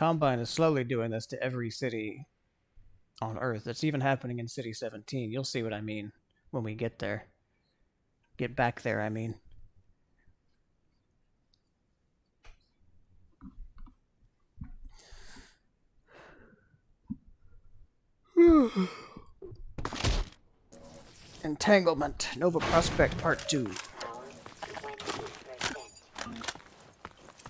Combine is slowly doing this to every city on Earth. It's even happening in City 17. You'll see what I mean when we get there. Get back there, I mean. Entanglement. Nova Prospect Part 2.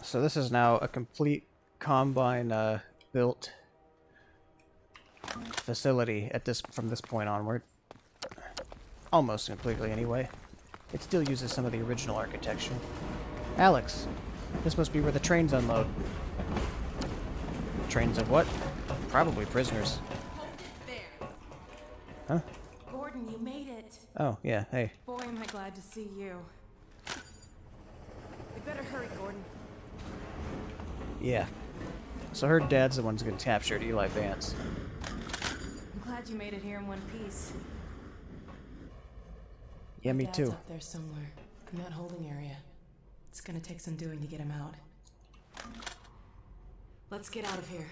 So this is now a complete Combine built facility at this from this point onward. Almost completely, anyway. It still uses some of the original architecture. Alex, this must be where the trains unload. Trains of what? Probably prisoners. Huh? Gordon, you made it. Oh, yeah, hey. Boy, am I glad to see you. We better hurry, Gordon. Yeah. So her dad's the one who's getting captured, Eli Vance. I'm glad you made it here in one piece. Yeah, me Dad's too. up there somewhere, in that holding area. It's gonna take some doing to get him out. Let's get out of here.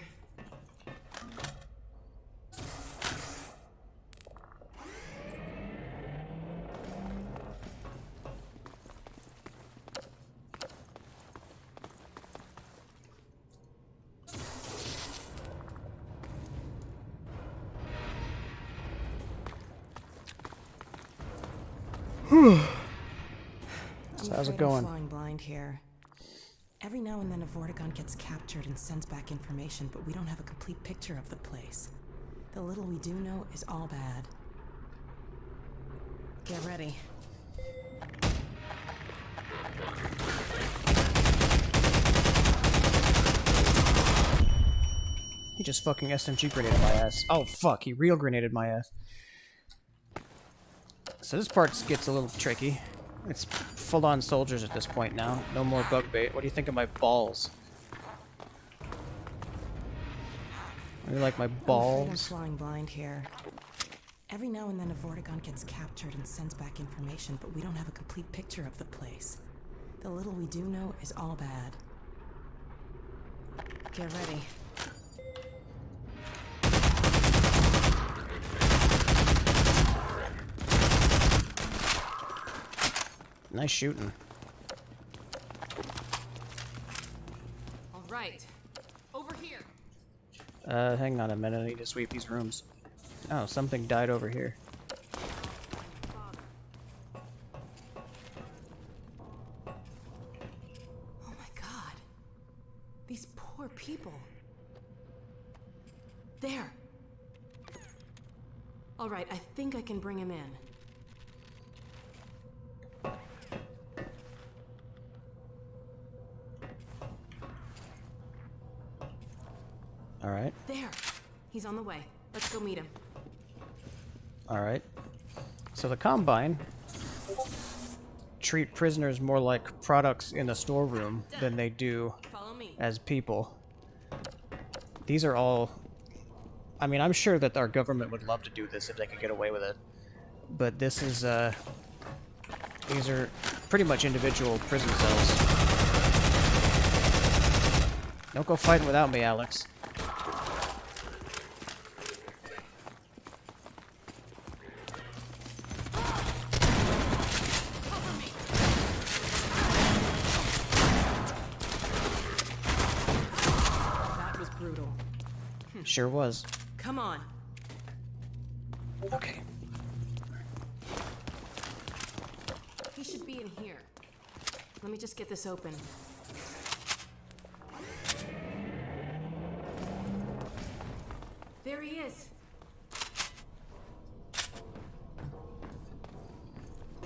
So how's it going? I'm flying blind here. Every now and then a Vortigaunt gets captured and sends back information, but we don't have a complete picture of the place. The little we do know is all bad. Get ready. He just fucking SMG grenaded my ass. Oh fuck, he real grenaded my ass. So this part gets a little tricky. It's full-on soldiers at this point now. No more bug bait. What do you think of my balls? You like my I'm afraid I'm balls? flying blind here. Every now and then a Vortigaunt gets captured and sends back information, but we don't have a complete picture of the place. The little we do know is all bad. Get ready. Nice shooting. All right. Over here. Hang on a minute. I need to sweep these rooms. Oh, something died over here. Oh my god. These poor people. There. All right, I think I can bring him in. Alright. There. He's on the way. Let's go meet him. Alright. So the Combine treat prisoners more like products in a storeroom than they do Follow me. as people. These are all... I mean, I'm sure that our government would love to do this if they could get away with it. But this is, these are pretty much individual prison cells. Don't go fighting without me, Alex. That was brutal. Sure was. Come on. Okay. He should be in here. Let me just get this open. There he is.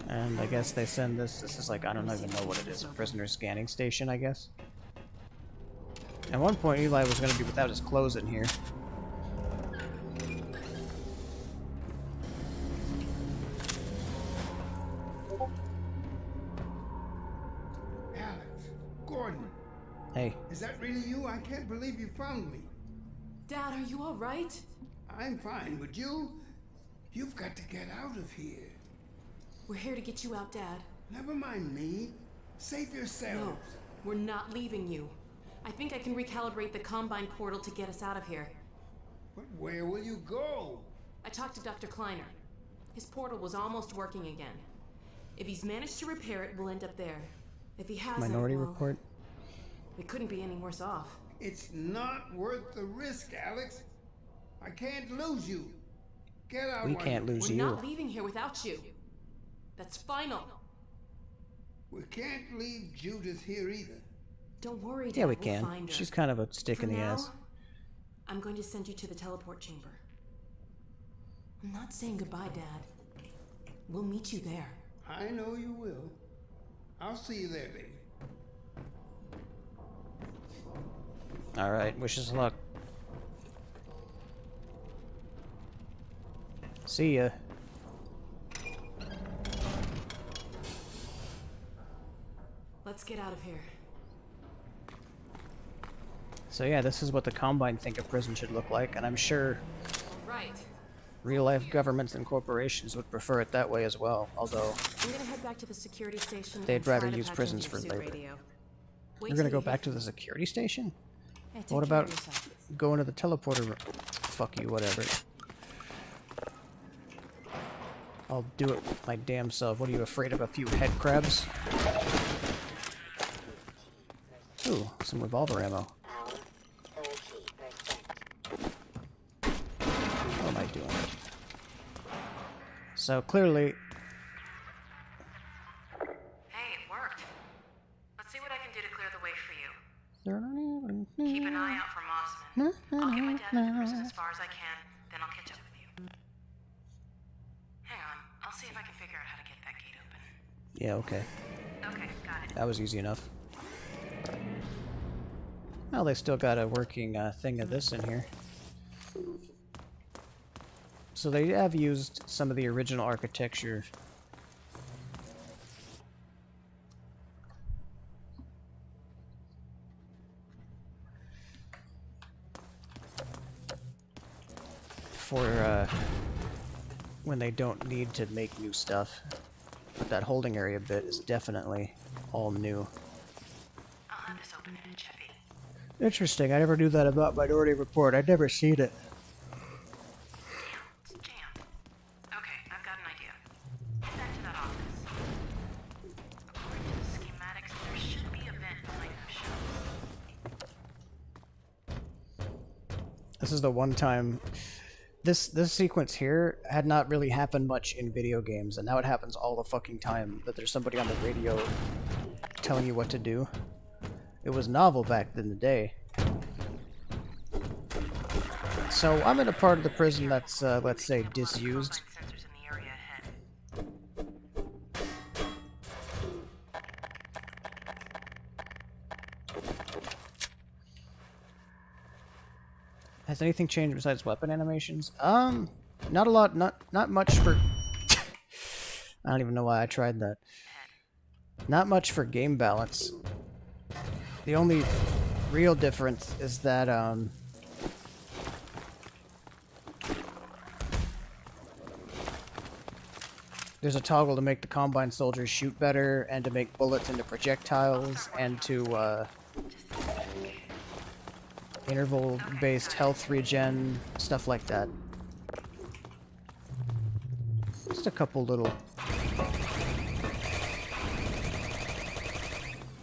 And I guess they send this. This is like, I don't even know what it is. A prisoner scanning station, I guess. At one point, Eli was going to be without his clothes in here. Alex, Gordon, Hey. is that really you? I can't believe you found me. Dad, are you all right? I'm fine, but you've got to get out of here. We're here to get you out, Dad. Never mind me. Save yourselves. No, we're not leaving you. I think I can recalibrate the Combine portal to get us out of here. But where will you go? I talked to Dr. Kleiner. His portal was almost working again. If he's managed to repair it, we'll end up there. If he hasn't, Minority well, Report. we couldn't be any worse off. It's not worth the risk, Alex. I can't lose you. Get out. We can't lose We're you. not leaving here without you. That's final. We can't leave Judith here either. Don't worry, Dad. Yeah, we we'll can. find her. She's kind of a stick For in the now, ass. I'm going to send you to the teleport chamber. I'm not saying goodbye, Dad. We'll meet you there. I know you will. I'll see you there, baby. Alright, wish us luck. See ya. Let's get out of here. So yeah, this is what the Combine think a prison should look like, and I'm sure All right. real-life governments and corporations would prefer it that way as well, although I'm gonna head back to the security station. they'd and rather try to use patch prisons into for your suit labor. radio. you're Wait gonna till go you back to hit- the security station? Hey, take What care about of yourself. going to the teleporter room? Fuck you, whatever. I'll do it my damn self. What are you, afraid of a few head crabs? Ooh, some revolver ammo. What am I doing? So clearly, Hey, it worked. Let's see what I can do to clear the way for you. Keep an eye out for Mossman. I'll get my dad to the prison as far as I can, then I'll catch up with you. Hang on, I'll see if I can figure out how to get that gate open. yeah, okay. Okay, got it. That was easy enough. Well, they still got a working thing of this in here. So they have used some of the original architecture. For when they don't need to make new stuff. But that holding area bit is definitely all new. I'll have this open in a jiffy. Interesting, I never knew that about Minority Report. I'd never seen it. It's jammed. Okay, I've got an idea. Head back to that office. According to the schematics, there should be a vent behind those shelves. This is the one time... This sequence here had not really happened much in video games, and now it happens all the fucking time, that there's somebody on the radio telling you what to do. It was novel back in the day. So I'm in a part of the prison that's, let's say, disused. Sensors in the area ahead. Has anything changed besides weapon animations? Not a lot. Not much for... I don't even know why I tried that. Not much for game balance. The only real difference is that, there's a toggle to make the Combine soldiers shoot better, and to make bullets into projectiles, and to, interval-based health regen, stuff like that. Just a couple little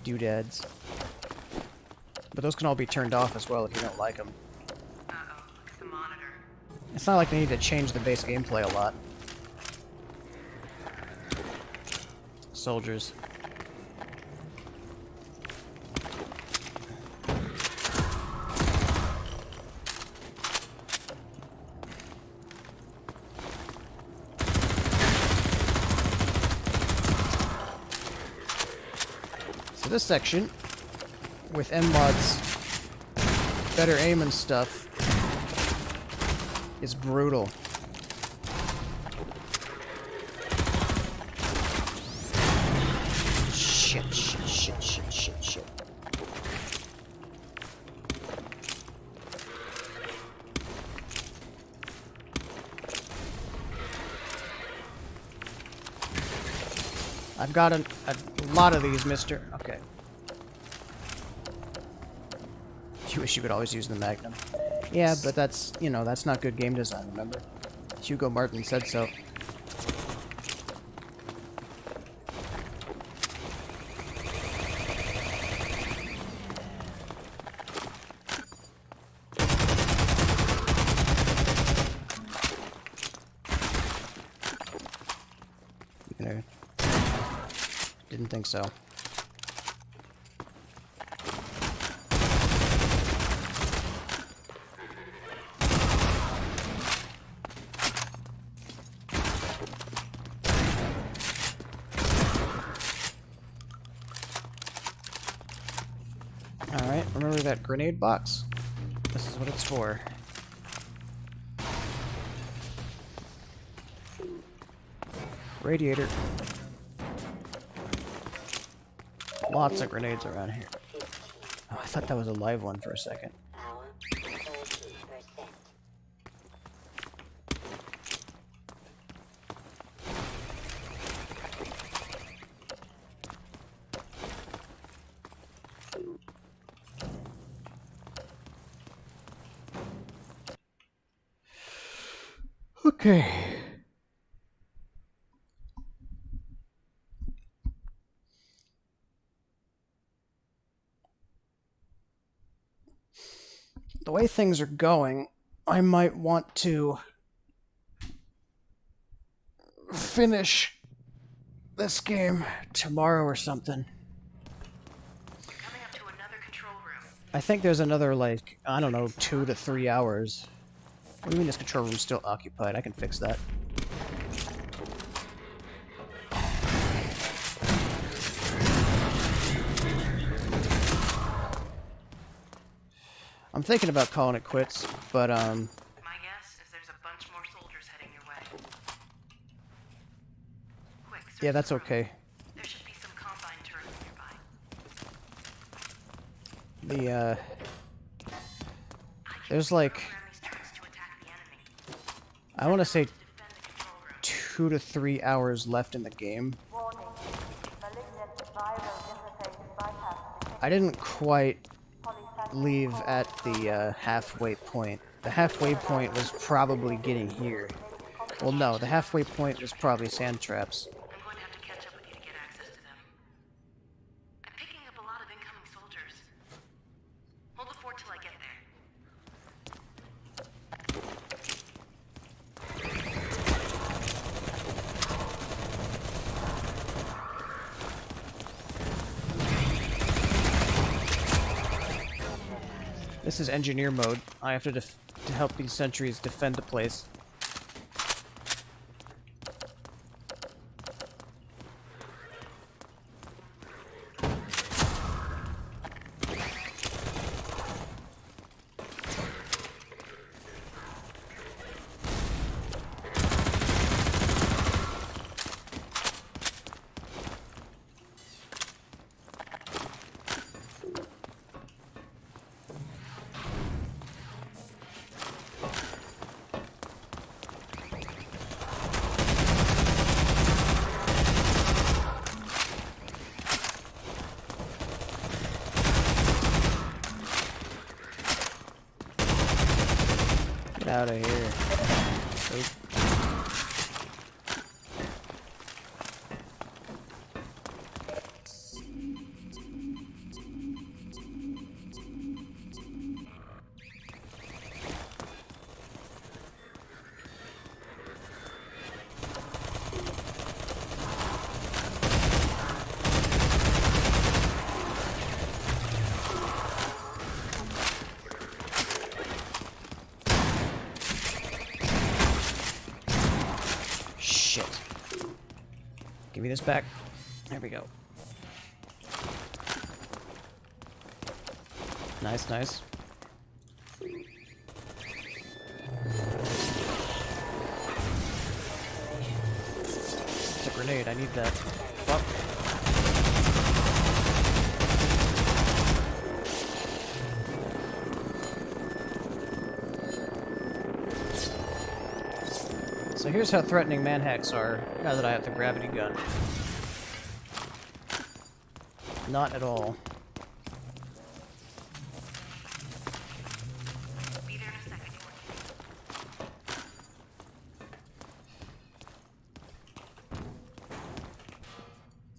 doodads. But those can all be turned off as well if you don't like them. Uh-oh, look at the monitor. It's not like they need to change the base gameplay a lot. Soldiers. So this section, with M-Mod's better aim and stuff, is brutal. Shit. I've got a lot of these, mister. Okay. You wish you could always use the Magnum. Yeah, but that's, you know, that's not good game design, remember? Hugo Martin said so. Didn't think so. Alright, remember that grenade box? This is what it's for. Radiator. Lots of grenades around here. Oh, I thought that was a live one for a second. Okay. The way things are going, I might want to finish this game tomorrow or something. Coming up to another control room. I think there's another, like, I don't know, 2 to 3 hours. What do you mean this control room's still occupied? I can fix that. I'm thinking about calling it quits, but, My guess is there's a bunch more soldiers heading your way. Quick, search yeah, that's the room. okay. There should be some combine turrets nearby. The, there's like, Program these turrets to attack the enemy. I want to say Defend the control room. 2 to 3 hours left in the game. Warning. Malignant viral interface bypass detected. I didn't quite Polyphenol leave at the halfway point. The halfway point was probably getting here. Well, no, the halfway point was probably sand traps. I'm going to have to catch up with you to get access to them. I'm picking up a lot of incoming soldiers. Hold the fort till I get there. This is engineer mode. I have to help these sentries defend the place. Get out of here. Oop. Shit. Give me this back. There we go. Nice, nice. It's a grenade. I need that. Fuck. So here's how threatening manhacks are, now that I have the gravity gun. Not at all.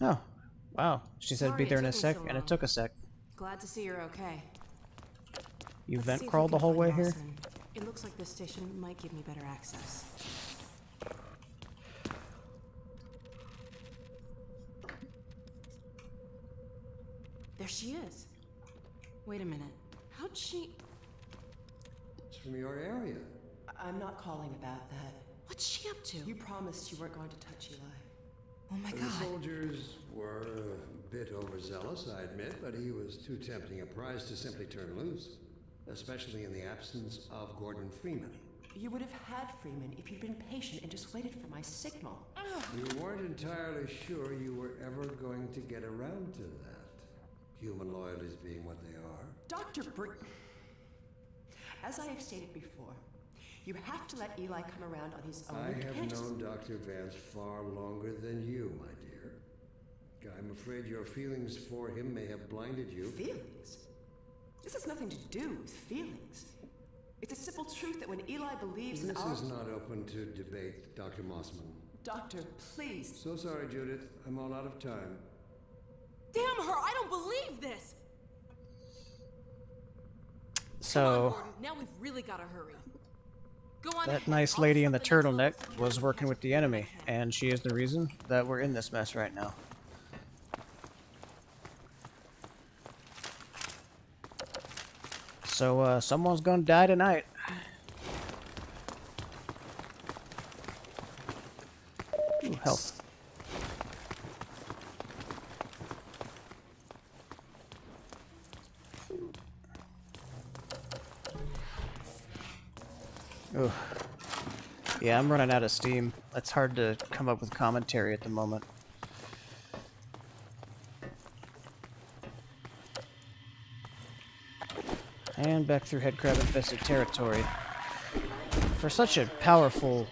Oh, wow. She said be Sorry there it in a took me sec, so and it long. took a sec. Glad to see you're okay. You Let's vent see if we crawled the can whole find way here? Mossman. It looks like this station might give me better access. There she is. Wait a minute. How'd she... It's from your area. I'm not calling about that. What's she up to? You promised you weren't going to touch Eli. Oh my The god. soldiers were a bit overzealous, I admit, but he was too tempting a prize to simply turn loose, especially in the absence of Gordon Freeman. You would have had Freeman if you'd been patient and just waited for my signal. You weren't entirely sure you were ever going to get around to that. Human loyalties being what they are. Dr. As I have stated before, you have to let Eli come around on his own. I have independently. known Dr. Vance far longer than you, my dear. I'm afraid your feelings for him may have blinded you. Feelings? This has nothing to do with feelings. It's a simple truth that when Eli believes in This our... is not open to debate, Dr. Mossman. Doctor, please. So sorry, Judith. I'm all out of time. Damn her! I don't believe this! So, Come on, Gordon. Now we've really gotta hurry. Go on that ahead. nice I'll lady in the set next turtleneck level was so working we with can the catch enemy, up when I can. and she is the reason that we're in this mess right now. So, someone's gonna die tonight. Ooh, health. Ooh. Yeah, I'm running out of steam. It's hard to come up with commentary at the moment. And back through headcrab infested territory. For such a powerful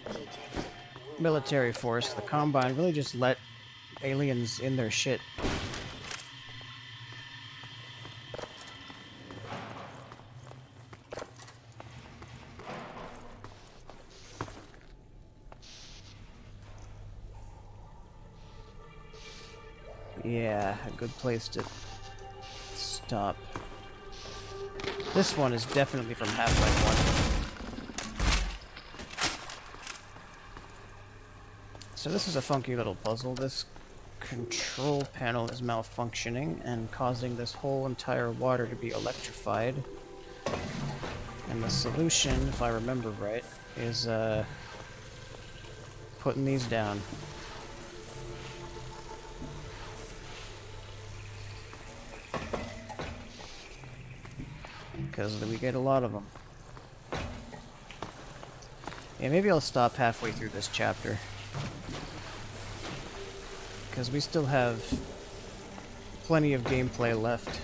military force, the Combine really just let aliens in their shit. Yeah, a good place to stop. This one is definitely from Half-Life 1. So this is a funky little puzzle. This control panel is malfunctioning and causing this whole entire water to be electrified. And the solution, if I remember right, is putting these down. Because we get a lot of them. Yeah, maybe I'll stop halfway through this chapter. Because we still have plenty of gameplay left.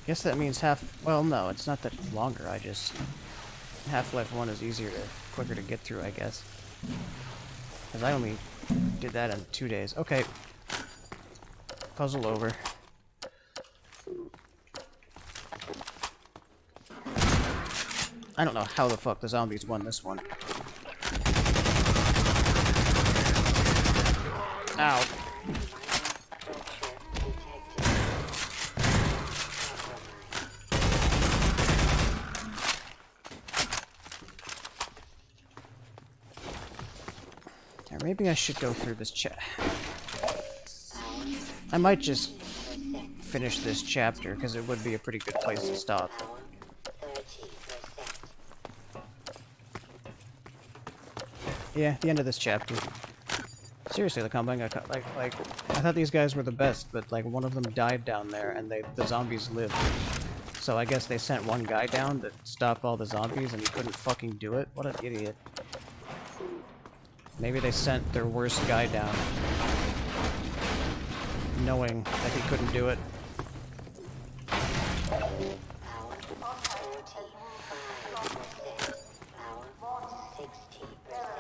Guess that means well, no, it's not that it's longer, I just... Half-Life 1 is quicker to get through, I guess. Because I only did that in 2 days. Okay. Puzzle over. I don't know how the fuck the zombies won this one. Ow. Maybe I should go through this I might just finish this chapter, because it would be a pretty good place to stop. Yeah, the end of this chapter. Seriously, the Combine got like I thought these guys were the best, but like one of them died down there, and the zombies lived. So I guess they sent one guy down to stop all the zombies, and he couldn't fucking do it. What an idiot. Maybe they sent their worst guy down, knowing that he couldn't do it.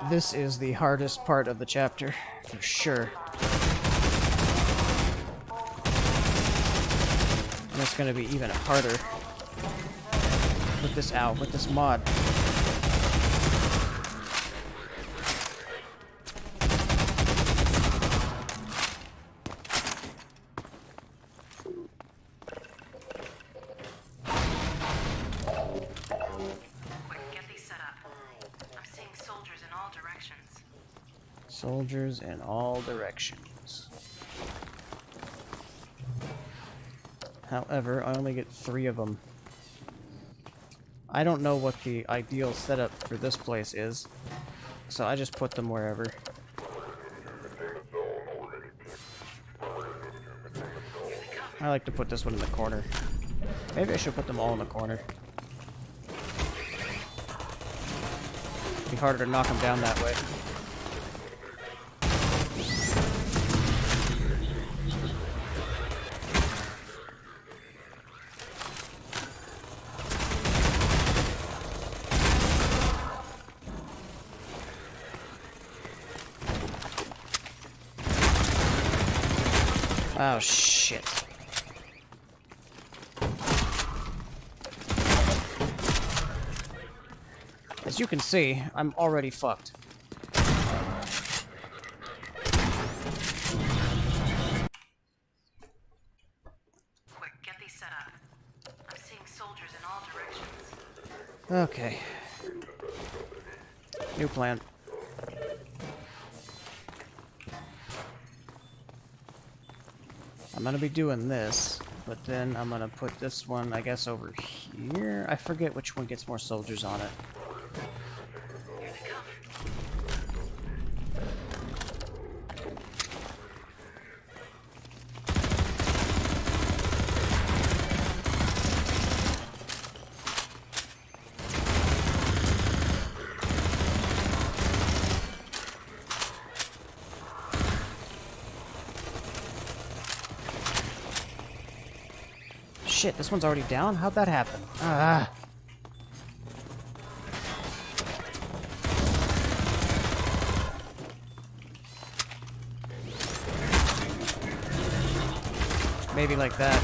This is the hardest part of the chapter, for sure. And it's gonna be even harder with this mod. Soldiers in all directions. However, I only get 3 of them. I don't know what the ideal setup for this place is, so I just put them wherever. I like to put this one in the corner. Maybe I should put them all in the corner. It'd be harder to knock them down that way. Oh, shit. As you can see, I'm already fucked. Quick, get these set up. I'm seeing soldiers in all directions. Okay. New plan. I'm gonna be doing this, but then I'm gonna put this one, I guess, over here. I forget which one gets more soldiers on it. Shit, this one's already down? How'd that happen? Ah. Maybe like that.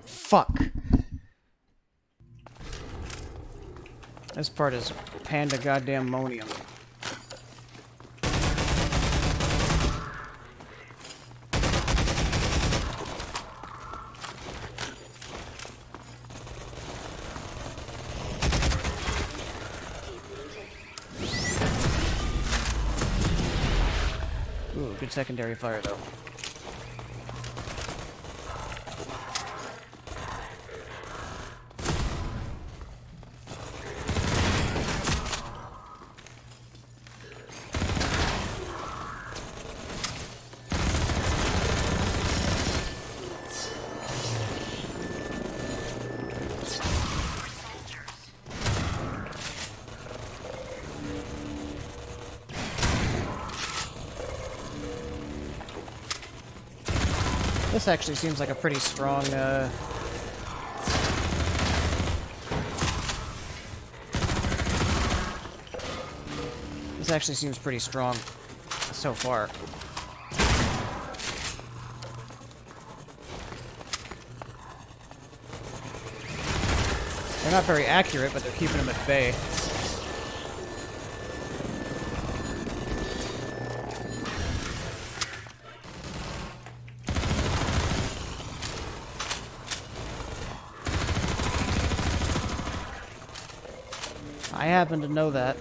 Fuck. This part is panda goddamn monium. Ooh, good secondary fire though. This actually seems like a pretty strong, This actually seems pretty strong so far. They're not very accurate, but they're keeping them at bay. I happen to know that.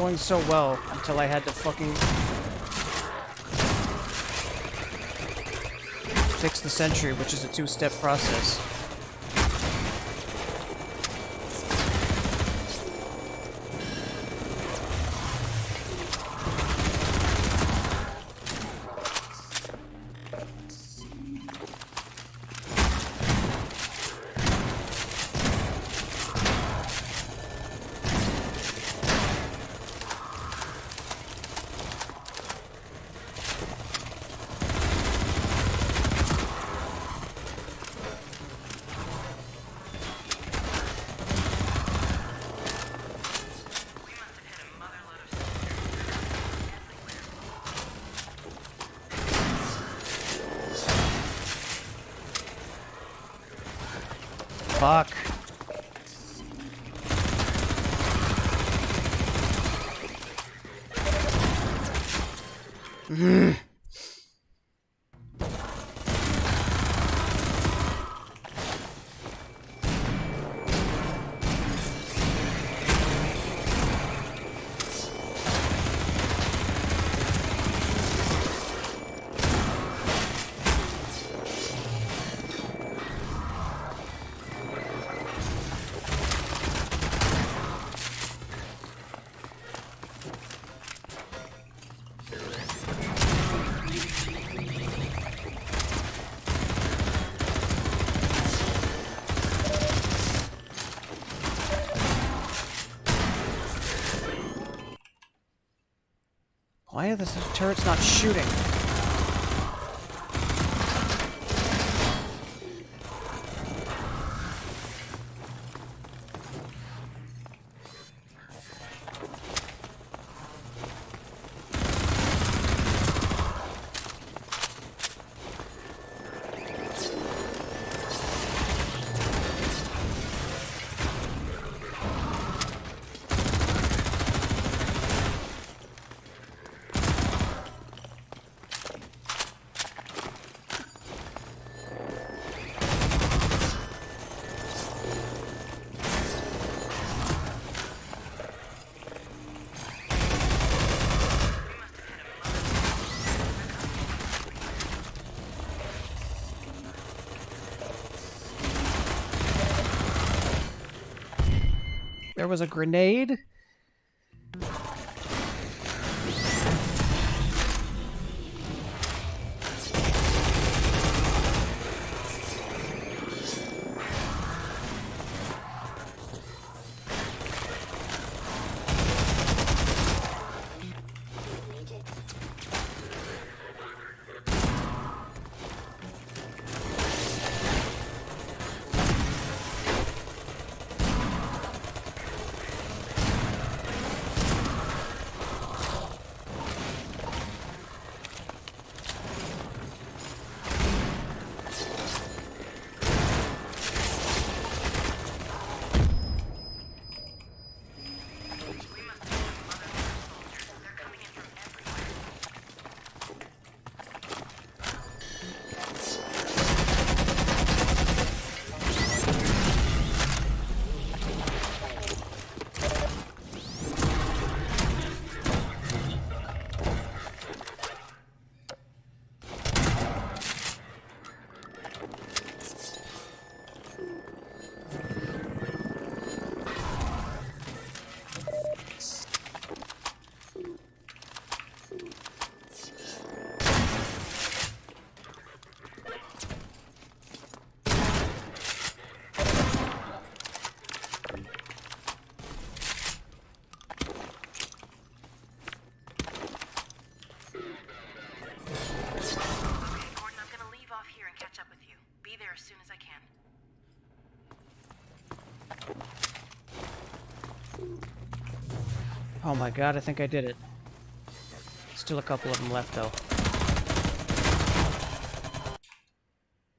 going so well until I had to fucking fix the sentry, which is a two-step process. Fuck. Why are the turrets not shooting? There was a grenade? Oh my god, I think I did it. Still a couple of them left, though.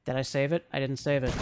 Did I save it? I didn't save it.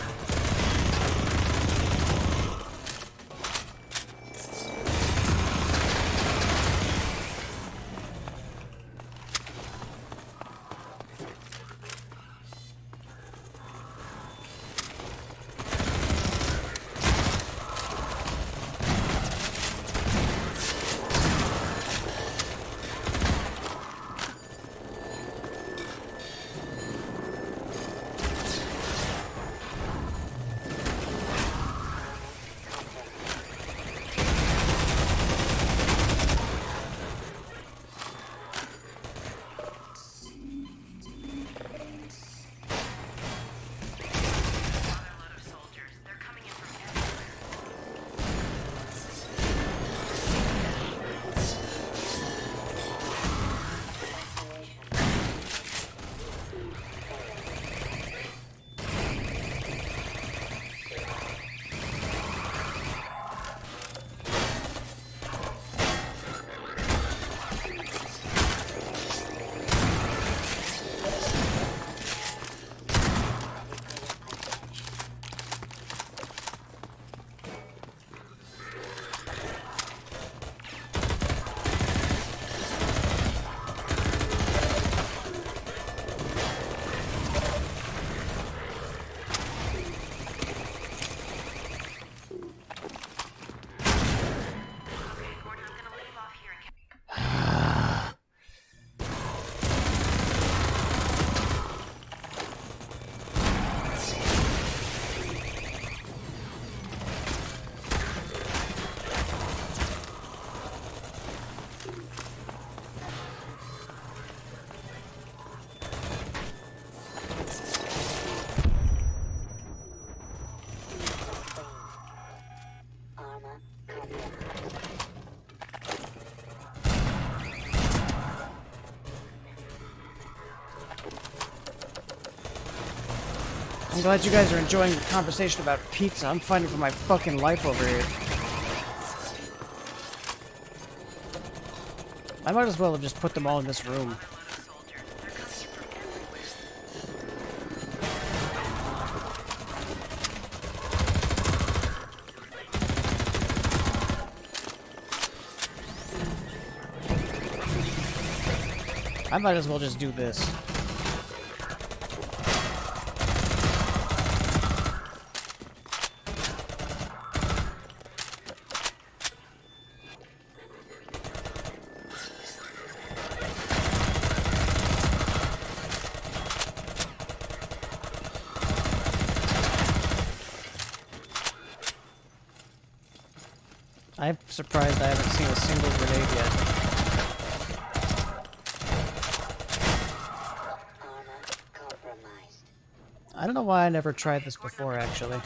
I'm glad you guys are enjoying the conversation about pizza. I'm fighting for my fucking life over here. I might as well have just put them all in this room. I might as well just do this. I'm surprised I haven't seen a single grenade yet. I don't know why I never tried this before, actually.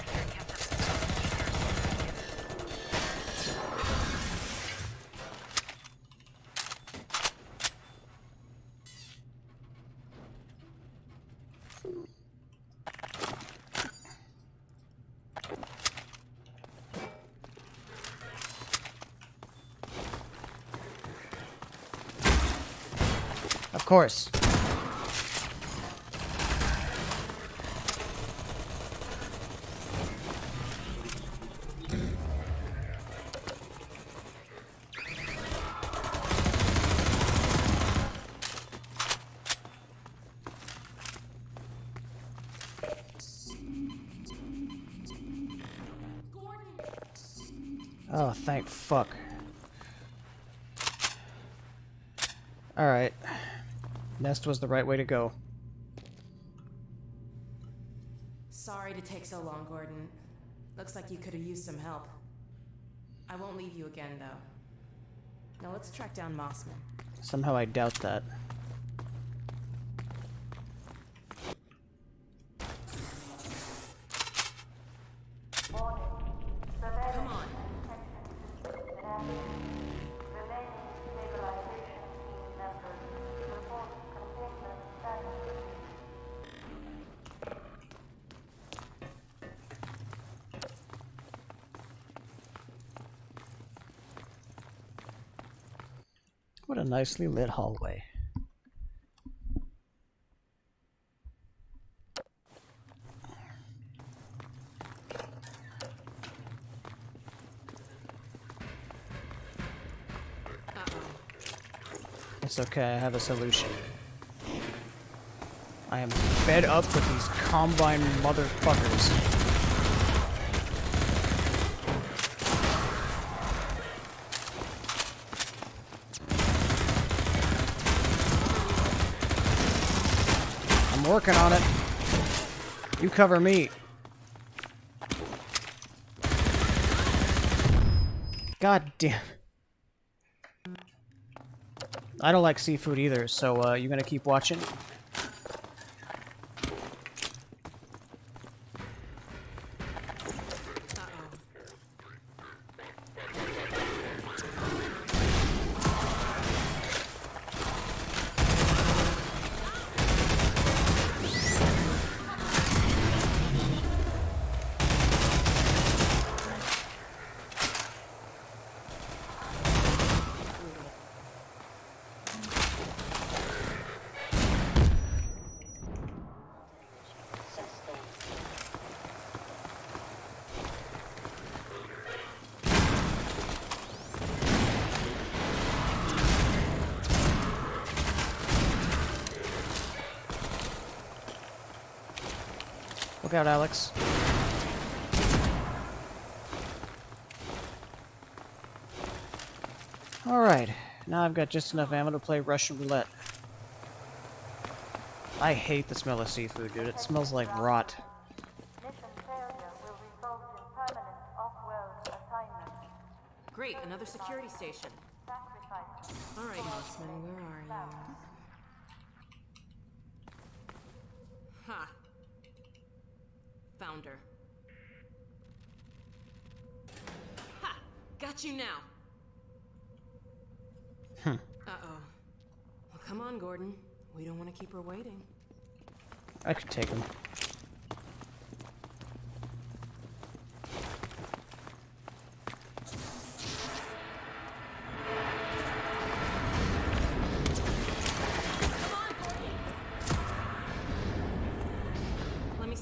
Of course. Oh, thank fuck. Alright. Nest was the right way to go. Sorry to take so long, Gordon. Looks like you could have used some help. I won't leave you again, though. Now let's track down Mossman. Somehow I doubt that. Come on. What a nicely lit hallway. It's okay, I have a solution. I am fed up with these Combine motherfuckers. I'm working on it. You cover me. God damn. I don't like seafood either, so you gonna keep watching? Look out, Alex. Alright, now I've got just enough ammo to play Russian roulette. I hate the smell of seafood, dude. It smells like rot. Mission failure will result in permanent off-world assignment. Great, another security station. Sacrifice. All right, Mossman, where are you? Ha! Found her. Ha! Got you now! Uh-oh. Well, come on, Gordon. We don't want to keep her waiting. I could take him.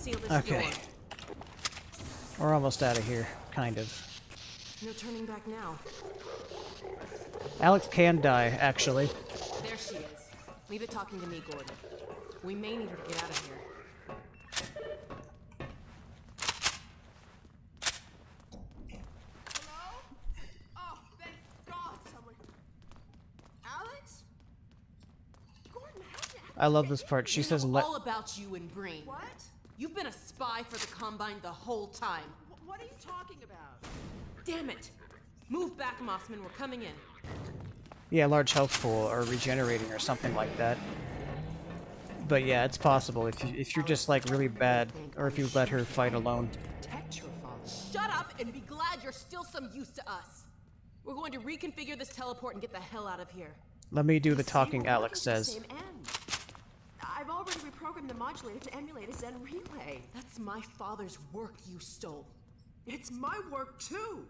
seal this Okay. door. We're almost out of here, kind of. No turning back now. Alex can die, actually. There she is. Leave it talking to me, Gordon. We may need her to get out of here. Hello? Oh, thank God someone... Alex? Gordon, how did you... I love this part. She We says, know all about you and Breen. What? You've been a spy for the Combine the whole time. What are you talking about? Damn it! Move back, Mossman. We're coming in. Yeah, large health pool or regenerating or something like that. But yeah, it's possible if you're just like really bad, or if you let her fight alone. Protect your father. Shut up and be glad you're still some use to us. We're going to reconfigure this teleport and get the hell out of here. Let me do the talking, Alex says. Same end. I've already reprogrammed the modulator to emulate a Zen relay. That's my father's work you stole. It's my work too.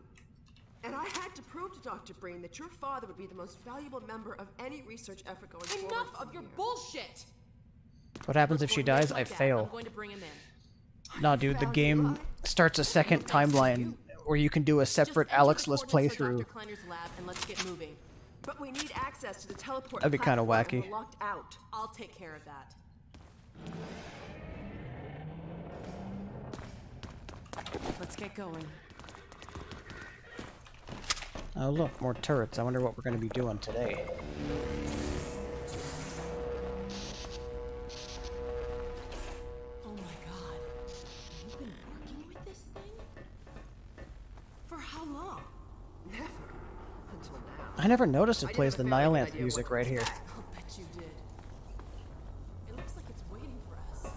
And I had to prove to Dr. Breen that your father would be the most valuable member of any research effort going forward. Enough of your bullshit! What happens if she dies? I I'm fail. going to bring him in. Nah, dude, the game starts a second timeline where you can do a separate Alex-less playthrough. Dr. Kleiner's lab and let's get moving. But we need access to the teleport. That'd be kinda platform, and wacky. we're locked out. I'll take care of that. Let's get going. Oh look, more turrets. I wonder what we're going to be doing today. Oh my god. You've been working with this thing? For how long? Never. Until now. I never noticed it I plays the didn't have a fairly good Nylanth idea music what to right here. expect. I'll bet you did. It looks like it's waiting for us.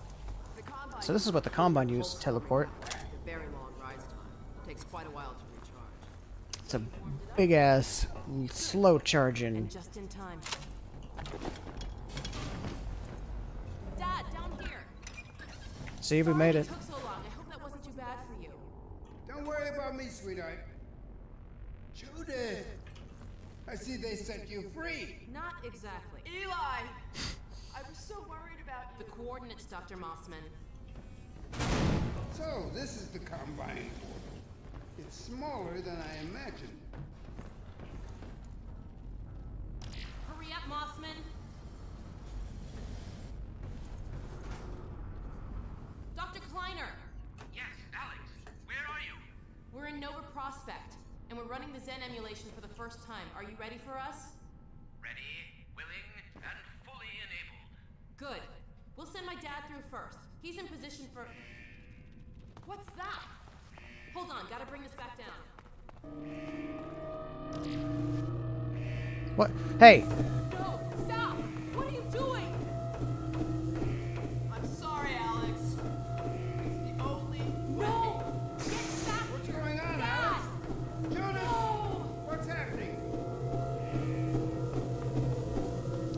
The Combine So this is what the Combine used to teleport. a very long rise time. Takes quite a while to recharge. It's a big-ass, slow charging. And just in time. Dad, down here. See, we made it. Took so long. I hope that wasn't too bad for you. Don't worry about me, sweetheart. Judith! I see they set you free. Not exactly. Eli! I was so worried about you. The coordinates, Dr. Mossman. So, this is the Combine. It's smaller than I imagined. Hurry up, Mossman. Dr. Kleiner! Yes, Alex. Where are you? We're in Nova Prospect, and we're running the Zen emulation for the first time. Are you ready for us? Ready, willing, and fully enabled. Good. We'll send my dad through first. He's in position for... What's that? Hold on, gotta bring this back down. What? Hey! No! Stop! What are you doing? I'm sorry, Alex. It's the only No! Get back What's here! going on, Dad! Alex? Judith! No! What's happening?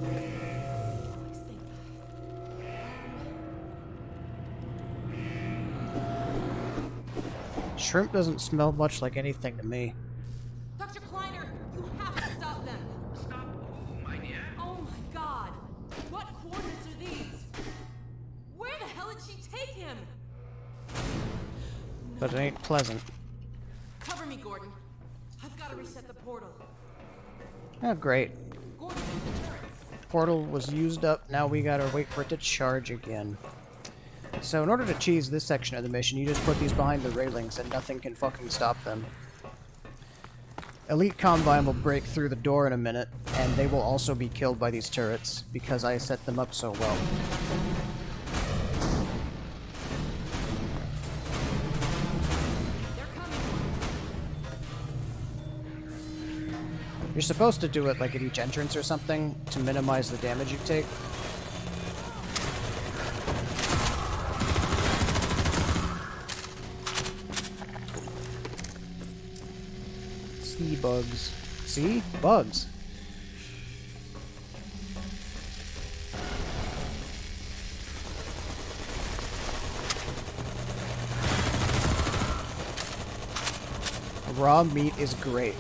Alex, think. Shrimp doesn't smell much like anything to me. Dr. Kleiner, you have to stop them! Stop who, my dear? Oh my god! What coordinates are these? Where the hell did she take him? But it ain't pleasant. Cover me, Gordon. I've got to reset the portal. Oh, great. Gordon, use the turrets. Portal was used up, now we gotta wait for it to charge again. So in order to cheese this section of the mission, you just put these behind the railings and nothing can fucking stop them. Elite Combine will break through the door in a minute, and they will also be killed by these turrets, because I set them up so well. They're coming. You're supposed to do it like at each entrance or something, to minimize the damage you take. See bugs. See? Bugs. Raw meat is great.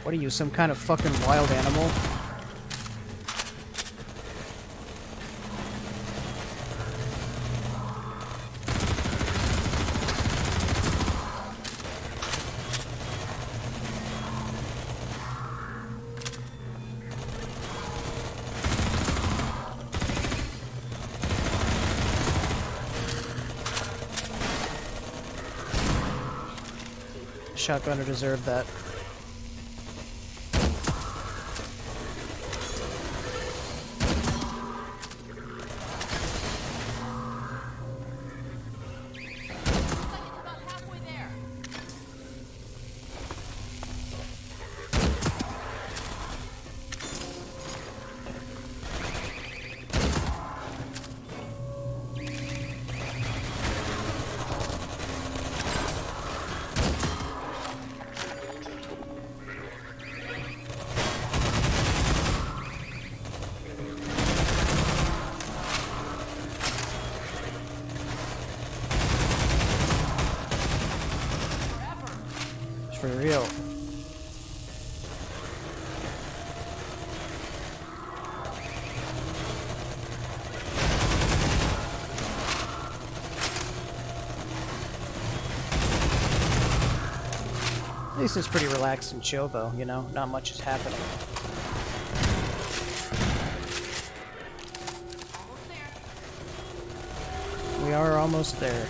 What are you, some kind of fucking wild animal? shotgunner deserved that. For real. At least it's pretty relaxed and chill though, you know? Not much is happening. We are almost there.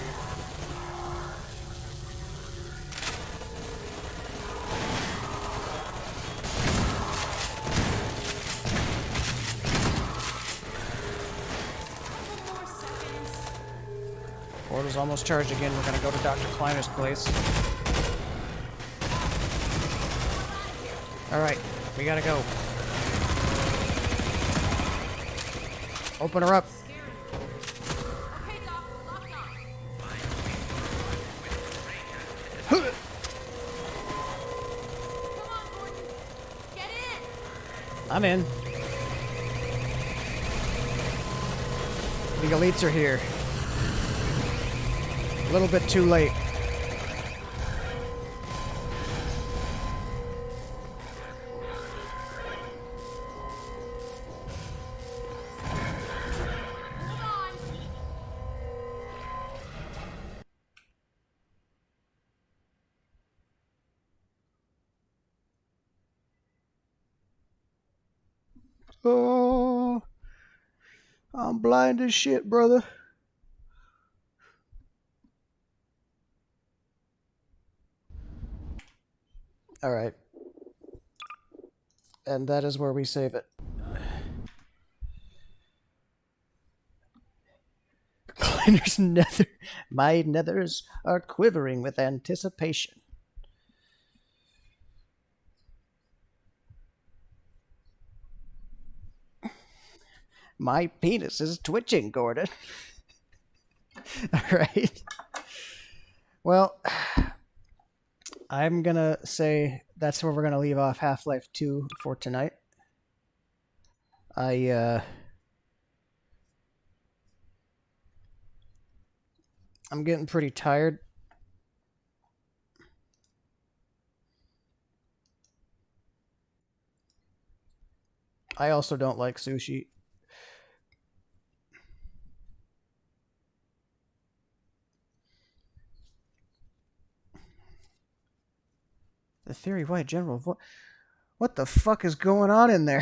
Portal's almost charged again. We're gonna go to Dr. Kleiner's place. Alright, we gotta go. Open her up. I'm in. The elites are here. A little bit too late. Oh, I'm blind as shit, brother. All right. And that is where we save it. Kleiner's nether. My nethers are quivering with anticipation. My penis is twitching, Gordon. All right. Well, I'm going to say that's where we're going to leave off Half-Life 2 for tonight. I'm getting pretty tired. I also don't like sushi. The Theory White General. What the fuck is going on in there?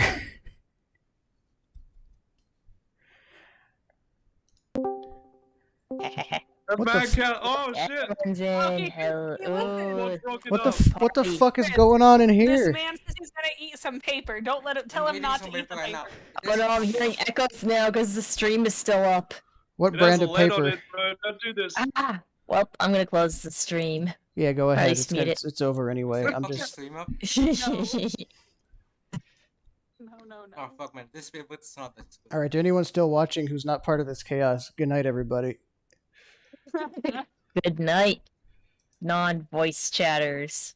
What oh shit! What the fuck is going on in here? This man says he's gonna eat some paper. Don't let him tell him not to eat the paper. Oh no, I'm hearing echoes now because the stream is still up. What brand of paper? It, bro. Don't do this. Ah, well, I'm gonna close the stream. Yeah, go ahead. It's over anyway. I'm just. No. No. Oh fuck, man! This wavelet's not that good. All right. To anyone still watching who's not part of this chaos, good night, everybody. Good night, non-voice chatters.